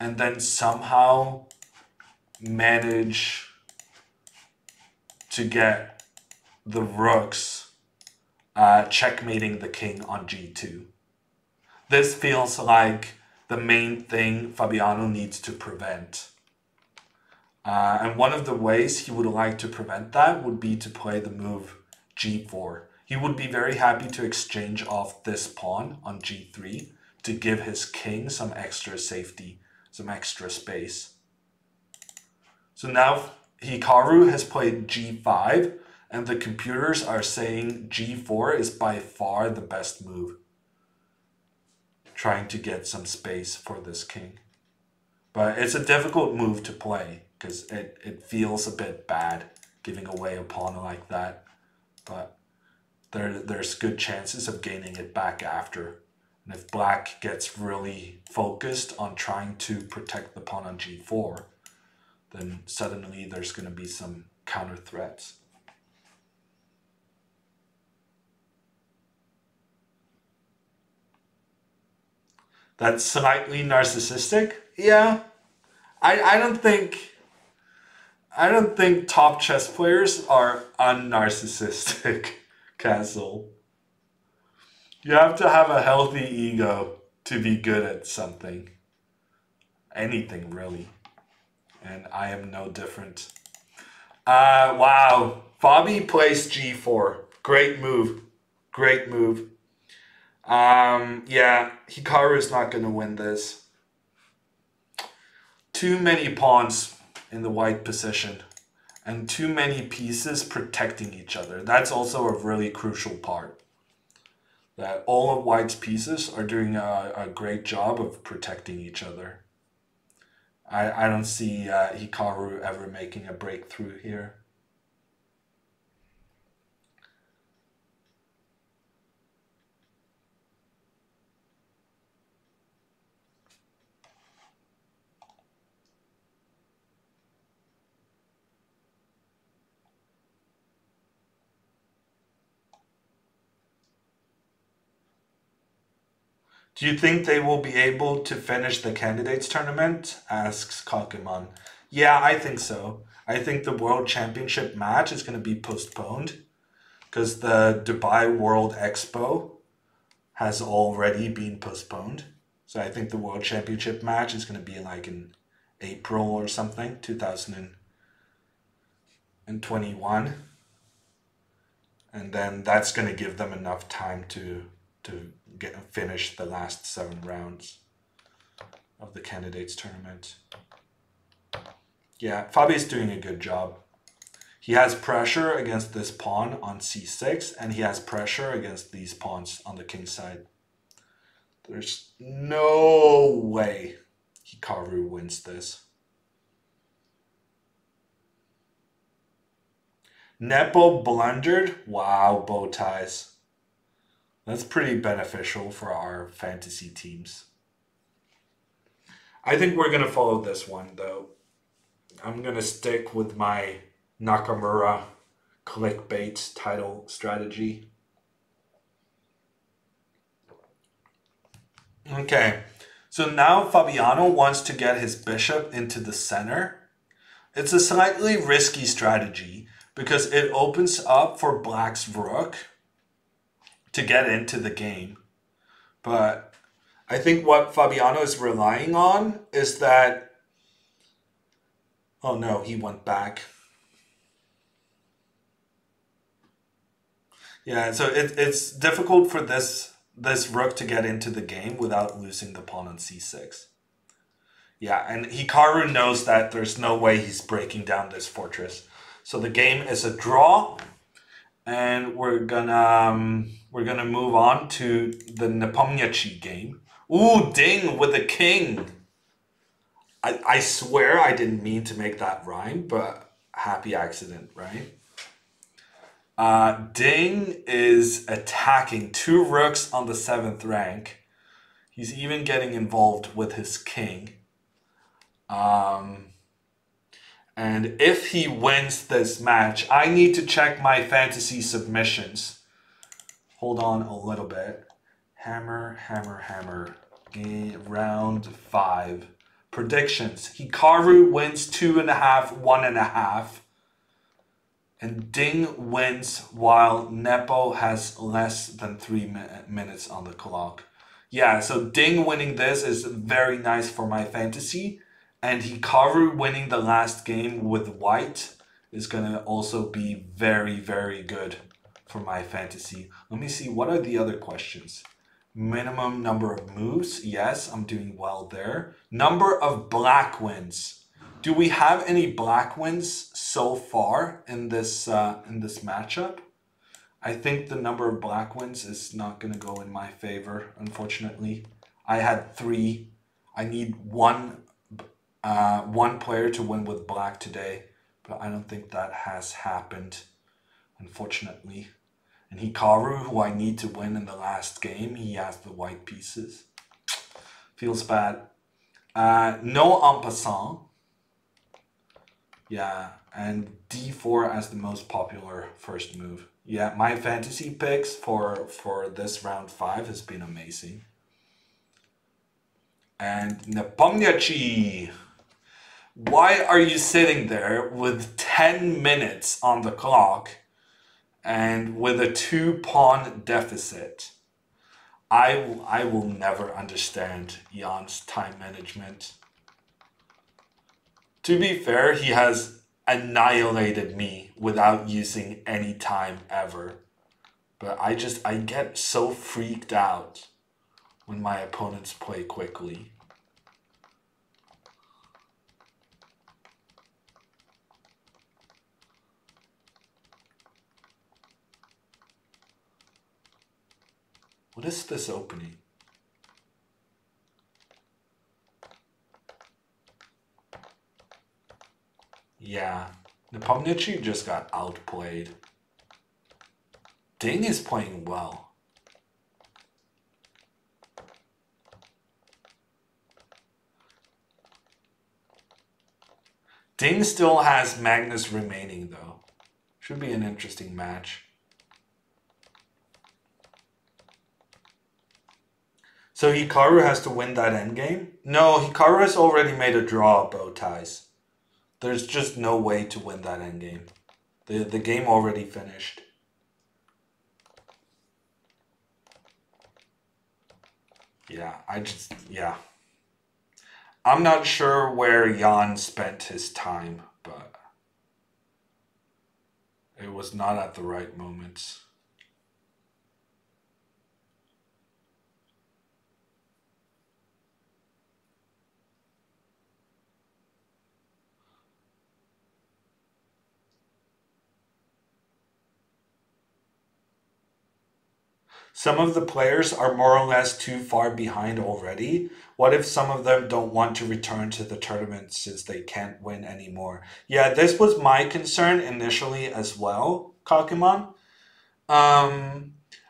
and then somehow manage to get the rooks checkmating the king on g2. This feels like the main thing Fabiano needs to prevent. And one of the ways he would like to prevent that would be to play the move g4. He would be very happy to exchange off this pawn on g3 to give his king some extra safety, some extra space. So now Hikaru has played g5, and the computers are saying g4 is by far the best move, trying to get some space for this king. But it's a difficult move to play because it feels a bit bad giving away a pawn like that. But there's good chances of gaining it back after. And if black gets really focused on trying to protect the pawn on g4, then suddenly there's going to be some counter threats. That's slightly narcissistic? Yeah. I don't think I don't think top chess players are unnarcissistic, Castle. You have to have a healthy ego to be good at something. Anything, really. And I am no different. Wow. Fabi plays g4. Great move. Great move. Yeah, Hikaru is not going to win this. Too many pawns in the white position. And too many pieces protecting each other. That's also a really crucial part. That all of white's pieces are doing a great job of protecting each other. I don't see Hikaru ever making a breakthrough here. Do you think they will be able to finish the candidates tournament? Asks Kakemon. Yeah, I think so. I think the World Championship match is going to be postponed because the Dubai World Expo has already been postponed. So I think the World Championship match is going to be like in April or something, 2021. And then that's going to give them enough time to finish the last 7 rounds of the candidates tournament. Yeah, Fabi's doing a good job. He has pressure against this pawn on c6, and he has pressure against these pawns on the king side. There's no way Hikaru wins this. Nepo blundered? Wow, bow ties. That's pretty beneficial for our fantasy teams. I think we're going to follow this one, though. I'm going to stick with my Nakamura clickbait title strategy. Okay, so now Fabiano wants to get his bishop into the center. It's a slightly risky strategy because it opens up for black's rook to get into the game. But I think what Fabiano is relying on is that... Oh no, he went back. Yeah, so it's difficult for this rook to get into the game without losing the pawn on c6. Yeah, and Hikaru knows that there's no way he's breaking down this fortress. So the game is a draw, and we're gonna move on to the Nepomniachtchi game. Ooh, ding with the king. I swear I didn't mean to make that rhyme, but happy accident, right? Ding is attacking 2 rooks on the 7th rank. He's even getting involved with his king. And if he wins this match, I need to check my fantasy submissions. Hold on a little bit. Hammer, hammer, hammer. Round 5. Predictions. Hikaru wins 2.5, 1.5. And Ding wins while Nepo has less than 3 minutes on the clock. Yeah, so Ding winning this is very nice for my fantasy. And Hikaru winning the last game with white is going to also be very, very good for my fantasy. Let me see, what are the other questions? Minimum number of moves. Yes, I'm doing well there. Number of black wins. Do we have any black wins so far in this matchup? I think the number of black wins is not going to go in my favor, unfortunately. I had 3. I need one player to win with black today, but I don't think that has happened, unfortunately. And Hikaru, who I need to win in the last game, he has the white pieces. Feels bad. No en passant. Yeah, and d4 as the most popular first move. Yeah, my fantasy picks for this round 5 has been amazing. And Nepomniachtchi. Why are you sitting there with 10 minutes on the clock and with a 2-pawn deficit? I will never understand Jan's time management. To be fair, he has annihilated me without using any time ever. But I get so freaked out when my opponents play quickly. What is this opening? Yeah, Nepomniachtchi just got outplayed. Ding is playing well. Ding still has Magnus remaining though. Should be an interesting match. So Hikaru has to win that endgame? No, Hikaru has already made a draw of bow ties. There's just no way to win that endgame. The game already finished. Yeah, I'm not sure where Jan spent his time, but it was not at the right moments. Some of the players are more or less too far behind already. What if some of them don't want to return to the tournament since they can't win anymore? Yeah, this was my concern initially as well, Kakemon.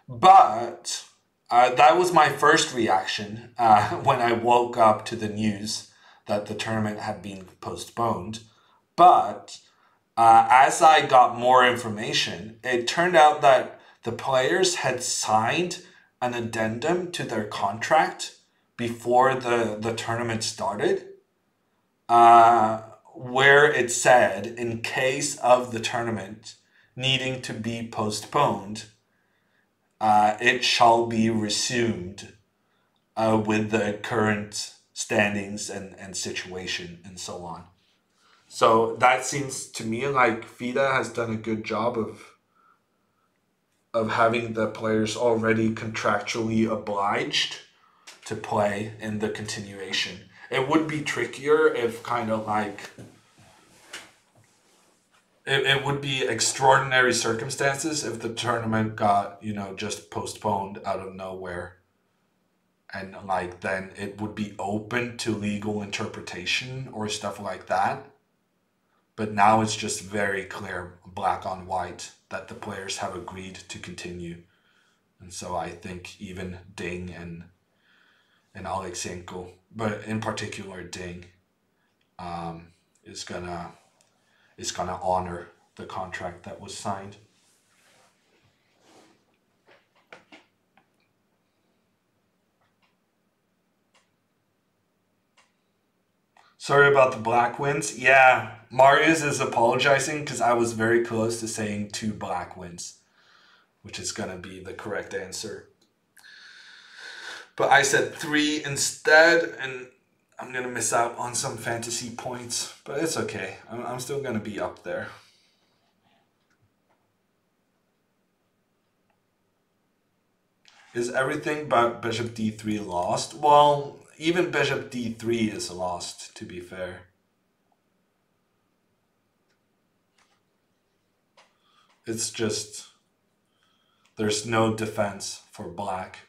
But that was my first reaction when I woke up to the news that the tournament had been postponed. But as I got more information, it turned out that the players had signed an addendum to their contract before the tournament started, where it said, in case of the tournament needing to be postponed, it shall be resumed with the current standings and situation and so on. So that seems to me like FIDE has done a good job of having the players already contractually obliged to play in the continuation. It would be trickier if kind of like it would be extraordinary circumstances if the tournament got, just postponed out of nowhere. And like then it would be open to legal interpretation or stuff like that. But now it's just very clear, black on white, that the players have agreed to continue. And so I think even Ding and Alexenko, but in particular Ding, is gonna honor the contract that was signed. Sorry about the black wins. Yeah, Marius is apologizing because I was very close to saying 2 black wins, which is going to be the correct answer. But I said 3 instead, and I'm going to miss out on some fantasy points, but it's okay. I'm still going to be up there. Is everything but bishop d3 lost? Well, even bishop d3 is lost, to be fair. It's just, there's no defense for black.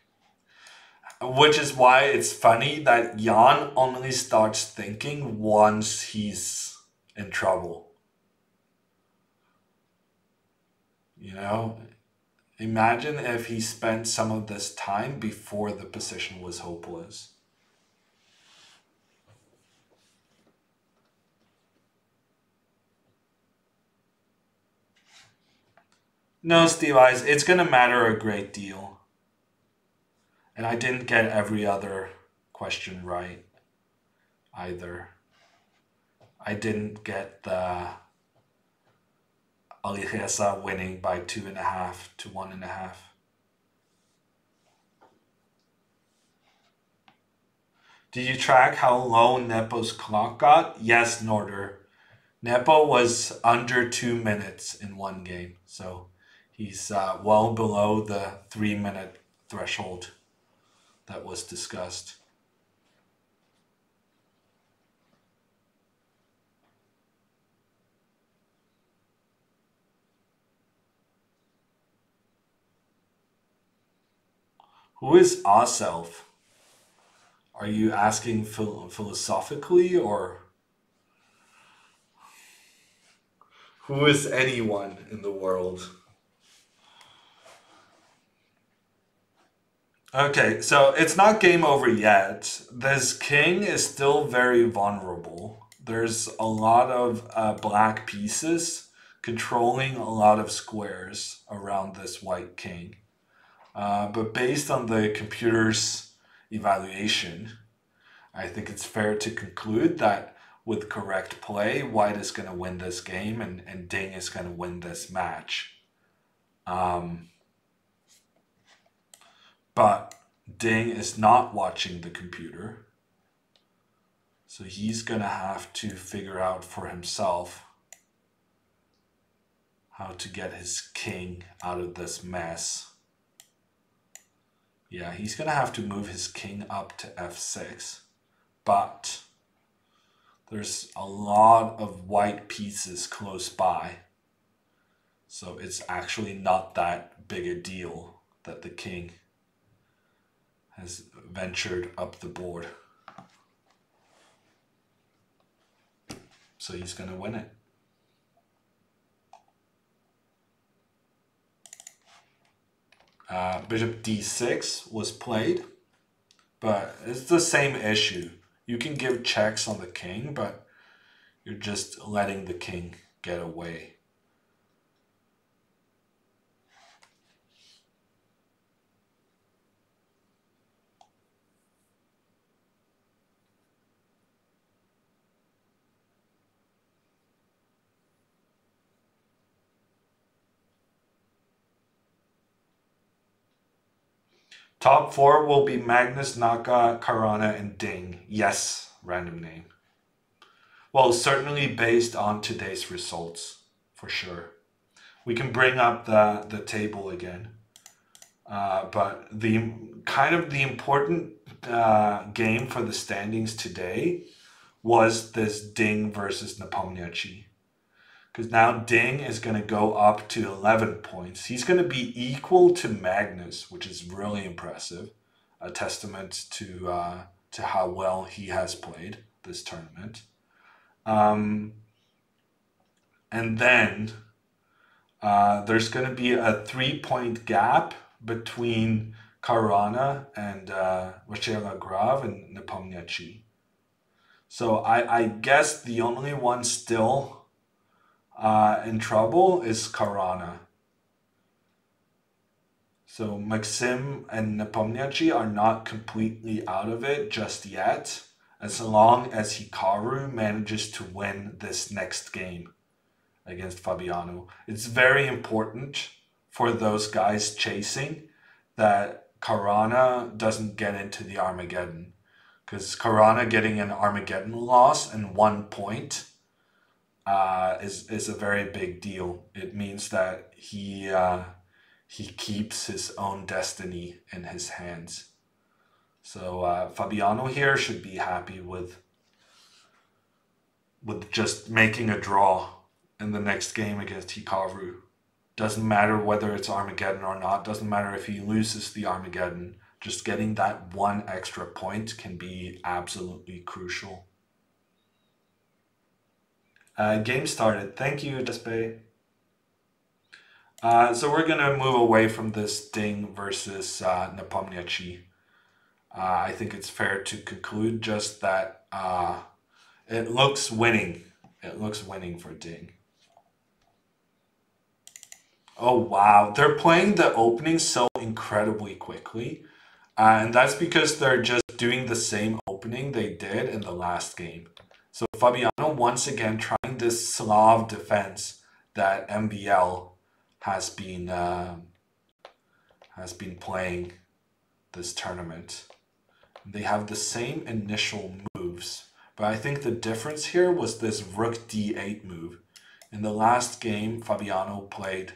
Which is why it's funny that Jan only starts thinking once he's in trouble. Imagine if he spent some of this time before the position was hopeless. No, Steve Eyes, it's going to matter a great deal. And I didn't get every other question right either. I didn't get the Aligesa winning by 2.5 to 1.5. Did you track how low Nepo's clock got? Yes, Norder. Nepo was under 2 minutes in one game, so he's well below the 3-minute threshold that was discussed. Who is ourself? Are you asking philosophically, or who is anyone in the world? Okay, so it's not game over yet. This king is still very vulnerable. There's a lot of black pieces controlling a lot of squares around this white king. But based on the computer's evaluation, I think it's fair to conclude that with correct play, white is going to win this game and Ding is going to win this match. But Ding is not watching the computer. So he's going to have to figure out for himself how to get his king out of this mess. Yeah, he's going to have to move his king up to f6. But there's a lot of white pieces close by. So it's actually not that big a deal that the king has ventured up the board. So he's going to win it. Bishop d6 was played, but it's the same issue. You can give checks on the king, but you're just letting the king get away. Top 4 will be Magnus, Naka, Caruana, and Ding. Yes, random name. Well, certainly based on today's results, for sure. We can bring up the table again. But the important game for the standings today was this Ding versus Nepomniachtchi. Because now Ding is going to go up to 11 points. He's going to be equal to Magnus, which is really impressive. A testament to how well he has played this tournament. And then there's going to be a 3-point gap between Caruana and Vacheslav and Nepomniachtchi. So I guess the only one still in trouble is Caruana. So Maxim and Nepomniachtchi are not completely out of it just yet, as long as Hikaru manages to win this next game against Fabiano. It's very important for those guys chasing that Caruana doesn't get into the Armageddon. Because Caruana getting an Armageddon loss and 1 point is a very big deal. It means that he keeps his own destiny in his hands. So Fabiano here should be happy with just making a draw in the next game against Hikaru. Doesn't matter whether it's Armageddon or not. Doesn't matter if he loses the Armageddon. Just getting that 1 extra point can be absolutely crucial. Game started. Thank you, Despe. So we're going to move away from this Ding versus Nepomniachtchi. I think it's fair to conclude just that it looks winning. It looks winning for Ding. Oh, wow. They're playing the opening so incredibly quickly. And that's because they're just doing the same opening they did in the last game. So Fabiano once again trying this Slav defense that MVL has been playing this tournament. They have the same initial moves, but I think the difference here was this Rook D8 move. In the last game, Fabiano played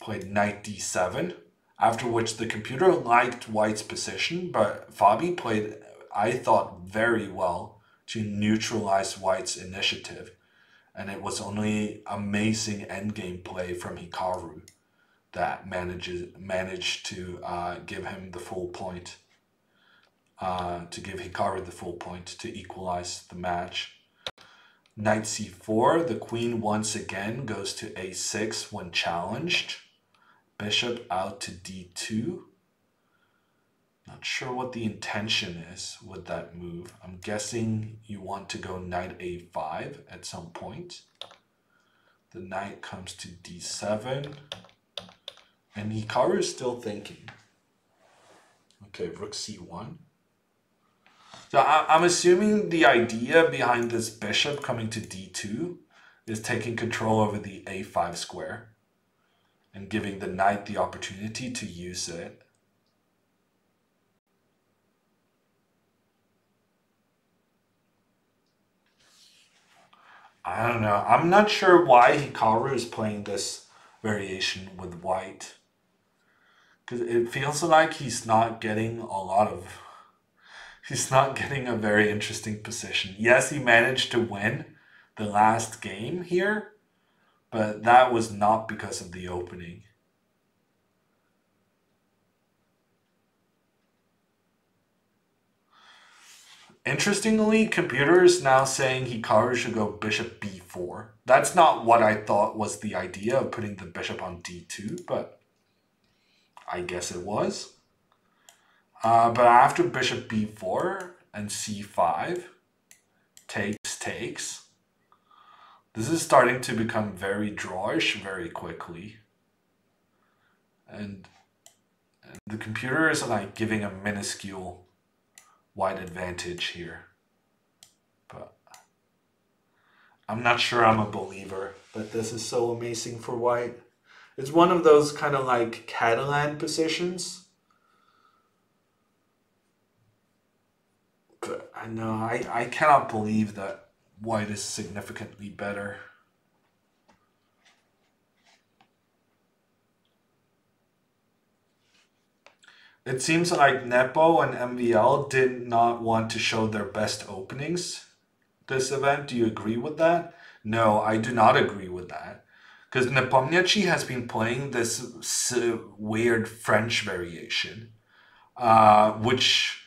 Knight D7, after which the computer liked White's position, but Fabi played, I thought, very well to neutralize White's initiative. And it was only amazing endgame play from Hikaru that managed to give him the full point. To give Hikaru the full point to equalize the match. Knight c4, the queen once again goes to a6 when challenged. Bishop out to d2. Not sure what the intention is with that move. I'm guessing you want to go knight a5 at some point. The knight comes to d7. And Hikaru is still thinking. Okay, rook c1. So I'm assuming the idea behind this bishop coming to d2 is taking control over the a5 square and giving the knight the opportunity to use it. I don't know. I'm not sure why Hikaru is playing this variation with white. Because it feels like he's not getting a very interesting position. Yes, he managed to win the last game here, but that was not because of the opening. Interestingly, computer is now saying Hikaru should go bishop b4. That's not what I thought was the idea of putting the bishop on d2, but I guess it was. But after bishop b4 and c5, takes. This is starting to become very drawish very quickly. And the computer is like giving a minuscule white advantage here. But I'm not sure I'm a believer that this is so amazing for white. It's one of those kind of like Catalan positions. But I know, I cannot believe that white is significantly better. It seems like Nepo and MVL did not want to show their best openings this event. Do you agree with that? No, I do not agree with that. Because Nepomniachtchi has been playing this weird French variation, which,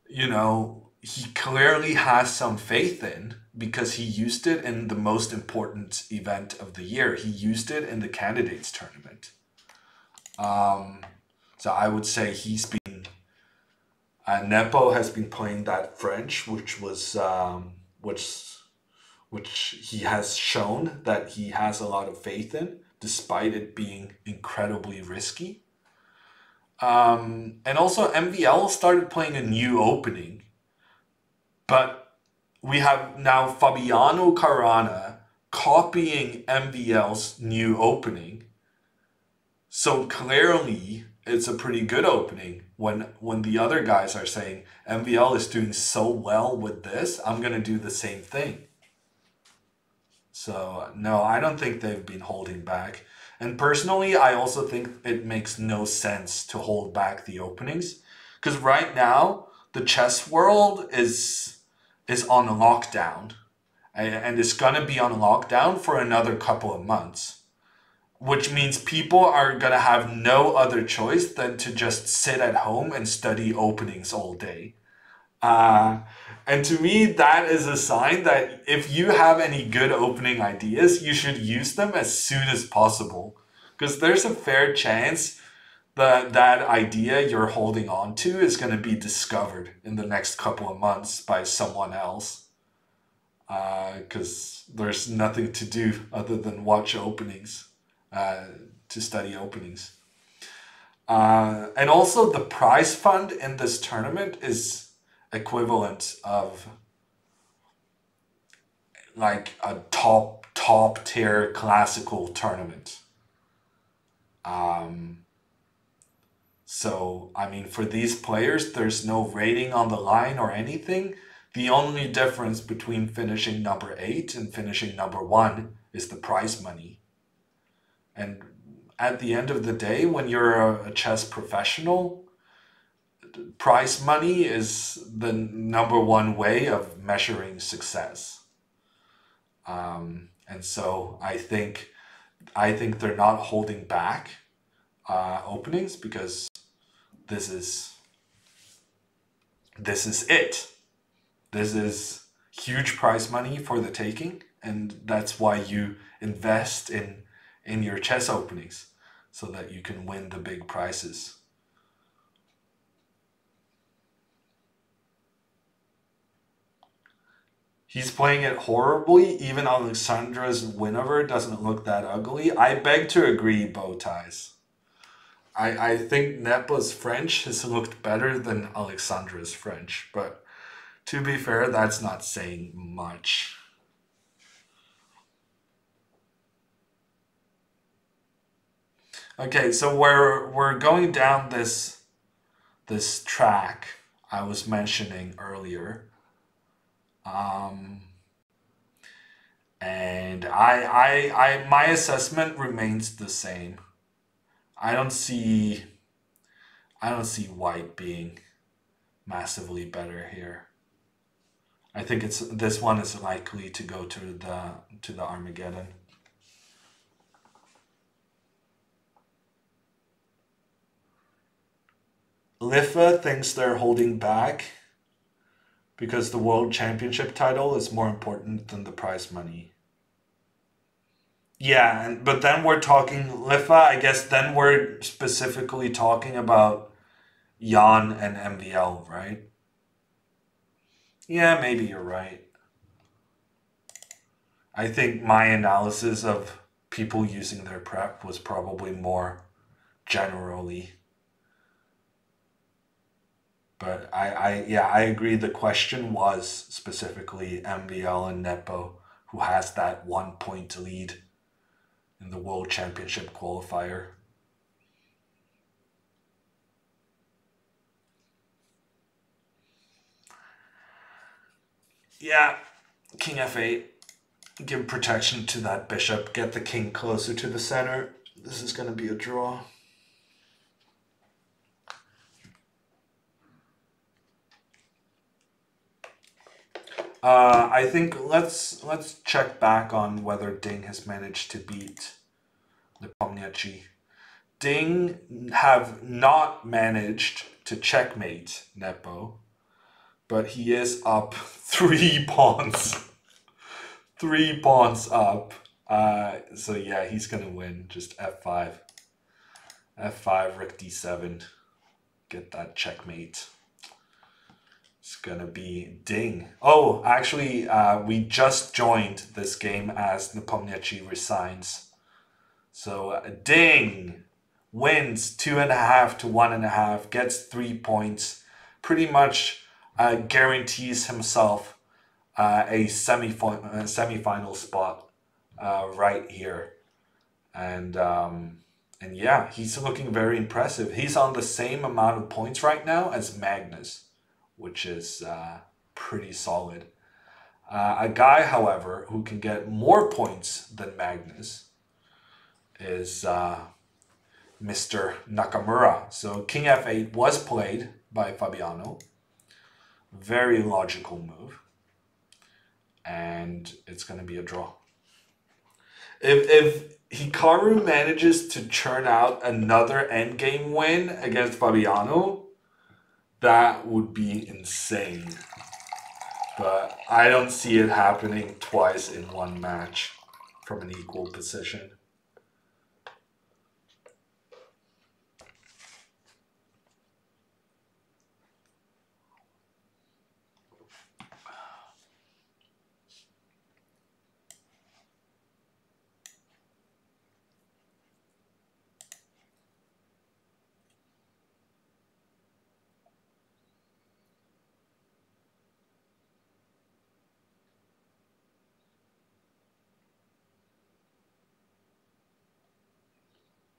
you know, he clearly has some faith in because he used it in the most important event of the year. He used it in the candidates tournament. So I would say he's been, Nepo has been playing that French, which was, which he has shown that he has a lot of faith in, despite it being incredibly risky. And also MVL started playing a new opening, but we have now Fabiano Caruana copying MVL's new opening. So clearly it's a pretty good opening when the other guys are saying MVL is doing so well with this, I'm going to do the same thing. So no, I don't think they've been holding back. And personally, I also think it makes no sense to hold back the openings. Because right now, the chess world is on lockdown. And it's going to be on lockdown for another couple of months. Which means people are going to have no other choice than to just sit at home and study openings all day. And to me, that is a sign that if you have any good opening ideas, you should use them as soon as possible. Because there's a fair chance that that idea you're holding on to is going to be discovered in the next couple of months by someone else. Because there's nothing to do other than watch openings, to study openings. And also the prize fund in this tournament is equivalent of like a top tier classical tournament. So I mean, for these players, there's no rating on the line or anything. The only difference between finishing number 8 and finishing number 1 is the prize money. And at the end of the day, when you're a chess professional, prize money is the number one way of measuring success. And so I think they're not holding back openings because this is it. This is huge prize money for the taking, and that's why you invest in your chess openings so that you can win the big prizes. He's playing it horribly. Even Alexandra's win-over doesn't look that ugly. I beg to agree, Bowties. I think Nepa's French has looked better than Alexandra's French, but to be fair, that's not saying much. Okay, so we're going down this track I was mentioning earlier. And my assessment remains the same. I don't see white being massively better here. I think this one is likely to go to the Armageddon. Lifa thinks they're holding back because the World Championship title is more important than the prize money. Yeah, but then we're talking Lifa, I guess then we're specifically talking about Jan and MVL, right? Yeah, maybe you're right. I think my analysis of people using their prep was probably more generally. But I agree. The question was specifically MVL and Nepo, who has that 1 point lead in the World Championship qualifier. Yeah, King F8. Give protection to that bishop. Get the king closer to the center. This is going to be a draw. I think let's check back on whether Ding has managed to beat Nepomniachtchi. Ding have not managed to checkmate Nepo, but he is up 3 pawns. 3 pawns up. So yeah, he's gonna win. Just f5. f5, rook d7. Get that checkmate. It's gonna be Ding. Oh, actually, we just joined this game as Nepomniachtchi resigns. So Ding wins 2.5 to 1.5, gets 3 points, pretty much guarantees himself a semifinal spot right here, and yeah, he's looking very impressive. He's on the same amount of points right now as Magnus, which is pretty solid. A guy, however, who can get more points than Magnus is Mr. Nakamura. So King F8 was played by Fabiano. Very logical move. And it's going to be a draw. If Hikaru manages to churn out another endgame win against Fabiano, that would be insane. But I don't see it happening twice in one match from an equal position.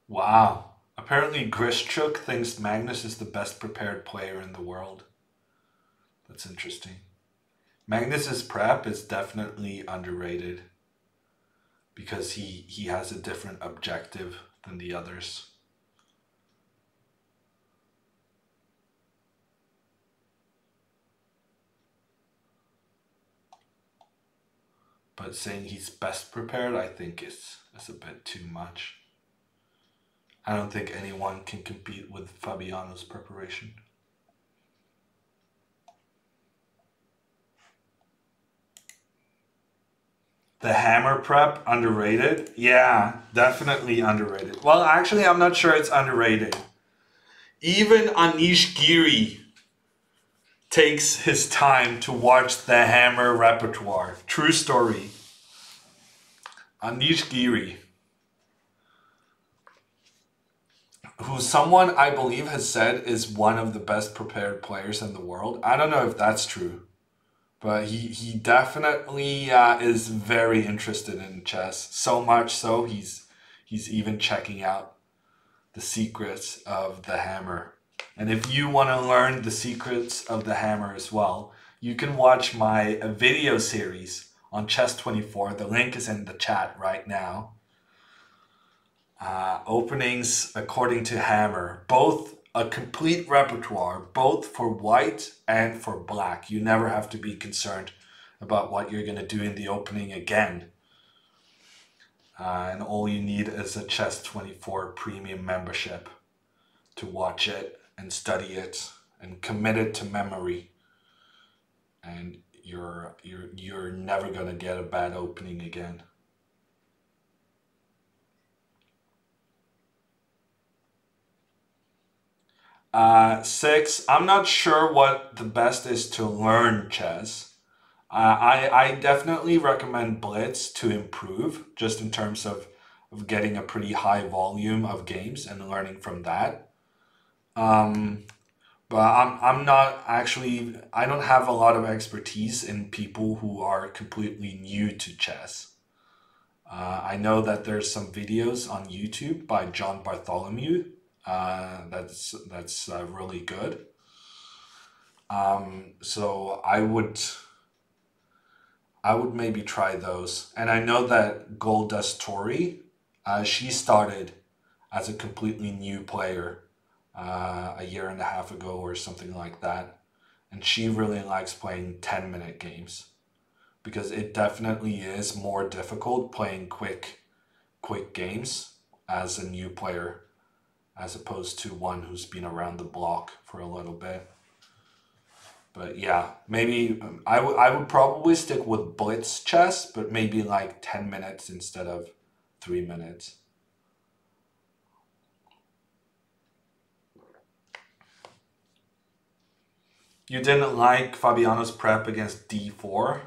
Wow. Apparently Grishchuk thinks Magnus is the best prepared player in the world. That's interesting. Magnus's prep is definitely underrated because he has a different objective than the others. But saying he's best prepared, I think is a bit too much. I don't think anyone can compete with Fabiano's preparation. The hammer prep, underrated? Yeah, definitely underrated. Well, actually, I'm not sure it's underrated. Even Anish Giri takes his time to watch the hammer repertoire. True story. Anish Giri, who someone I believe has said is one of the best prepared players in the world. I don't know if that's true. But he definitely is very interested in chess. So much so he's even checking out the secrets of the hammer. And if you want to learn the secrets of the hammer as well, you can watch my video series on Chess24. The link is in the chat right now. Openings according to hammer, both a complete repertoire, both for white and for black. You never have to be concerned about what you're going to do in the opening again. And all you need is a Chess24 premium membership to watch it and study it and commit it to memory. And you're never going to get a bad opening again. Six, I'm not sure what the best is to learn chess. I definitely recommend Blitz to improve, just in terms of getting a pretty high volume of games and learning from that. But I'm not actually, I don't have a lot of expertise in people who are completely new to chess. I know that there's some videos on YouTube by John Bartholomew. That's really good. So I would maybe try those. And I know that Goldust Tori, she started as a completely new player a year and a half ago or something like that. And she really likes playing 10-minute games because it definitely is more difficult playing quick games as a new player as opposed to one who's been around the block for a little bit. But yeah, maybe I would probably stick with Blitz chess, but maybe like 10 minutes instead of 3 minutes. You didn't like Fabiano's prep against d4?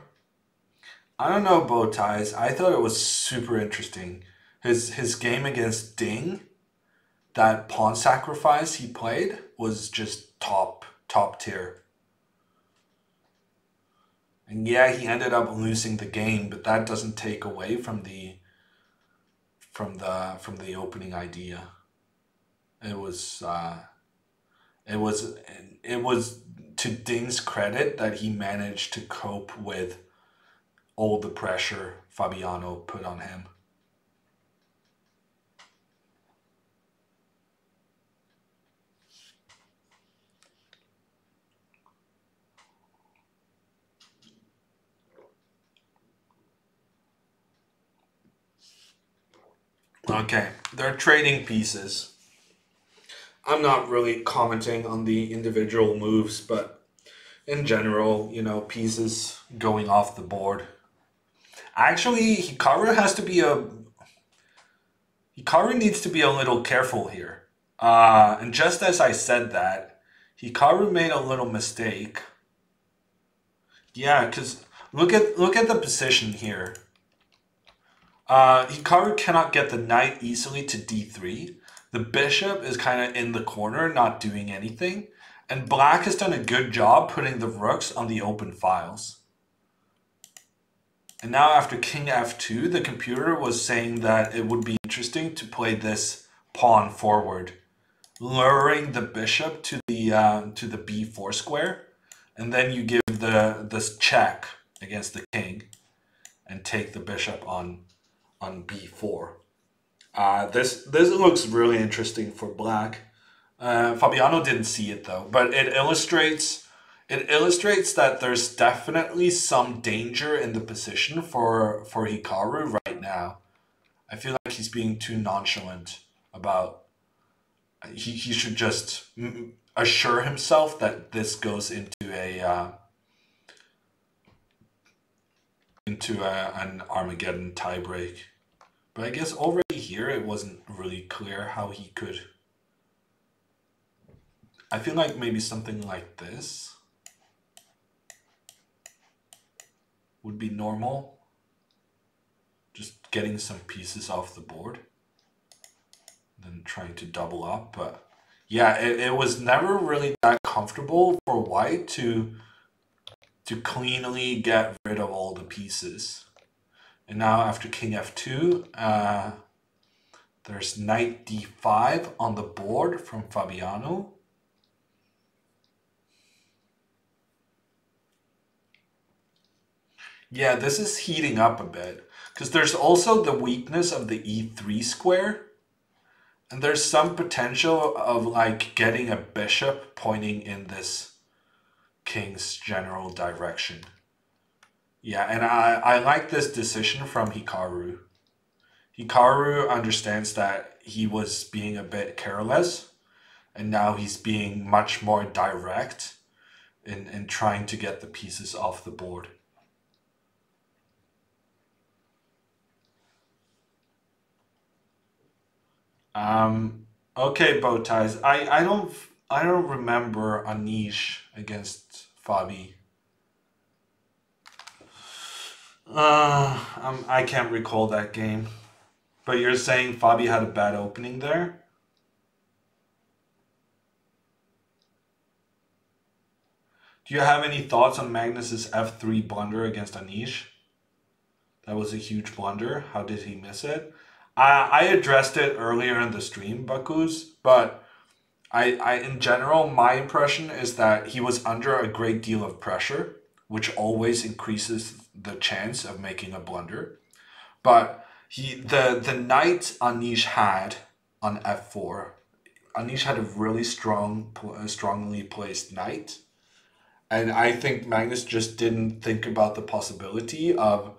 I don't know, bow ties. I thought it was super interesting. His game against Ding, that pawn sacrifice he played was just top tier. And yeah, he ended up losing the game, but that doesn't take away from the opening idea. It was to Ding's credit that he managed to cope with all the pressure Fabiano put on him. Okay, they're trading pieces. I'm not really commenting on the individual moves, but in general, you know, pieces going off the board. Actually, Hikaru needs to be a little careful here. And just as I said that, Hikaru made a little mistake. Yeah, because look at the position here. Hikaru cannot get the knight easily to d3. The bishop is kind of in the corner, not doing anything. And black has done a good job putting the rooks on the open files. And now after king f2, the computer was saying that it would be interesting to play this pawn forward, luring the bishop to the b4 square, and then you give this check against the king and take the bishop on b4. This looks really interesting for black. Fabiano didn't see it though, but it illustrates that there's definitely some danger in the position for Hikaru right now. I feel like he's being too nonchalant about. He should just assure himself that this goes into an Armageddon tiebreak. But I guess already here it wasn't really clear how he could. I feel like maybe something like this would be normal. Just getting some pieces off the board. Then trying to double up. But yeah, it was never really that comfortable for white to cleanly get rid of all the pieces. And now after king f2, there's knight d5 on the board from Fabiano. Yeah, this is heating up a bit because there's also the weakness of the e3 square. And there's some potential of like getting a bishop pointing in this king's general direction. Yeah, and I like this decision from Hikaru. Hikaru understands that he was being a bit careless, and now he's being much more direct in trying to get the pieces off the board. Okay, bow ties. I don't remember Anish against Fabi. I can't recall that game. But you're saying Fabi had a bad opening there? Do you have any thoughts on Magnus's f3 blunder against Anish? That was a huge blunder. How did he miss it? I addressed it earlier in the stream, Bakus, but in general, my impression is that he was under a great deal of pressure, which always increases the chance of making a blunder. But the knight Anish had on f4, Anish had a really strongly placed knight. And I think Magnus just didn't think about the possibility of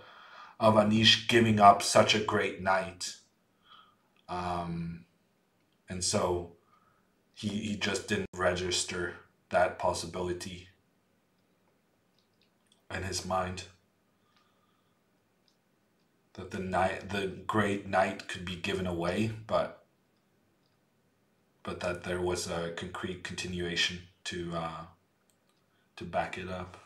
Anish giving up such a great knight. And so he just didn't register that possibility in his mind. That the great knight could be given away, but that there was a concrete continuation to back it up.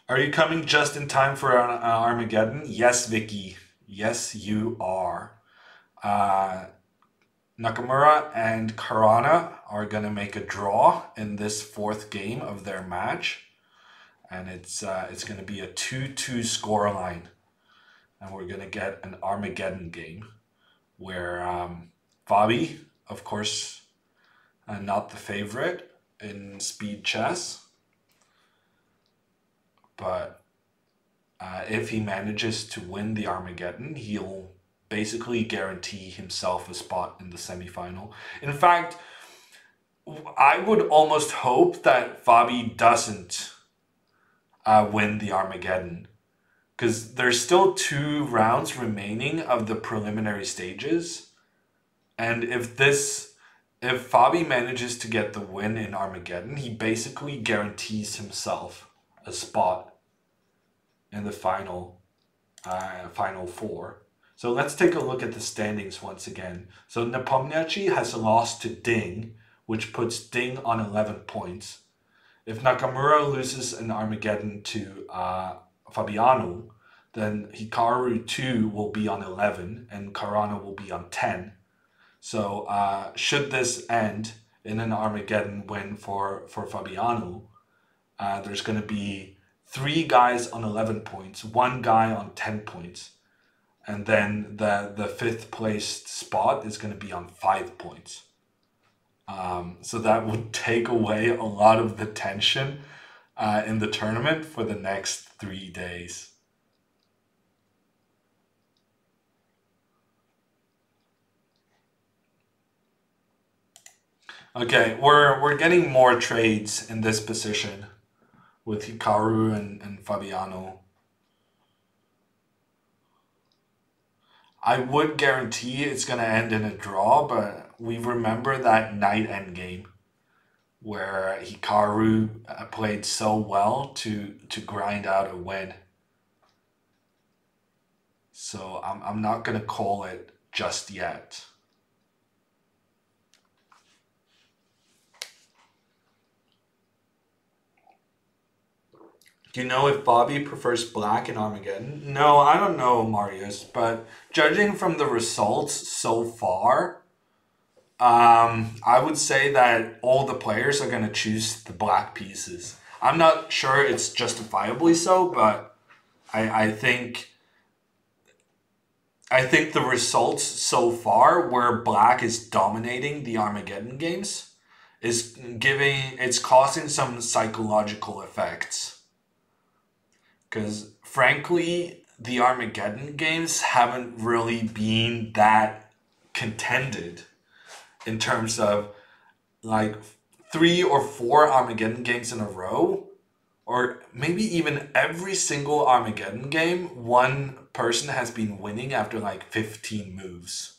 Are you coming just in time for an Armageddon? Yes, Vicky. Yes, you are. Nakamura and Caruana are going to make a draw in this fourth game of their match. And it's going to be a 2-2 scoreline. And we're going to get an Armageddon game where Fabi, of course, not the favorite in speed chess. But if he manages to win the Armageddon, he'll basically guarantee himself a spot in the semifinal. In fact, I would almost hope that Fabi doesn't win the Armageddon, because there's still 2 rounds remaining of the preliminary stages. And if Fabi manages to get the win in Armageddon, he basically guarantees himself a spot in the final 4. So let's take a look at the standings once again. So Nepomniachtchi has lost to Ding, which puts Ding on 11 points. If Nakamura loses an Armageddon to Fabiano, then Hikaru 2 will be on 11 and Caruana will be on 10. So should this end in an Armageddon win for Fabiano, there's going to be 3 guys on 11 points, 1 guy on 10 points. And then the 5th placed spot is going to be on 5 points. So that would take away a lot of the tension in the tournament for the next 3 days. Okay, we're getting more trades in this position with Hikaru and Fabiano. I would guarantee it's going to end in a draw, but we remember that night end game where Hikaru played so well to grind out a win. So I'm not going to call it just yet. Do you know if Bobby prefers black in Armageddon? No, I don't know, Marius, but judging from the results so far, I would say that all the players are going to choose the black pieces. I'm not sure it's justifiably so, but I think the results so far where black is dominating the Armageddon games it's causing some psychological effects. Because frankly, the Armageddon games haven't really been that contended in terms of like 3 or 4 Armageddon games in a row, or maybe even every single Armageddon game, one person has been winning after like 15 moves.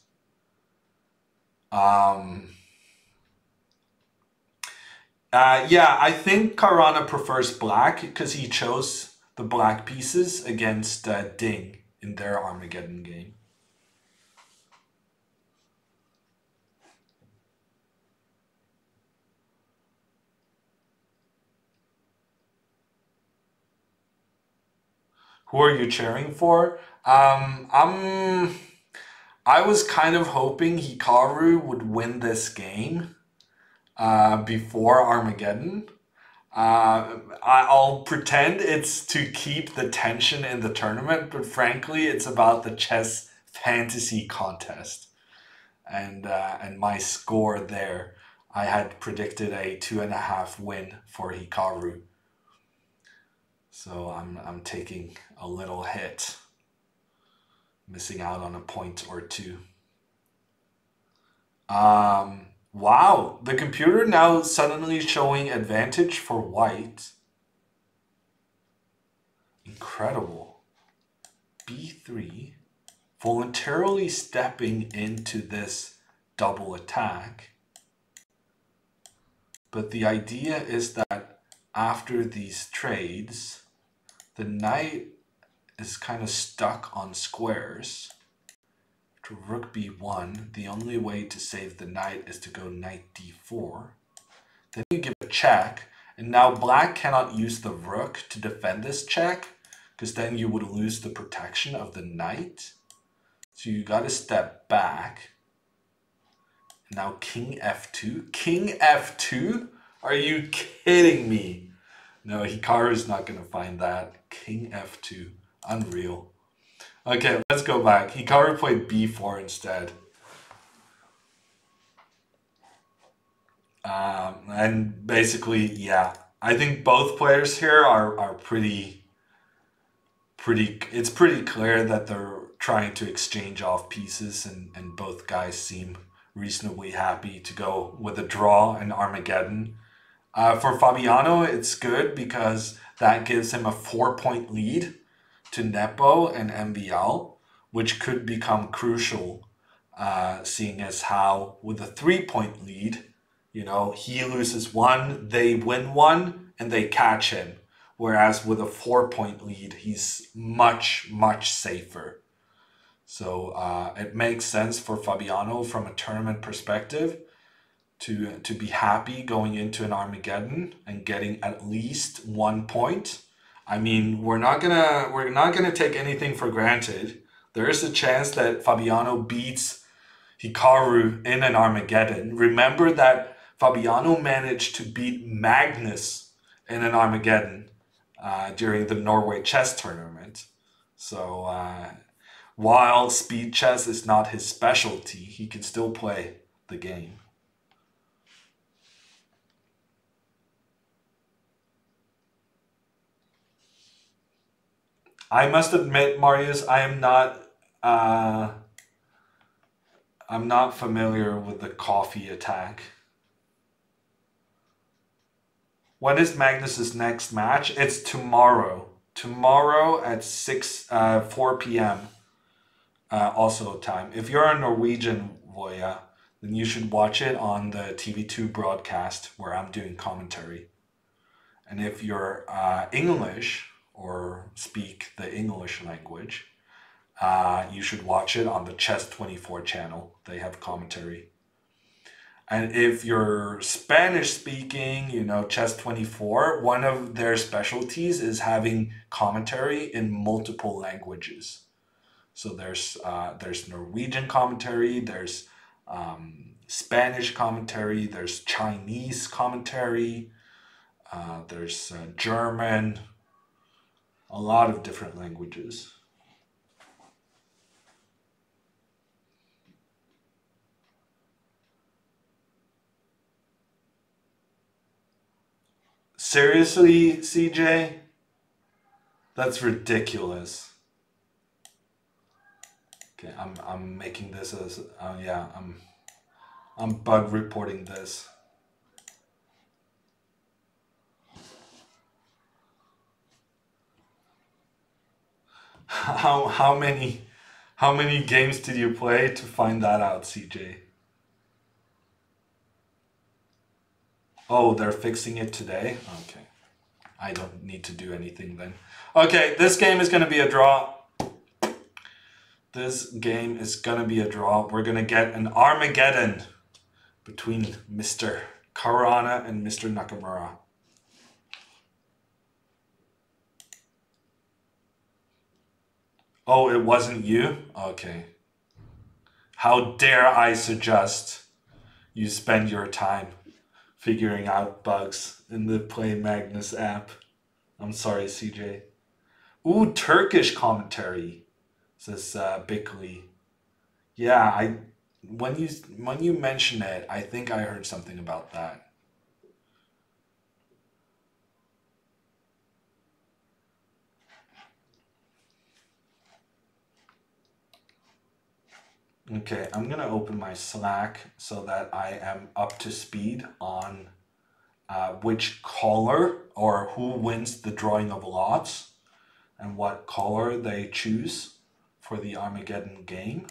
Yeah, I think Caruana prefers black because he chose the black pieces against Ding in their Armageddon game. Who are you cheering for? I was kind of hoping Hikaru would win this game before Armageddon. I'll pretend it's to keep the tension in the tournament, but frankly, it's about the chess fantasy contest. And my score there, I had predicted a 2.5 win for Hikaru. So I'm taking a little hit, missing out on a point or two. Wow, the computer now suddenly showing advantage for white. Incredible. B3, voluntarily stepping into this double attack. But the idea is that after these trades, the knight is kind of stuck on squares. To rook b1, the only way to save the knight is to go knight d4. Then you give a check, and now black cannot use the rook to defend this check, because then you would lose the protection of the knight. So you got to step back. Now king f2. King f2? Are you kidding me? No, Hikaru's not going to find that. King f2. Unreal. Okay, let's go back. Hikaru played b4 instead. And basically, yeah, I think both players here are pretty. It's pretty clear that they're trying to exchange off pieces, and both guys seem reasonably happy to go with a draw in Armageddon. For Fabiano, it's good because that gives him a 4-point lead to Nepo and MVL, which could become crucial, seeing as how with a 3-point lead, you know, he loses 1, they win 1, and they catch him. Whereas with a 4-point lead, he's much, much safer. So it makes sense for Fabiano from a tournament perspective to be happy going into an Armageddon and getting at least 1 point. I mean, we're not gonna take anything for granted. There is a chance that Fabiano beats Hikaru in an Armageddon. Remember that Fabiano managed to beat Magnus in an Armageddon, during the Norway chess tournament. So while speed chess is not his specialty, he can still play the game. I must admit, Marius, I'm not familiar with the coffee attack. When is Magnus's next match? It's tomorrow. Tomorrow at 4 p.m. Oslo time. If you're a Norwegian, Voya, then you should watch it on the TV2 broadcast where I'm doing commentary. And if you're English or speak the English language, you should watch it on the Chess24 channel. They have commentary. And if you're Spanish speaking, you know, Chess24, one of their specialties is having commentary in multiple languages. So there's Norwegian commentary, there's Spanish commentary, there's Chinese commentary, there's German, a lot of different languages. Seriously, CJ? That's ridiculous. Okay, I'm making this as yeah, I'm bug reporting this. How many games did you play to find that out, CJ? Oh, they're fixing it today? Okay. I don't need to do anything then. Okay, this game is going to be a draw. This game is going to be a draw. We're going to get an Armageddon between Mr. Caruana and Mr. Nakamura. Oh, it wasn't you? Okay. How dare I suggest you spend your time figuring out bugs in the Play Magnus app. I'm sorry, CJ. Ooh, Turkish commentary, says Bickley. Yeah, when you mention it, I think I heard something about that. Okay, I'm gonna open my Slack so that I am up to speed on which color or who wins the drawing of lots and what color they choose for the Armageddon game.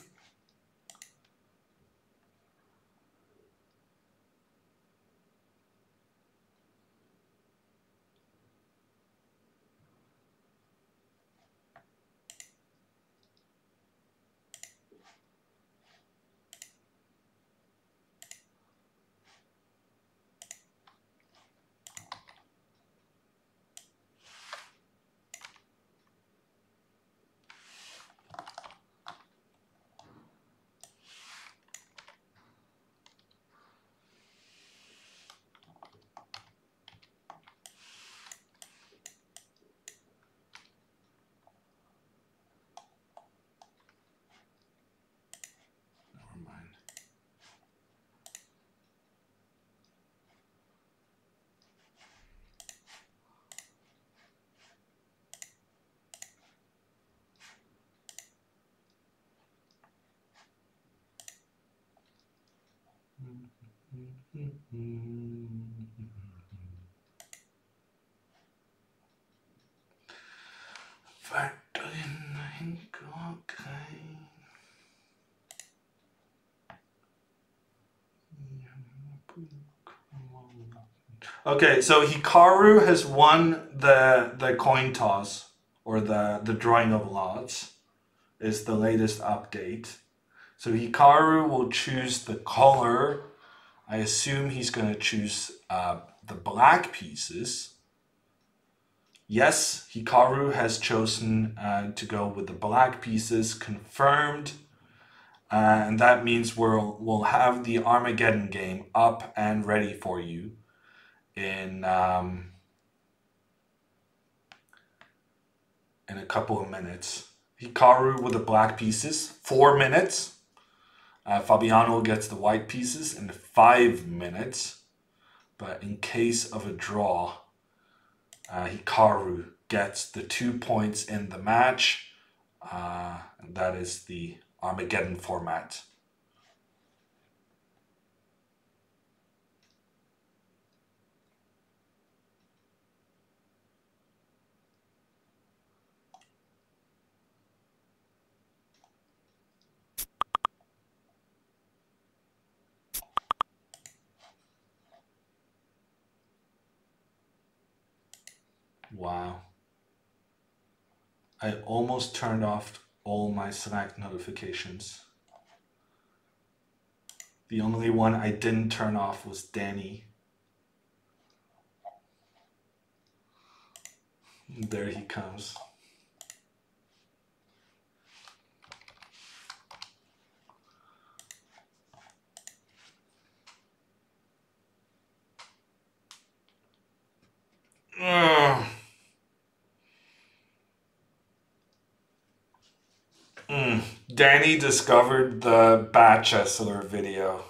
Okay, so Hikaru has won the coin toss, or the drawing of lots, is the latest update. So Hikaru will choose the color. I assume he's going to choose the black pieces. Yes, Hikaru has chosen to go with the black pieces, confirmed. And that means we'll have the Armageddon game up and ready for you in in a couple of minutes. Hikaru with the black pieces, 4 minutes. Fabiano gets the white pieces in 5 minutes. But in case of a draw, Hikaru gets the 2 points in the match. And that is the Armageddon format. Wow. I almost turned off all my Slack notifications. The only one I didn't turn off was Danny. There he comes. Ugh. Danny discovered the Bachelor video.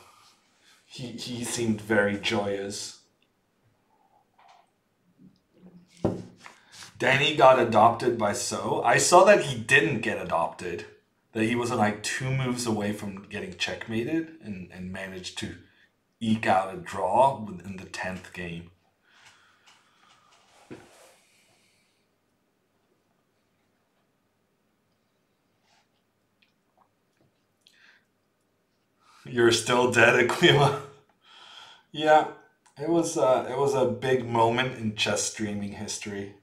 He seemed very joyous. Danny got adopted by So. I saw that he didn't get adopted. That he was like 2 moves away from getting checkmated and managed to eke out a draw in the 10th game. You're still dead, Aquila. Yeah, it was a big moment in chess streaming history.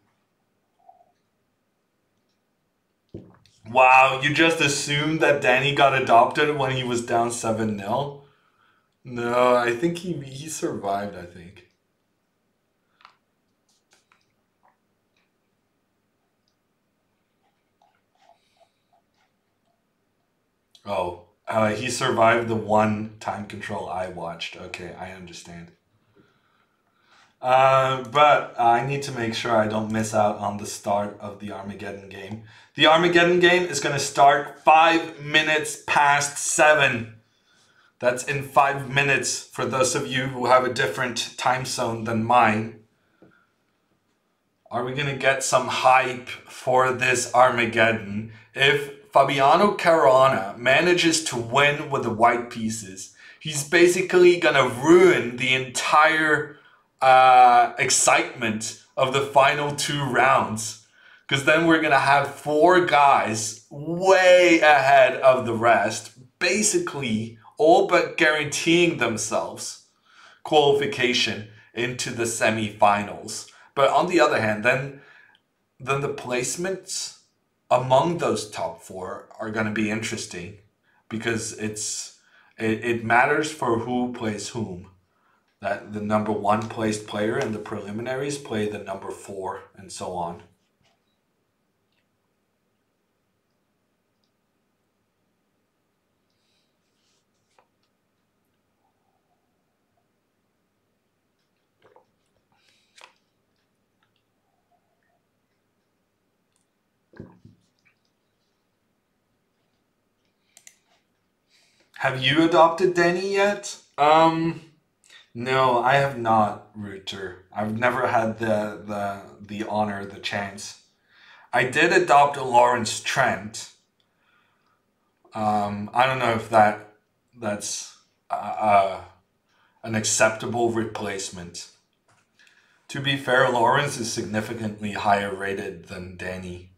Wow, you just assumed that Danny got adopted when he was down 7-0? No, I think he survived, I think. Oh, he survived the one time control I watched. Okay, I understand. But I need to make sure I don't miss out on the start of the Armageddon game. The Armageddon game is going to start 5 minutes past 7. That's in 5 minutes for those of you who have a different time zone than mine. Are we going to get some hype for this Armageddon? If Fabiano Caruana manages to win with the white pieces, he's basically going to ruin the entire excitement of the final 2 rounds. Because then we're going to have 4 guys way ahead of the rest, basically all but guaranteeing themselves qualification into the semifinals. But on the other hand, then the placements among those top 4 are going to be interesting because it matters for who plays whom. That the number 1 placed player in the preliminaries play the number 4 and so on. Have you adopted Danny yet? No, I have not, Rooter. I've never had the honor, the chance. I did adopt Lawrence Trent. I don't know if that's an acceptable replacement. To be fair, Lawrence is significantly higher rated than Danny.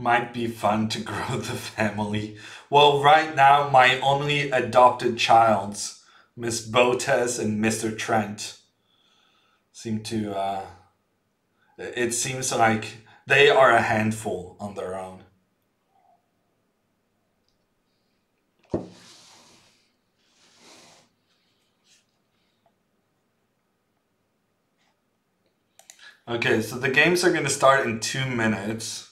Might be fun to grow the family. Well, right now, my only adopted childs, Miss Botes and Mr. Trent, seem to, it seems like they are a handful on their own. Okay, so the games are going to start in 2 minutes.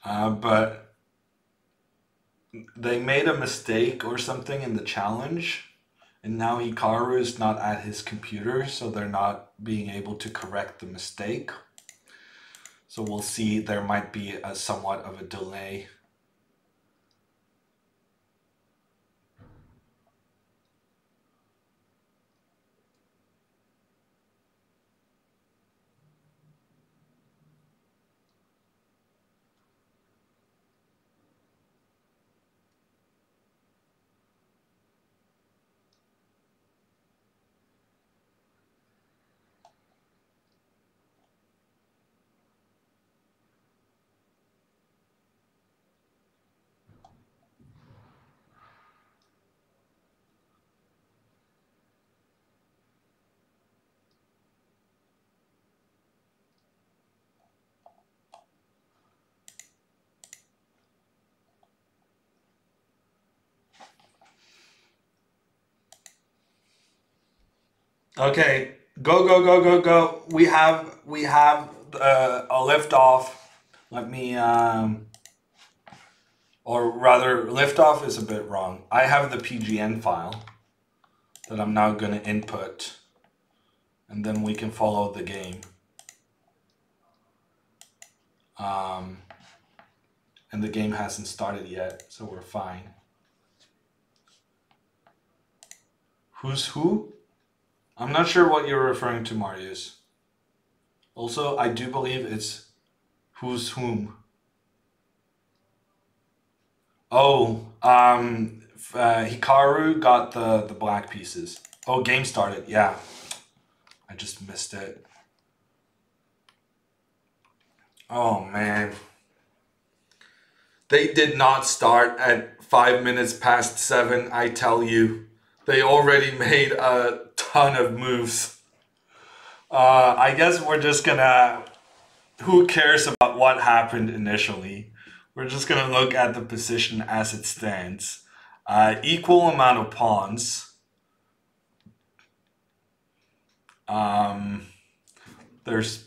But they made a mistake or something in the challenge, and now Hikaru is not at his computer, so they're not being able to correct the mistake. So we'll see, there might be a somewhat of a delay. Okay, go, go, go, go, go. We have a lift off. Let me, or rather, lift off is a bit wrong. I have the PGN file that I'm now going to input, and then we can follow the game. And the game hasn't started yet, so we're fine. Who's who? I'm not sure what you're referring to, Marius. Also, I do believe it's who's whom. Oh, Hikaru got the black pieces. Oh, game started. Yeah, I just missed it. Oh man, they did not start at 5 minutes past 7. I tell you, they already made a ton of moves. I guess we're just gonna. Who cares about what happened initially? We're just gonna look at the position as it stands. Equal amount of pawns. There's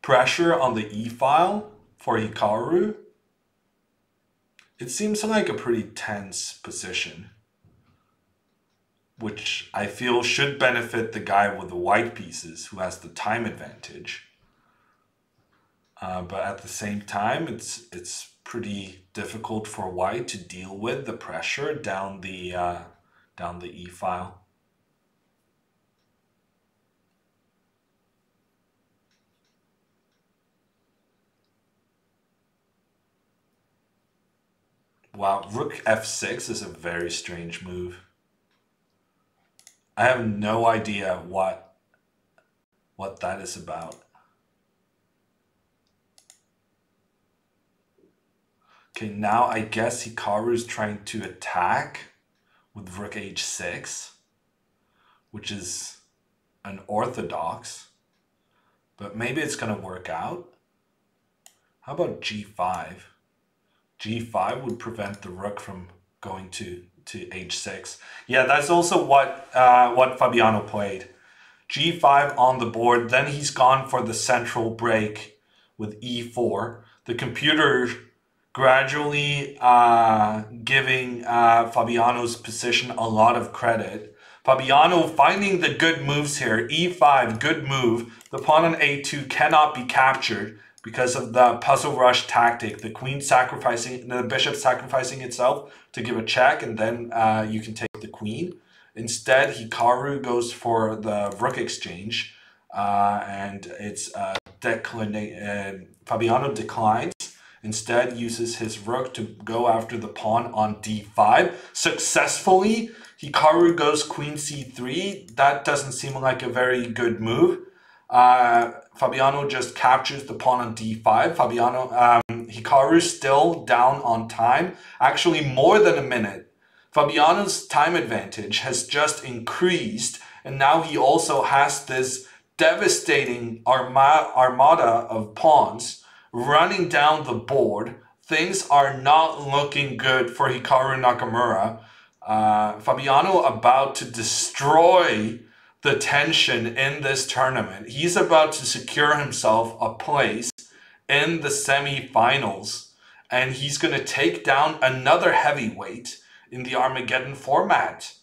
pressure on the e-file for Hikaru. It seems like a pretty tense position, which I feel should benefit the guy with the white pieces who has the time advantage. But at the same time, it's pretty difficult for white to deal with the pressure down the e-file. Wow, rook f6 is a very strange move. I have no idea what that is about. Okay, now I guess Hikaru is trying to attack with rook h6, which is unorthodox, but maybe it's going to work out. How about g5? g5 would prevent the rook from going to h6. Yeah, that's also what Fabiano played. g5 on the board, then he's gone for the central break with e4. The computer gradually giving Fabiano's position a lot of credit. Fabiano finding the good moves here. e5, good move. The pawn on a2 cannot be captured because of the puzzle rush tactic. The queen sacrificing, the bishop sacrificing itself to give a check, and then you can take the queen. Instead, Hikaru goes for the rook exchange, and it's Fabiano declines. Instead, uses his rook to go after the pawn on d5. Successfully, Hikaru goes queen c3. That doesn't seem like a very good move. Fabiano just captures the pawn on d5. Hikaru still down on time, actually more than a minute. Fabiano's time advantage has just increased, and now he also has this devastating armada of pawns running down the board. Things are not looking good for Hikaru Nakamura. Fabiano about to destroy the tension in this tournament. He's about to secure himself a place in the semi-finals. and he's going to take down another heavyweight in the Armageddon format.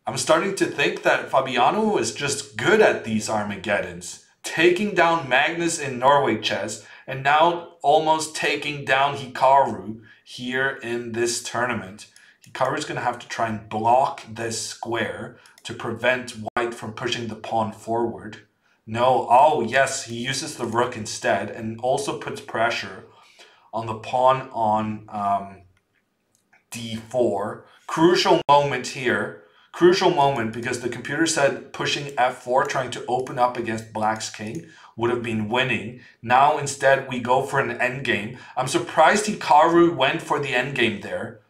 I'm starting to think that Fabiano is just good at these Armageddons, taking down Magnus in Norway chess, and now almost taking down Hikaru here in this tournament. Hikaru's going to have to try and block this square to prevent white from pushing the pawn forward. No, oh yes, he uses the rook instead and also puts pressure on the pawn on d4. Crucial moment here. Crucial moment because the computer said pushing f4, trying to open up against black's king, would have been winning. Now instead we go for an endgame. I'm surprised Hikaru went for the endgame there.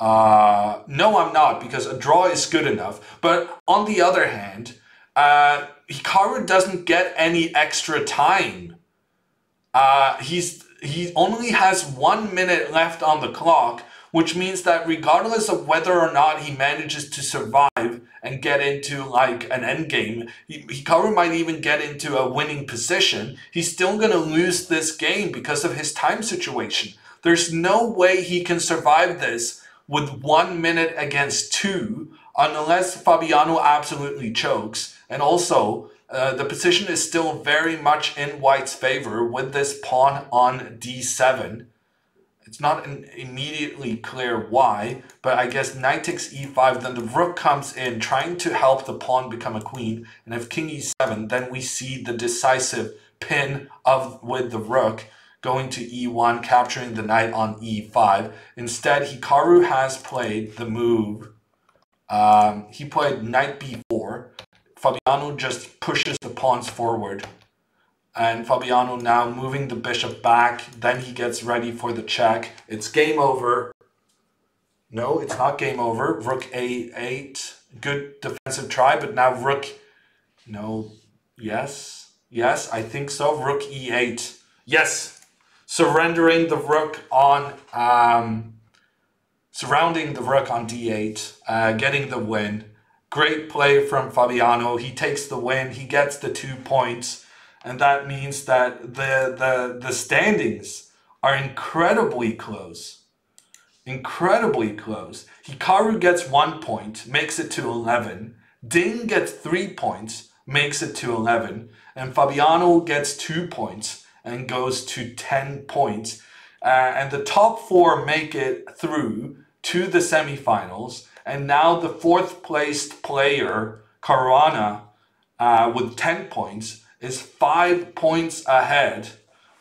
No, I'm not, because a draw is good enough. But on the other hand, Hikaru doesn't get any extra time. He only has 1 minute left on the clock, which means that regardless of whether or not he manages to survive and get into like an endgame, Hikaru might even get into a winning position. He's still going to lose this game because of his time situation. There's no way he can survive this with 1 minute against 2 unless Fabiano absolutely chokes. And also, the position is still very much in white's favor with this pawn on d7. It's not immediately clear why, but I guess knight takes e5, then the rook comes in trying to help the pawn become a queen. And if king e7, then we see the decisive pin with the rook going to e1, capturing the knight on e5. Instead, Hikaru has played the move. He played knight b4. Fabiano just pushes the pawns forward. And Fabiano now moving the bishop back. Then he gets ready for the check. It's game over. No, it's not game over. Rook a8. Good defensive try, but now rook... No, yes. Yes, I think so. Rook e8. Yes. Surrendering the rook on... surrounding the rook on d8. Getting the win. Great play from Fabiano. He takes the win. He gets the 2 points. And that means that the standings are incredibly close. Incredibly close. Hikaru gets 1 point, makes it to 11. Ding gets 3 points, makes it to 11. And Fabiano gets 2 points and goes to 10 points. And the top 4 make it through to the semifinals. And now the 4th placed player, Caruana, with 10 points, is 5 points ahead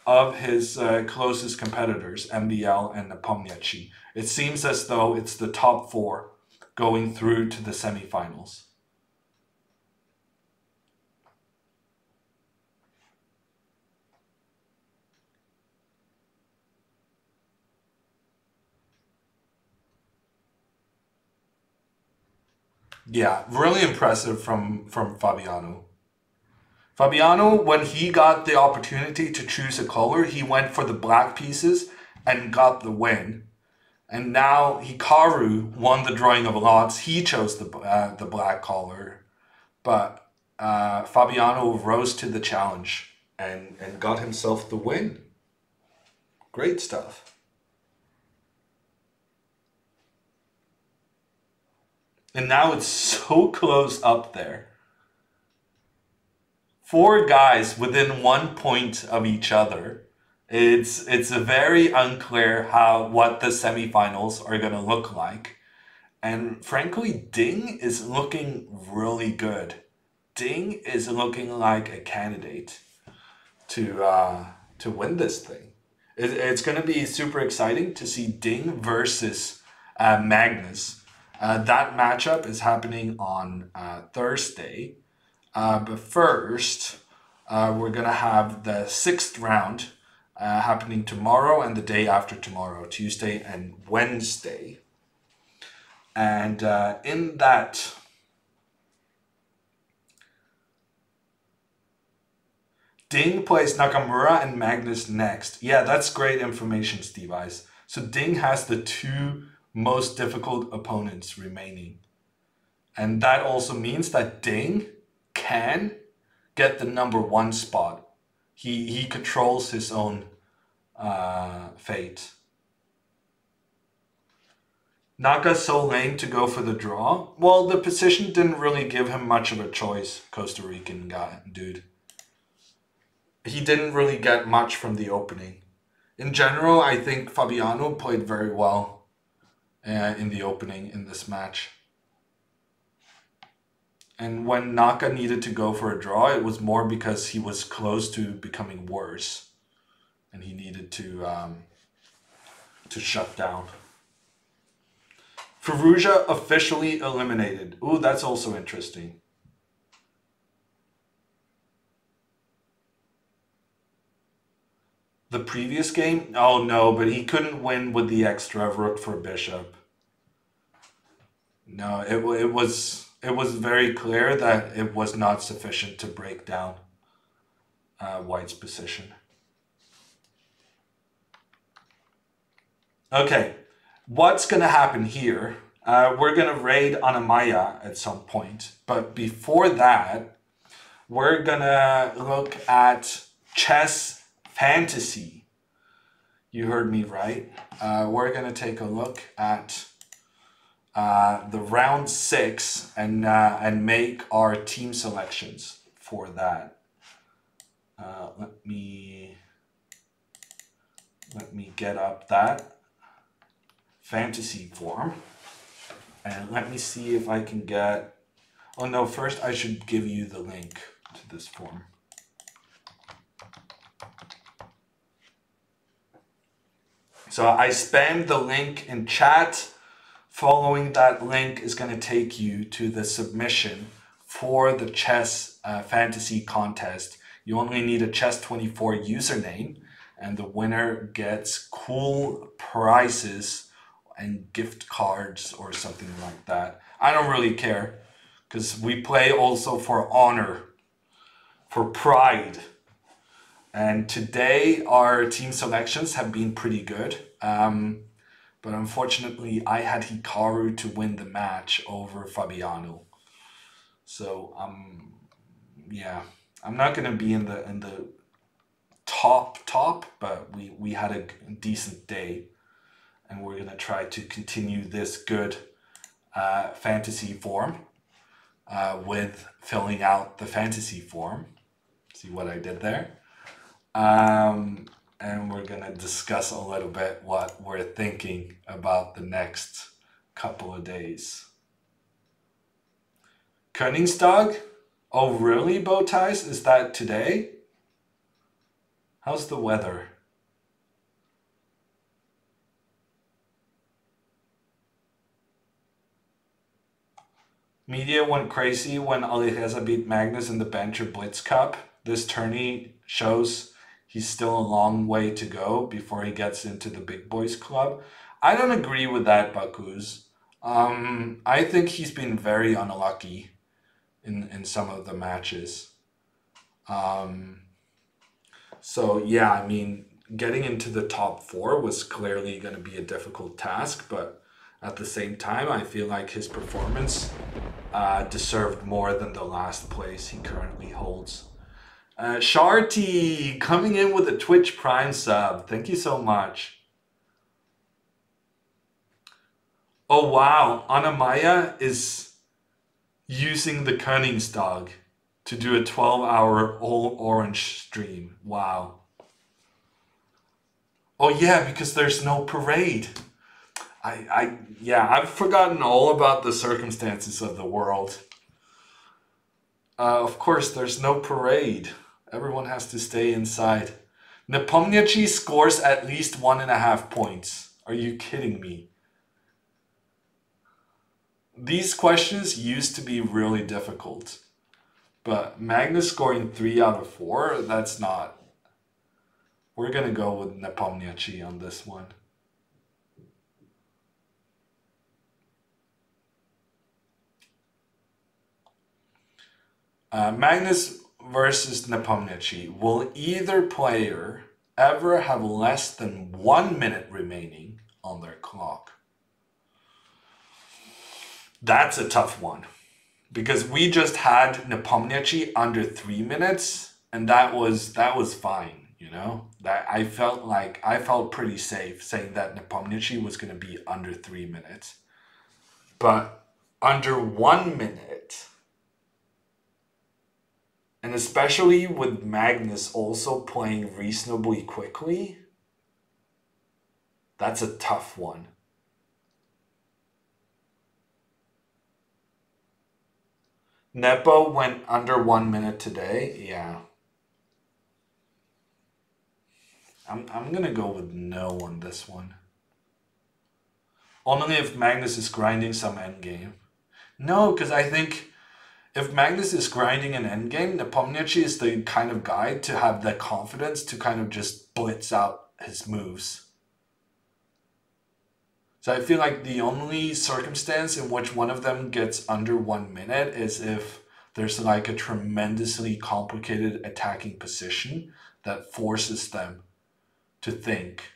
of his closest competitors, MBL and Nepomniachtchi. It seems as though it's the top 4 going through to the semifinals. Yeah, really impressive from Fabiano. Fabiano, when he got the opportunity to choose a color, he went for the black pieces and got the win. And now Hikaru won the drawing of lots. He chose the black color, but Fabiano rose to the challenge and got himself the win. Great stuff. And now it's so close up there. 4 guys within 1 point of each other. It's very unclear what the semifinals are going to look like. And frankly, Ding is looking really good. Ding is looking like a candidate to win this thing. It's going to be super exciting to see Ding versus Magnus. That matchup is happening on Thursday. But first, we're going to have the 6th round happening tomorrow and the day after tomorrow, Tuesday and Wednesday. And in that, Ding plays Nakamura and Magnus next. Yeah, that's great information, Steve Ice. So Ding has the 2 most difficult opponents remaining. And that also means that Ding can get the #1 spot. He controls his own fate. Naka so lame to go for the draw? Well, the position didn't really give him much of a choice, Costa Rican guy, dude. He didn't really get much from the opening. In general, I think Fabiano played very well in the opening in this match. And when Naka needed to go for a draw, it was more because he was close to becoming worse. And he needed to shut down. Firouzja officially eliminated. Ooh, that's also interesting. The previous game? Oh no, but he couldn't win with the extra rook for bishop. No, it was very clear that it was not sufficient to break down White's position. Okay, what's going to happen here? We're going to raid Anamaya at some point. But before that, we're going to look at chess fantasy. You heard me right. We're going to take a look at the round 6 and make our team selections for that. Let me get up that fantasy form, and let me see if I can get. Oh no! First, I should give you the link to this form. So I spammed the link in chat. Following that link is going to take you to the submission for the chess fantasy contest. You only need a chess24 username, and the winner gets cool prizes and gift cards or something like that. I don't really care, because we play also for honor, for pride. And today our team selections have been pretty good. But unfortunately, I had Hikaru to win the match over Fabiano. So yeah, I'm not gonna be in the top, but we had a decent day, and we're gonna try to continue this good fantasy form with filling out the fantasy form. See what I did there? And we're gonna discuss a little bit what we're thinking about the next couple of days. Koningsdag? Oh really, bow ties? Is that today? How's the weather? Media went crazy when Alireza beat Magnus in the Banter Blitz Cup. This tourney shows he's still a long way to go before he gets into the big boys club. I don't agree with that, Bakuz. I think he's been very unlucky in some of the matches. So yeah, I mean, getting into the top 4 was clearly going to be a difficult task, but at the same time, I feel like his performance deserved more than the last place he currently holds. Sharty coming in with a Twitch Prime sub. Thank you so much. Oh wow, Anamaya is using the Koningsdag to do a 12-hour all orange stream. Wow. Oh yeah, because there's no parade. Yeah, I've forgotten all about the circumstances of the world. Of course, there's no parade. Everyone has to stay inside. Nepomniachtchi scores at least 1.5 points. Are you kidding me? These questions used to be really difficult. But Magnus scoring 3 out of 4, that's not. We're going to go with Nepomniachtchi on this one. Magnus versus Nepomniachtchi. Will either player ever have less than 1 minute remaining on their clock? That's a tough one, because we just had Nepomniachtchi under 3 minutes, and that was fine, you know. That I felt pretty safe saying that Nepomniachtchi was going to be under 3 minutes. But under 1 minute, and especially with Magnus also playing reasonably quickly, that's a tough one. Nepo went under 1 minute today. Yeah. I'm gonna go with no on this one. Only if Magnus is grinding some endgame. No, because I think if Magnus is grinding an endgame, Nepomniachtchi is the kind of guy to have the confidence to kind of just blitz out his moves. So I feel like the only circumstance in which one of them gets under 1 minute is if there's like a tremendously complicated attacking position that forces them to think.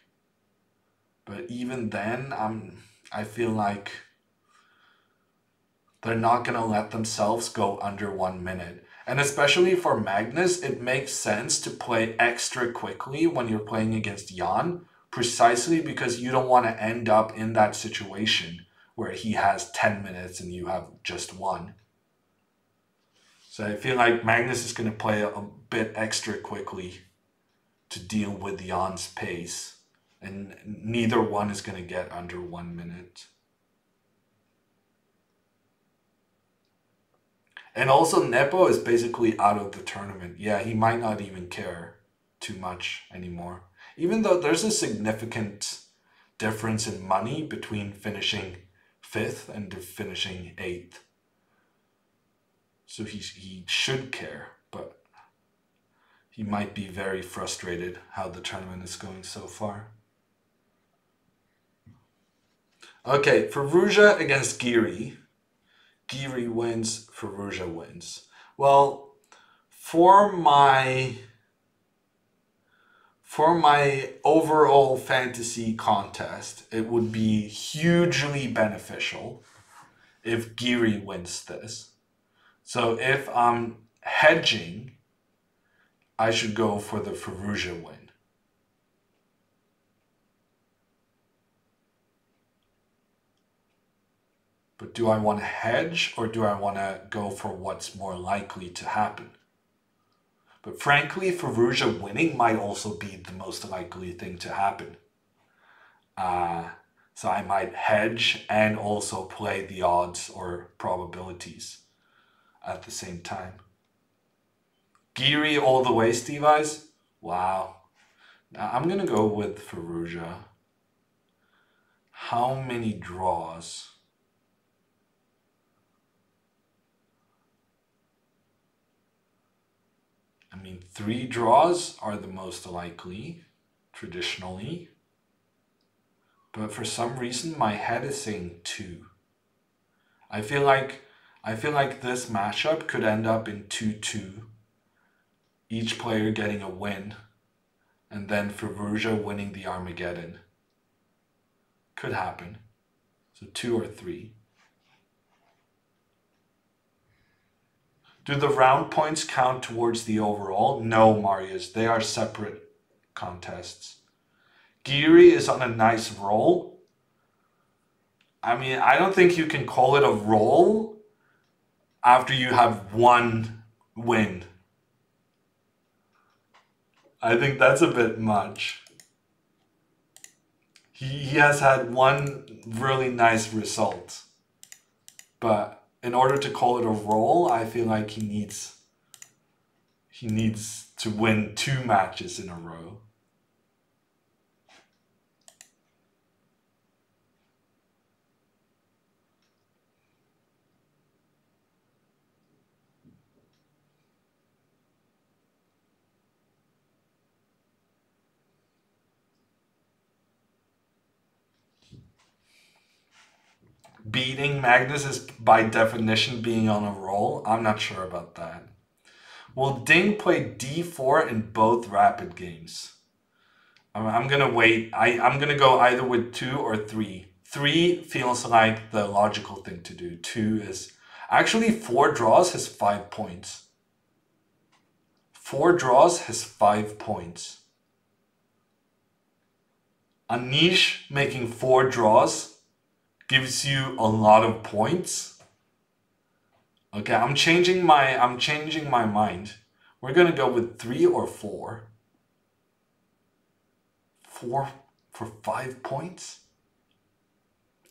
But even then, I feel like they're not going to let themselves go under 1 minute. And especially for Magnus, it makes sense to play extra quickly when you're playing against Jan, precisely because you don't want to end up in that situation where he has 10 minutes and you have just 1. So I feel like Magnus is going to play a bit extra quickly to deal with Jan's pace. And neither one is going to get under 1 minute. And also Nepo is basically out of the tournament. Yeah, he might not even care too much anymore. Even though there's a significant difference in money between finishing 5th and finishing 8th. So he should care, but he might be very frustrated how the tournament is going so far. Okay, Firouzja against Giri. Giri wins, Firouzja wins. Well, for my overall fantasy contest, it would be hugely beneficial if Giri wins this. So if I'm hedging, I should go for the Firouzja win. But do I want to hedge or do I want to go for what's more likely to happen? But frankly, Firouzja winning might also be the most likely thing to happen. So I might hedge and also play the odds or probabilities at the same time. Giri all the way, Steve Eyes? Wow. Now I'm going to go with Firouzja. How many draws? I mean, 3 draws are the most likely, traditionally. But for some reason, my head is saying 2. I feel like this matchup could end up in 2-2. Each player getting a win. And then Firouzja winning the Armageddon. Could happen. So 2 or 3. Do the round points count towards the overall? No, Marius. They are separate contests. Giri is on a nice roll. I mean, I don't think you can call it a roll after you have 1 win. I think that's a bit much. He has had 1 really nice result. But in order to call it a roll, I feel like he needs to win 2 matches in a row. Beating Magnus is by definition being on a roll. I'm not sure about that. Will Ding play d4 in both rapid games? I'm going to wait. I'm going to go either with 2 or 3. 3 feels like the logical thing to do. 2 is... Actually, 4 draws has 5 points. 4 draws has 5 points. Anish making 4 draws gives you a lot of points. Okay, I'm changing my mind. We're gonna go with 3 or 4. 4 for 5 points?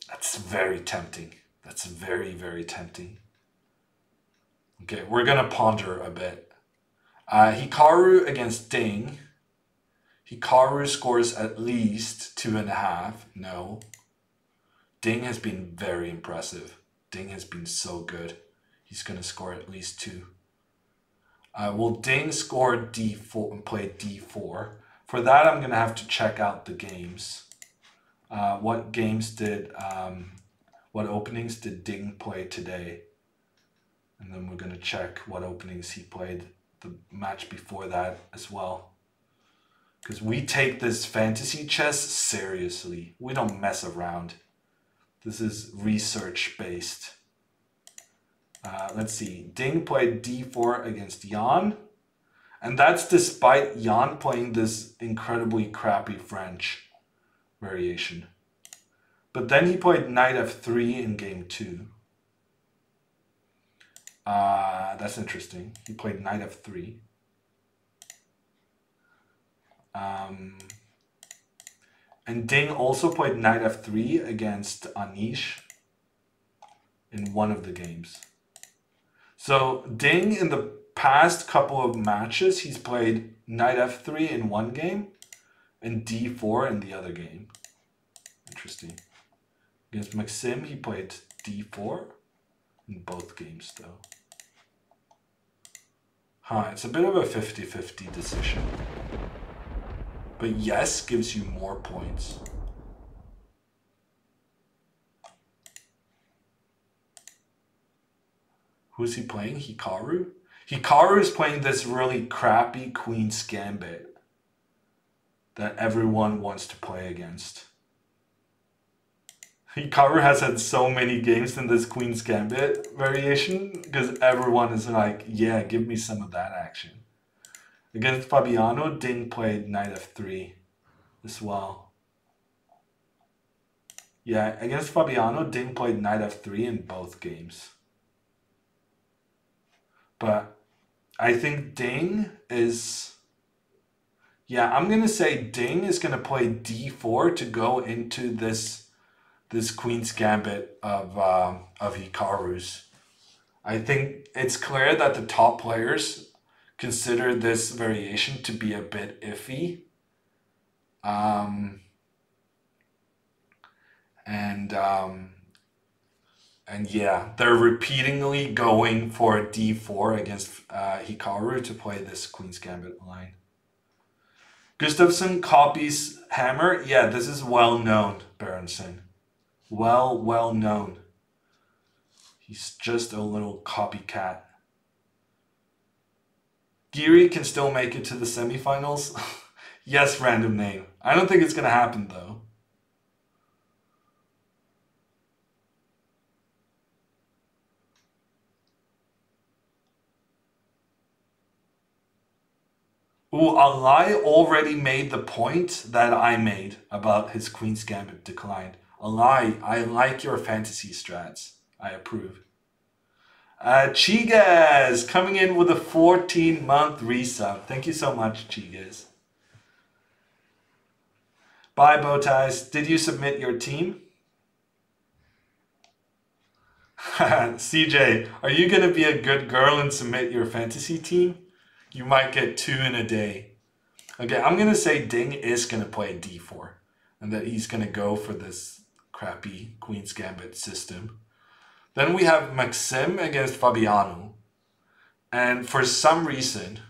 That's very tempting. That's very, very tempting. Okay, we're gonna ponder a bit. Hikaru against Ding. Hikaru scores at least 2.5. No. Ding has been very impressive. Ding has been so good. He's gonna score at least 2. Will Ding score D4 and play D4? For that, I'm gonna have to check out the games. What openings did Ding play today? And then we're gonna check what openings he played the match before that as well. Because we take this fantasy chess seriously. We don't mess around. This is research based. Let's see. Ding played D4 against Jan. And that's despite Jan playing this incredibly crappy French variation. But then he played Knight F3 in game 2. That's interesting. He played Knight F3. And Ding also played Knight F3 against Anish in one of the games. So Ding in the past couple of matches, he's played Knight F3 in one game and D4 in the other game. Interesting. Against Maxim, he played D4 in both games though. It's a bit of a 50-50 decision. But yes gives you more points. Who's he playing? Hikaru? Hikaru is playing this really crappy Queen's Gambit that everyone wants to play against. Hikaru has had so many games in this Queen's Gambit variation because everyone is like, yeah, give me some of that action. Against Fabiano, Ding played Knight F3 as well. Yeah, against Fabiano, Ding played Knight F3 in both games. But I think Ding is... Yeah, I'm going to say Ding is going to play D4 to go into this Queen's Gambit of Hikaru's. I think it's clear that the top players consider this variation to be a bit iffy. And yeah, they're repeatedly going for D4 against Hikaru to play this Queen's Gambit line. Gustafsson copies Hammer. Yeah, this is well known, Berenson. Well known. He's just a little copycat. Geary can still make it to the semifinals. Yes, random name. I don't think it's going to happen, though. Ooh, Alai already made the point that I made about his Queen's Gambit decline. Alai, I like your fantasy strats. I approve. Chigas coming in with a 14-month resub. Thank you so much, Chigas. Bye, Bowties. Did you submit your team? CJ, are you going to be a good girl and submit your fantasy team? You might get 2 in a day. Okay, I'm going to say Ding is going to play D4. And that he's going to go for this crappy Queen's Gambit system. Then we have Maxim against Fabiano. And for some reason,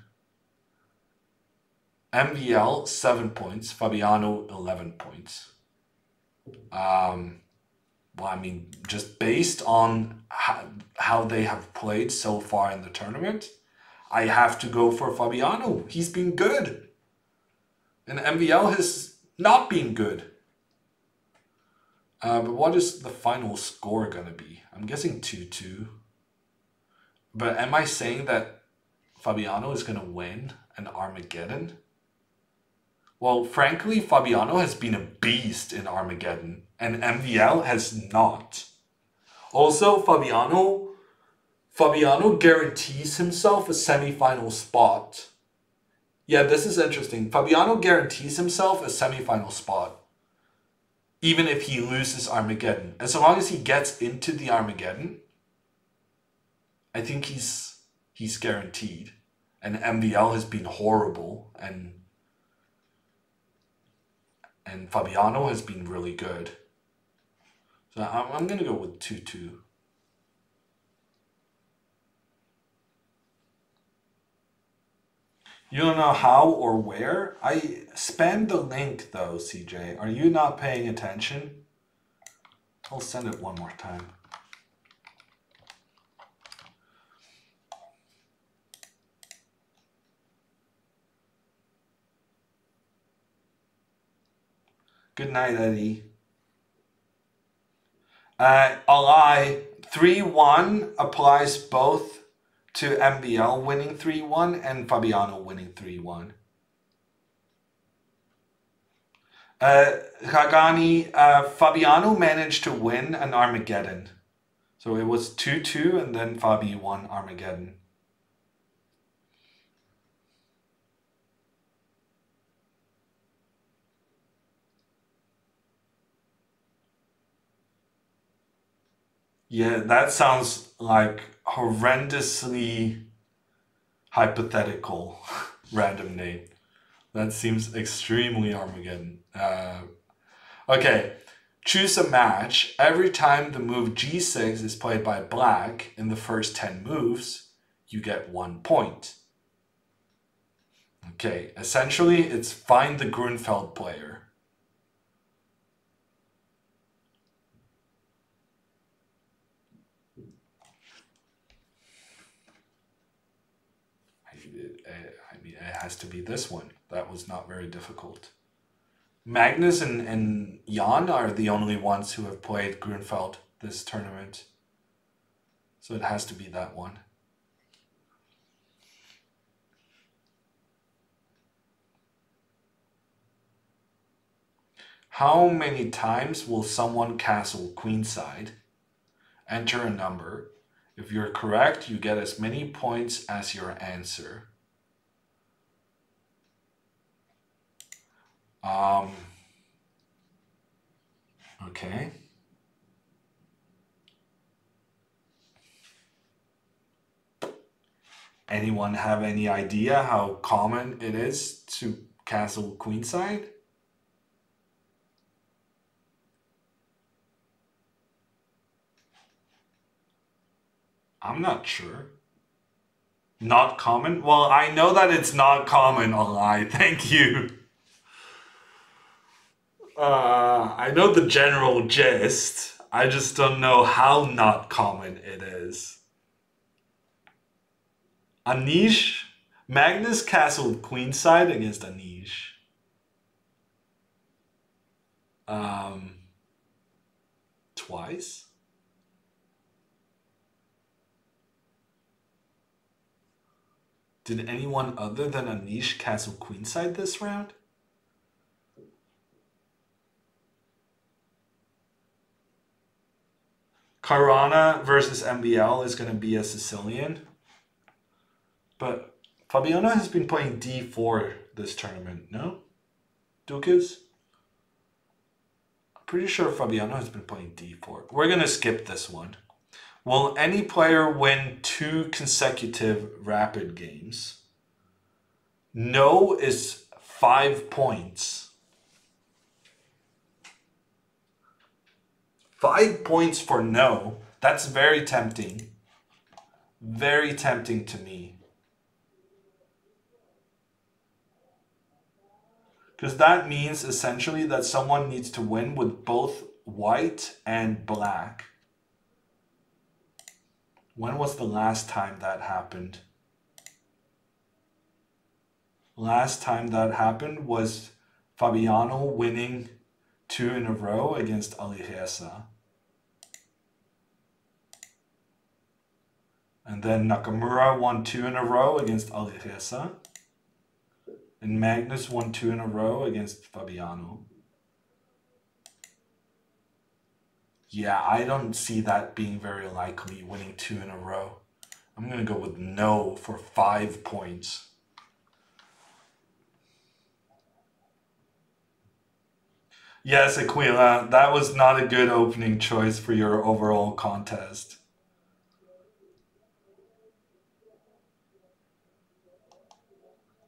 MVL 7 points, Fabiano 11 points. Well, I mean, just based on how they have played so far in the tournament, I have to go for Fabiano. He's been good. And MVL has not been good. But what is the final score going to be? I'm guessing 2-2. But am I saying that Fabiano is going to win an Armageddon? Well, frankly, Fabiano has been a beast in Armageddon, and MVL has not. Also, Fabiano guarantees himself a semifinal spot. Yeah, this is interesting. Fabiano guarantees himself a semifinal spot, even if he loses Armageddon. As long as he gets into the Armageddon, I think he's guaranteed. And MVL has been horrible, and Fabiano has been really good. So I'm gonna go with 2-2. You don't know how or where? I spammed the link though, CJ. Are you not paying attention? I'll send it one more time. Good night, Eddie. A lie. 3-1 applies both to MBL winning 3-1 and Fabiano winning 3-1. Ragani, Fabiano managed to win an Armageddon. So it was 2-2 and then Fabi won Armageddon. Yeah, that sounds like horrendously hypothetical random name. That seems extremely Armageddon. Okay, choose a match. Every time the move G6 is played by black in the first 10 moves, you get 1 point. Okay, essentially it's find the Grunfeld player. I mean, it has to be this one. That was not very difficult. Magnus and Jan are the only ones who have played Grunfeld this tournament. So it has to be that one. How many times will someone castle queenside? Enter a number. If you're correct, you get as many points as your answer. Okay. Anyone have any idea how common it is to castle queenside? I'm not sure. Not common? Well, I know that it's not common, a lie. Thank you. I know the general gist. I just don't know how not common it is. Anish? Magnus castled queenside against Anish. Twice? Did anyone other than Anish castle queenside this round? Caruana versus MBL is going to be a Sicilian. But Fabiano has been playing D4 this tournament, no? Dukas? I'm pretty sure Fabiano has been playing D4. We're going to skip this one. Will any player win 2 consecutive rapid games? No is 5 points. 5 points for no. That's very tempting. Very tempting to me. Because that means essentially that someone needs to win with both white and black. When was the last time that happened? Last time that happened was Fabiano winning 2 in a row against Alireza. And then Nakamura won 2 in a row against Alireza. And Magnus won 2 in a row against Fabiano. Yeah, I don't see that being very likely, winning 2 in a row. I'm going to go with no for 5 points. Yes, Aquila, that was not a good opening choice for your overall contest.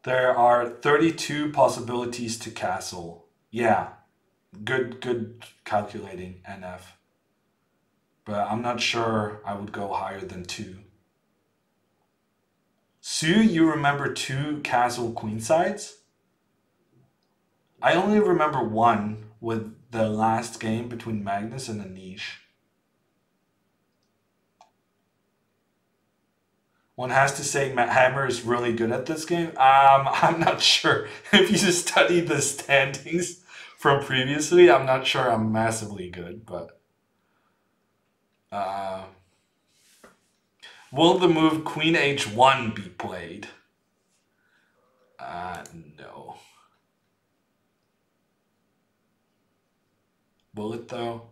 There are 32 possibilities to castle. Yeah, good calculating, NF. But I'm not sure I would go higher than 2. Sue, you remember 2 castle queensides? I only remember 1 with the last game between Magnus and Anish. One has to say Hammer is really good at this game. I'm not sure. If you just study the standings from previously, I'm not sure I'm massively good, but... will the move Queen H1 be played? No. Will it though?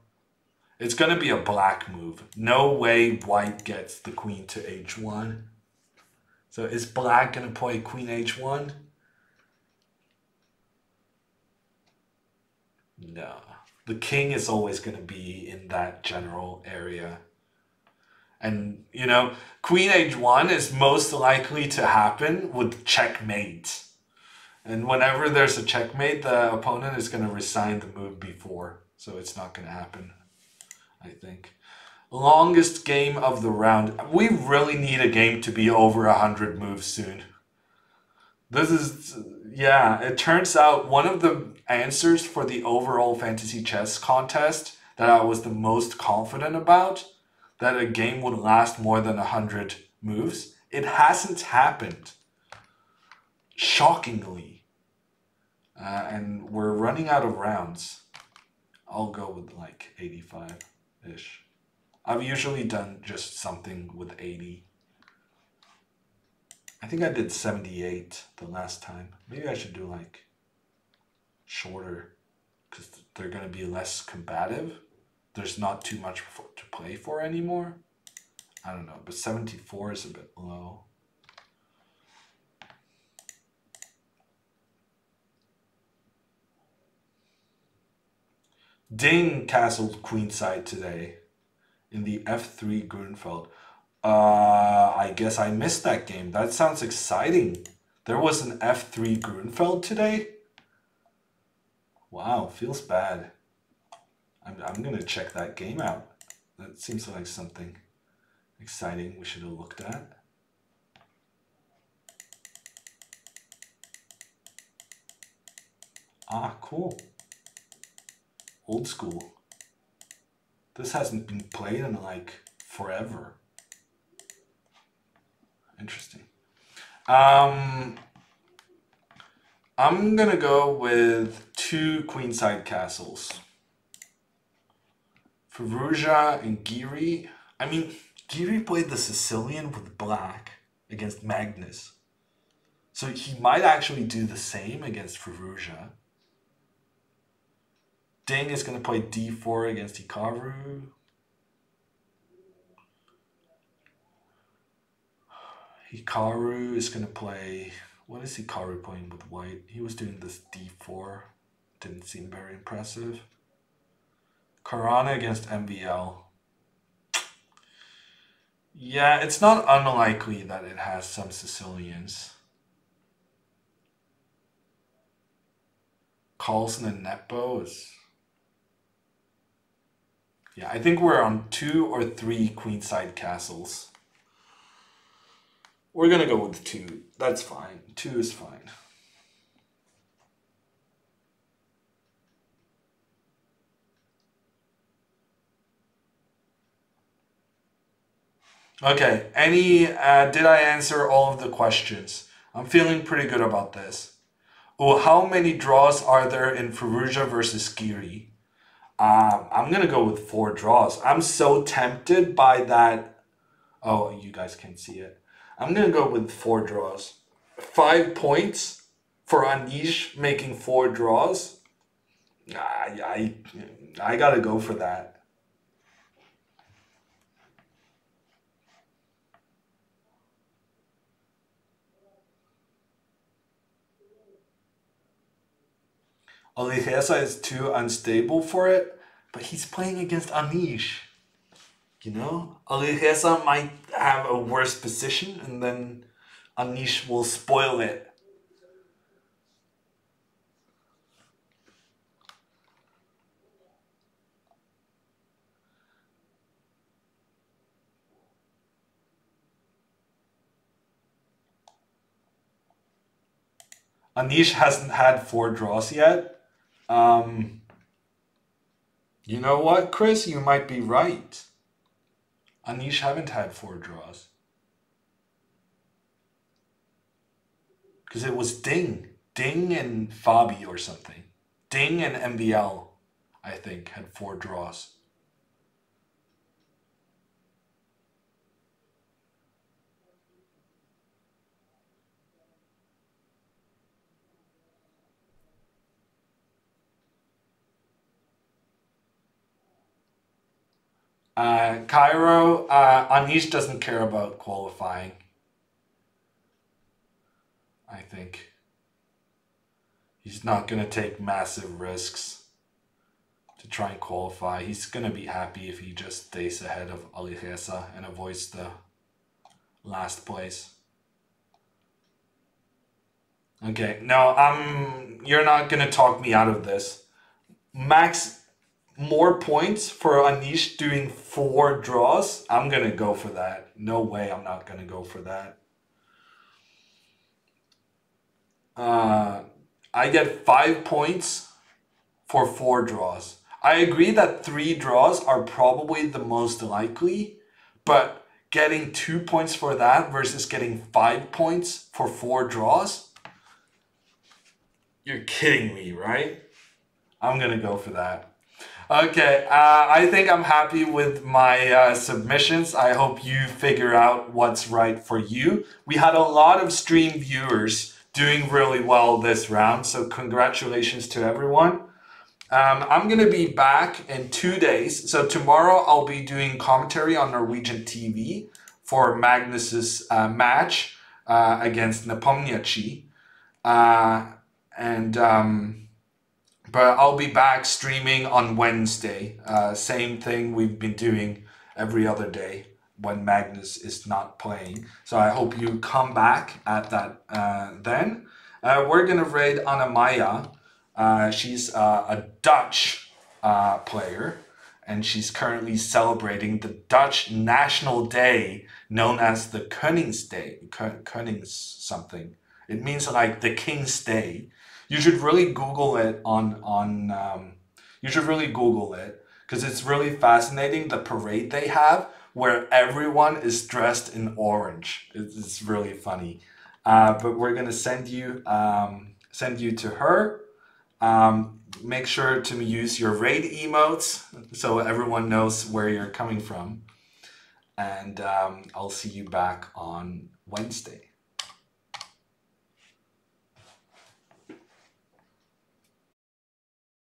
It's going to be a black move. No way white gets the queen to H1. So is black going to play Queen H1? No. The king is always going to be in that general area. And, you know, Queen H1 is most likely to happen with checkmate. And whenever there's a checkmate, the opponent is going to resign the move before. So it's not going to happen, I think. Longest game of the round. We really need a game to be over 100 moves soon. This is, yeah, it turns out one of the answers for the overall fantasy chess contest that I was the most confident about, that a game would last more than 100 moves, it hasn't happened. Shockingly. And we're running out of rounds. I'll go with like 85-ish. I've usually done just something with 80. I think I did 78 the last time. Maybe I should do like shorter because they're going to be less combative. There's not too much to play for anymore. I don't know, but 74 is a bit low. Ding castled queenside today in the F3 Grunfeld. I guess I missed that game. That sounds exciting. There was an F3 Grunfeld today? Wow, feels bad. I'm gonna check that game out. That seems like something exciting we should have looked at. Ah, cool. Old school. This hasn't been played in like forever. Interesting. I'm gonna go with 2 queenside castles. Firouzja and Giri. I mean, Giri played the Sicilian with black against Magnus. So he might actually do the same against Firouzja. Ding is going to play d4 against Hikaru. Hikaru is going to play... What is Hikaru playing with white? He was doing this d4. Didn't seem very impressive. Caruana against MVL. Yeah, it's not unlikely that it has some Sicilians. Carlsen and Netbo is... Yeah, I think we're on 2 or 3 queenside castles. We're gonna go with 2. That's fine. 2 is fine. Okay, did I answer all of the questions? I'm feeling pretty good about this. Oh, how many draws are there in Firouzja versus Giri? I'm gonna go with 4 draws. I'm so tempted by that. Oh, you guys can't see it. I'm gonna go with 4 draws. 5 points for Anish making 4 draws, I gotta go for that. Oligesa is too unstable for it, but he's playing against Anish. You know, Oligesa might have a worse position, and then Anish will spoil it. Anish hasn't had 4 draws yet. You know what, Chris? You might be right. Anish haven't had 4 draws. Because it was Ding. Ding and Fabi or something. Ding and MBL, I think, had 4 draws. Cairo, Anish doesn't care about qualifying. I think. He's not going to take massive risks to try and qualify. He's going to be happy if he just stays ahead of Oligesa and avoids the last place. Okay, no, you're not going to talk me out of this. Max, more points for Anish doing 4 draws? I'm going to go for that. No way I'm not going to go for that. I get 5 points for 4 draws. I agree that 3 draws are probably the most likely, but getting 2 points for that versus getting 5 points for 4 draws? You're kidding me, right? I'm gonna go for that. Okay, I think I'm happy with my submissions. I hope you figure out what's right for you. We had a lot of stream viewers doing really well this round, so congratulations to everyone. I'm going to be back in 2 days. So tomorrow I'll be doing commentary on Norwegian TV for Magnus's match against Nepomniachtchi. But I'll be back streaming on Wednesday. Same thing we've been doing every other day when Magnus is not playing. So I hope you come back at that then. We're going to raid Anna-Maja. She's a Dutch player, and she's currently celebrating the Dutch National Day known as the Koningsday. Konings something. It means like the King's Day. You should really Google it you should really Google it because it's really fascinating, the parade they have where everyone is dressed in orange. It's really funny. But we're gonna send you to her. Make sure to use your raid emotes so everyone knows where you're coming from. And I'll see you back on Wednesday.